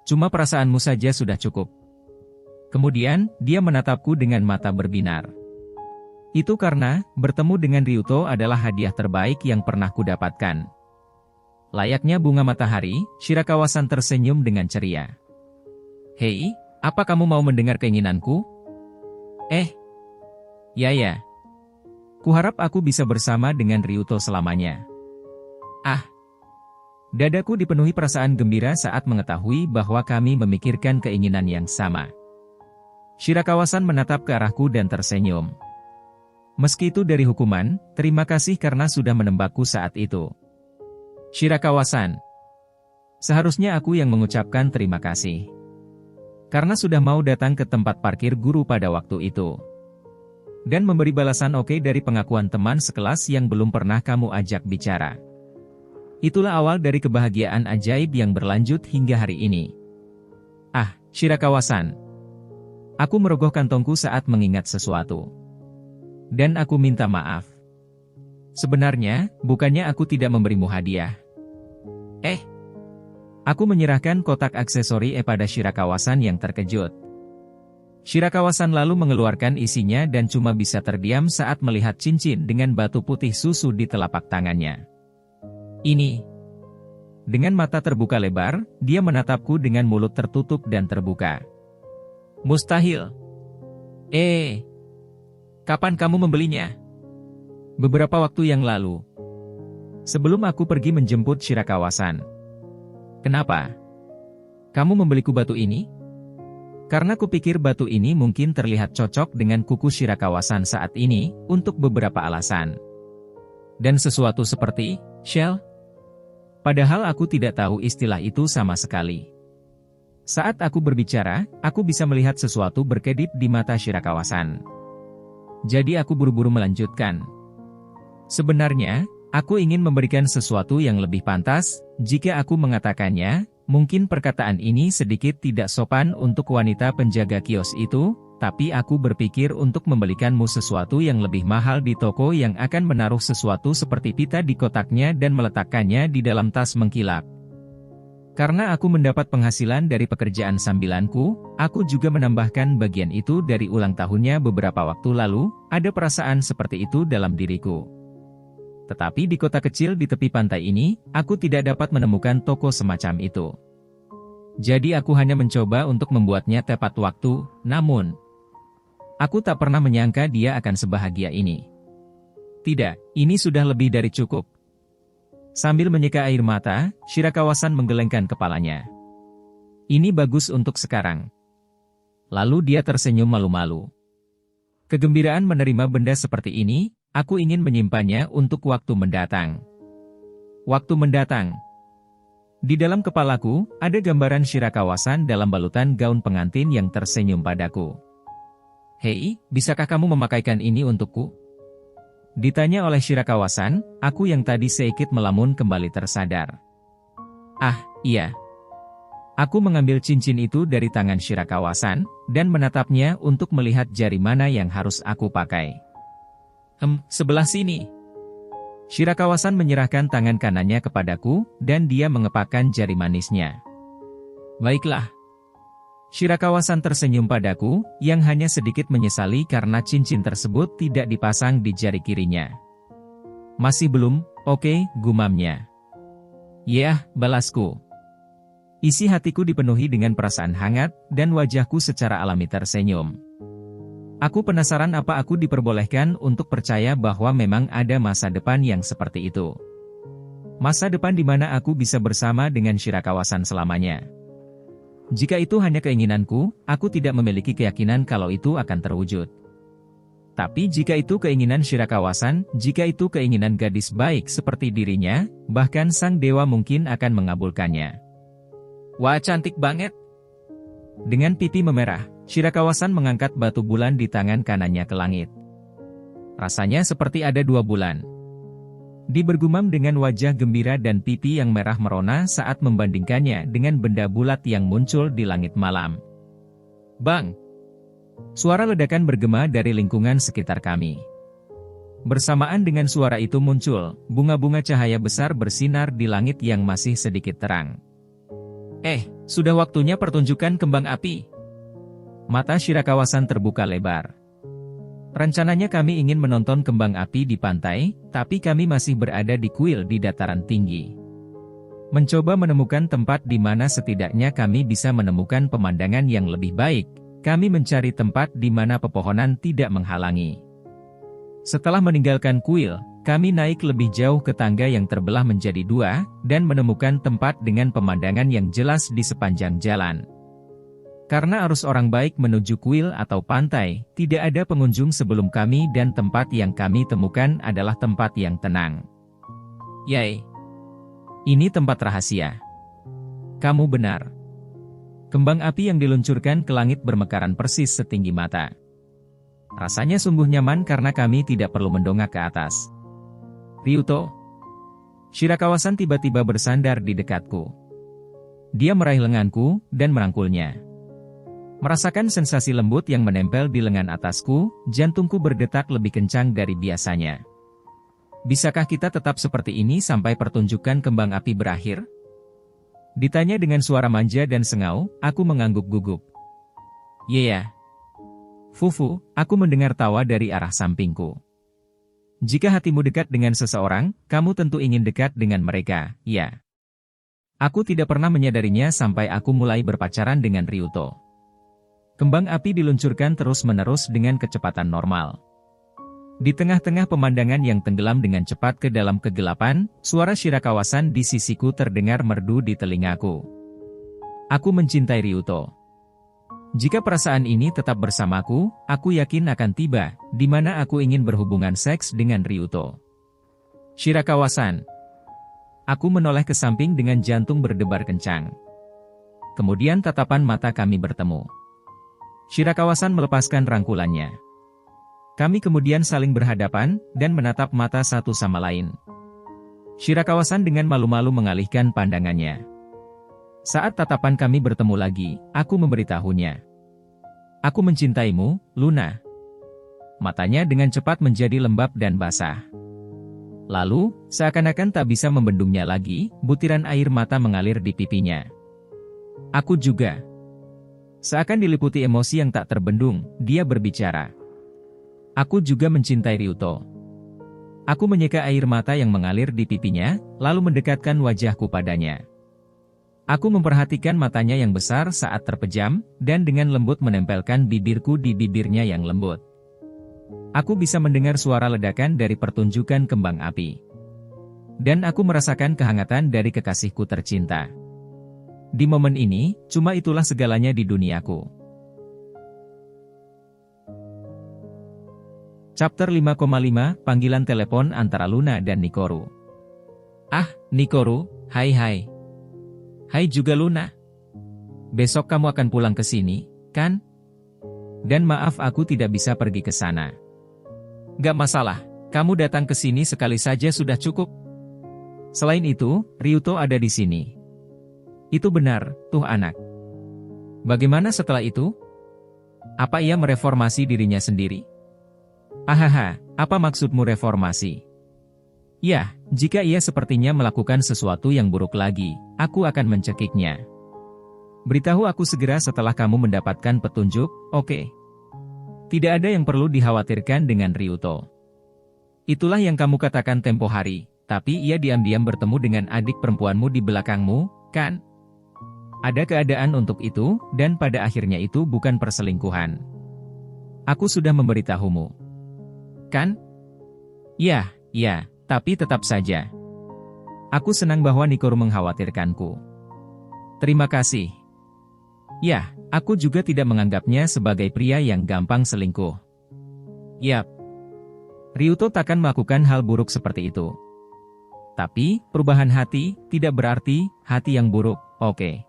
Cuma perasaanmu saja sudah cukup. Kemudian, dia menatapku dengan mata berbinar. Itu karena, bertemu dengan Ryuto adalah hadiah terbaik yang pernah kudapatkan. Layaknya bunga matahari, Shirakawa-san tersenyum dengan ceria. Hei, apa kamu mau mendengar keinginanku? Ya. Kuharap aku bisa bersama dengan Ryuto selamanya. Dadaku dipenuhi perasaan gembira saat mengetahui bahwa kami memikirkan keinginan yang sama. Shirakawa-san menatap ke arahku dan tersenyum. Meski itu dari hukuman, terima kasih karena sudah menembakku saat itu. Shirakawa-san, seharusnya aku yang mengucapkan terima kasih. Karena sudah mau datang ke tempat parkir guru pada waktu itu. Dan memberi balasan oke dari pengakuan teman sekelas yang belum pernah kamu ajak bicara. Itulah awal dari kebahagiaan ajaib yang berlanjut hingga hari ini. Shirakawa-san. Aku merogoh kantongku saat mengingat sesuatu. Dan aku minta maaf. Sebenarnya, bukannya aku tidak memberimu hadiah. Aku menyerahkan kotak aksesori pada Shirakawa-san yang terkejut. Shirakawa-san lalu mengeluarkan isinya dan cuma bisa terdiam saat melihat cincin dengan batu putih susu di telapak tangannya. Ini. Dengan mata terbuka lebar, dia menatapku dengan mulut tertutup dan terbuka. Mustahil. Kapan kamu membelinya? Beberapa waktu yang lalu. Sebelum aku pergi menjemput Shirakawa-san. Kenapa? Kamu membeliku batu ini? Karena kupikir batu ini mungkin terlihat cocok dengan kuku Shirakawa-san saat ini, untuk beberapa alasan. Dan sesuatu seperti, shell? Padahal aku tidak tahu istilah itu sama sekali. Saat aku berbicara, aku bisa melihat sesuatu berkedip di mata Shirakawa-san. Jadi aku buru-buru melanjutkan. Sebenarnya, aku ingin memberikan sesuatu yang lebih pantas, jika aku mengatakannya. Mungkin perkataan ini sedikit tidak sopan untuk wanita penjaga kios itu, tapi aku berpikir untuk membelikanmu sesuatu yang lebih mahal di toko yang akan menaruh sesuatu seperti pita di kotaknya dan meletakkannya di dalam tas mengkilap. Karena aku mendapat penghasilan dari pekerjaan sambilanku, aku juga menambahkan bagian itu dari ulang tahunnya beberapa waktu lalu, ada perasaan seperti itu dalam diriku. Tetapi di kota kecil di tepi pantai ini, aku tidak dapat menemukan toko semacam itu. Jadi aku hanya mencoba untuk membuatnya tepat waktu, namun aku tak pernah menyangka dia akan sebahagia ini. Tidak, ini sudah lebih dari cukup. Sambil menyeka air mata, Shirakawa-san menggelengkan kepalanya. Ini bagus untuk sekarang. Lalu dia tersenyum malu-malu. Kegembiraan menerima benda seperti ini, aku ingin menyimpannya untuk waktu mendatang. Waktu mendatang. Di dalam kepalaku, ada gambaran Shirakawa-san dalam balutan gaun pengantin yang tersenyum padaku. Hei, bisakah kamu memakaikan ini untukku? Ditanya oleh Shirakawa-san, aku yang tadi sedikit melamun kembali tersadar. Iya. Aku mengambil cincin itu dari tangan Shirakawa-san, dan menatapnya untuk melihat jari mana yang harus aku pakai. Sebelah sini. Shirakawa-san menyerahkan tangan kanannya kepadaku, dan dia mengepakkan jari manisnya. Baiklah. Shirakawa-san tersenyum padaku, yang hanya sedikit menyesali karena cincin tersebut tidak dipasang di jari kirinya. Masih belum, oke, gumamnya. Yah, balasku. Isi hatiku dipenuhi dengan perasaan hangat, dan wajahku secara alami tersenyum. Aku penasaran apa aku diperbolehkan untuk percaya bahwa memang ada masa depan yang seperti itu. Masa depan di mana aku bisa bersama dengan Shirakawa-san selamanya. Jika itu hanya keinginanku, aku tidak memiliki keyakinan kalau itu akan terwujud. Tapi jika itu keinginan Shirakawasan, jika itu keinginan gadis baik seperti dirinya, bahkan sang dewa mungkin akan mengabulkannya. Wah, cantik banget. Dengan pipi memerah, Shirakawasan mengangkat batu bulan di tangan kanannya ke langit. Rasanya seperti ada 2 bulan. Dibergumam dengan wajah gembira dan pipi yang merah merona saat membandingkannya dengan benda bulat yang muncul di langit malam. Bang! Suara ledakan bergema dari lingkungan sekitar kami. Bersamaan dengan suara itu muncul, bunga-bunga cahaya besar bersinar di langit yang masih sedikit terang. Sudah waktunya pertunjukan kembang api. Mata Shirakawasan terbuka lebar. Rencananya kami ingin menonton kembang api di pantai, tapi kami masih berada di kuil di dataran tinggi. Mencoba menemukan tempat di mana setidaknya kami bisa menemukan pemandangan yang lebih baik. Kami mencari tempat di mana pepohonan tidak menghalangi. Setelah meninggalkan kuil, kami naik lebih jauh ke tangga yang terbelah menjadi 2, dan menemukan tempat dengan pemandangan yang jelas di sepanjang jalan. Karena arus orang baik menuju kuil atau pantai, tidak ada pengunjung sebelum kami dan tempat yang kami temukan adalah tempat yang tenang. Yay! Ini tempat rahasia. Kamu benar. Kembang api yang diluncurkan ke langit bermekaran persis setinggi mata. Rasanya sungguh nyaman karena kami tidak perlu mendongak ke atas. Ryuto. Shirakawasan tiba-tiba bersandar di dekatku. Dia meraih lenganku dan merangkulnya. Merasakan sensasi lembut yang menempel di lengan atasku, jantungku berdetak lebih kencang dari biasanya. Bisakah kita tetap seperti ini sampai pertunjukan kembang api berakhir? Ditanya dengan suara manja dan sengau, aku mengangguk gugup. Yeah. Fufu, aku mendengar tawa dari arah sampingku. Jika hatimu dekat dengan seseorang, kamu tentu ingin dekat dengan mereka, ya. Aku tidak pernah menyadarinya sampai aku mulai berpacaran dengan Ryuto. Kembang api diluncurkan terus-menerus dengan kecepatan normal. Di tengah-tengah pemandangan yang tenggelam dengan cepat ke dalam kegelapan, suara Shirakawasan di sisiku terdengar merdu di telingaku. Aku mencintai Ryuto. Jika perasaan ini tetap bersamaku, aku yakin akan tiba, di mana aku ingin berhubungan seks dengan Ryuto. Shirakawasan. Aku menoleh ke samping dengan jantung berdebar kencang. Kemudian tatapan mata kami bertemu. Shirakawasan melepaskan rangkulannya. Kami kemudian saling berhadapan, dan menatap mata satu sama lain. Shirakawasan dengan malu-malu mengalihkan pandangannya. Saat tatapan kami bertemu lagi, aku memberitahunya. Aku mencintaimu, Luna. Matanya dengan cepat menjadi lembab dan basah. Lalu, seakan-akan tak bisa membendungnya lagi, butiran air mata mengalir di pipinya. Aku juga. Seakan diliputi emosi yang tak terbendung, dia berbicara. Aku juga mencintai Ryuto. Aku menyeka air mata yang mengalir di pipinya, lalu mendekatkan wajahku padanya. Aku memperhatikan matanya yang besar saat terpejam, dan dengan lembut menempelkan bibirku di bibirnya yang lembut. Aku bisa mendengar suara ledakan dari pertunjukan kembang api. Dan aku merasakan kehangatan dari kekasihku tercinta. Di momen ini, cuma itulah segalanya di duniaku. Chapter 5,5 Panggilan telepon antara Luna dan Nikoru. Ah, Nikoru, hai. Hai juga Luna. Besok kamu akan pulang ke sini, kan? Dan maaf aku tidak bisa pergi ke sana. Gak masalah, kamu datang ke sini sekali saja sudah cukup. Selain itu, Ryuto ada di sini. Itu benar, tuh anak. Bagaimana setelah itu? Apa ia mereformasi dirinya sendiri? Ahaha, apa maksudmu reformasi? Ya, jika ia sepertinya melakukan sesuatu yang buruk lagi, aku akan mencekiknya. Beritahu aku segera setelah kamu mendapatkan petunjuk, oke? Tidak ada yang perlu dikhawatirkan dengan Ryuto. Itulah yang kamu katakan tempo hari, tapi ia diam-diam bertemu dengan adik perempuanmu di belakangmu, kan? Ada keadaan untuk itu, dan pada akhirnya itu bukan perselingkuhan. Aku sudah memberitahumu. Kan? Ya, tapi tetap saja. Aku senang bahwa Nikoru mengkhawatirkanku. Terima kasih. Ya, aku juga tidak menganggapnya sebagai pria yang gampang selingkuh. Yap. Ryuto takkan melakukan hal buruk seperti itu. Tapi, perubahan hati, tidak berarti, hati yang buruk, oke.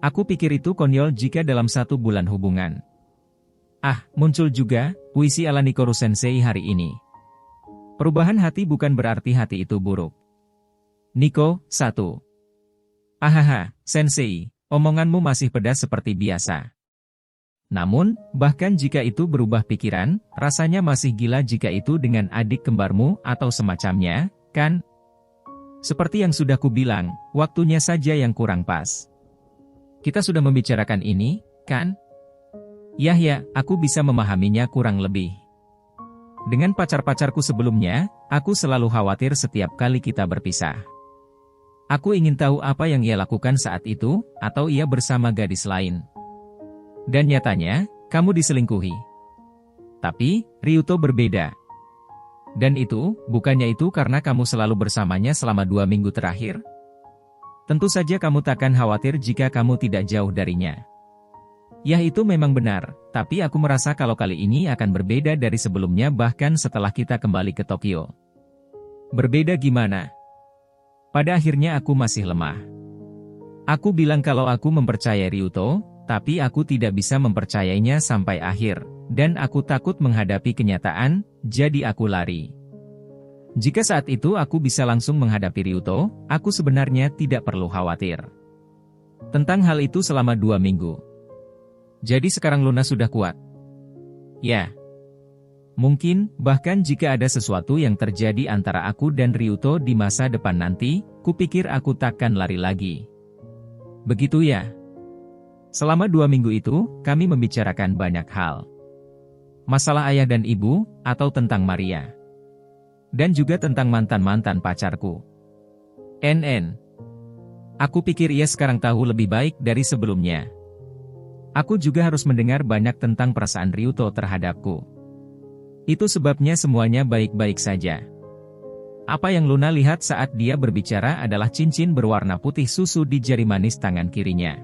Aku pikir itu konyol jika dalam 1 bulan hubungan. Ah, muncul juga, puisi ala Nikoru Sensei hari ini. Perubahan hati bukan berarti hati itu buruk. Niko, 1. Ahaha, Sensei, omonganmu masih pedas seperti biasa. Namun, bahkan jika itu berubah pikiran, rasanya masih gila jika itu dengan adik kembarmu atau semacamnya, kan? Seperti yang sudah kubilang, waktunya saja yang kurang pas. Kita sudah membicarakan ini, kan? Ya, aku bisa memahaminya kurang lebih. Dengan pacar-pacarku sebelumnya, aku selalu khawatir setiap kali kita berpisah. Aku ingin tahu apa yang ia lakukan saat itu, atau ia bersama gadis lain. Dan nyatanya, kamu diselingkuhi. Tapi, Ryuto berbeda. Dan itu, bukannya itu karena kamu selalu bersamanya selama 2 minggu terakhir? Tentu saja kamu takkan khawatir jika kamu tidak jauh darinya. Ya itu memang benar, tapi aku merasa kalau kali ini akan berbeda dari sebelumnya bahkan setelah kita kembali ke Tokyo. Berbeda gimana? Pada akhirnya aku masih lemah. Aku bilang kalau aku mempercayai Ryuto, tapi aku tidak bisa mempercayainya sampai akhir, dan aku takut menghadapi kenyataan, jadi aku lari. Jika saat itu aku bisa langsung menghadapi Ryuto, aku sebenarnya tidak perlu khawatir tentang hal itu selama 2 minggu. Jadi sekarang Luna sudah kuat. Ya. Mungkin, bahkan jika ada sesuatu yang terjadi antara aku dan Ryuto di masa depan nanti, kupikir aku takkan lari lagi. Begitu ya? Selama 2 minggu itu, kami membicarakan banyak hal. Masalah ayah dan ibu, atau tentang Maria. Dan juga tentang mantan-mantan pacarku. Aku pikir ia sekarang tahu lebih baik dari sebelumnya. Aku juga harus mendengar banyak tentang perasaan Ryuto terhadapku. Itu sebabnya semuanya baik-baik saja. Apa yang Luna lihat saat dia berbicara adalah cincin berwarna putih susu di jari manis tangan kirinya.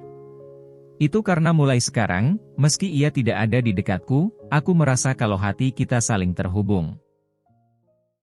Itu karena mulai sekarang, meski ia tidak ada di dekatku, aku merasa kalau hati kita saling terhubung.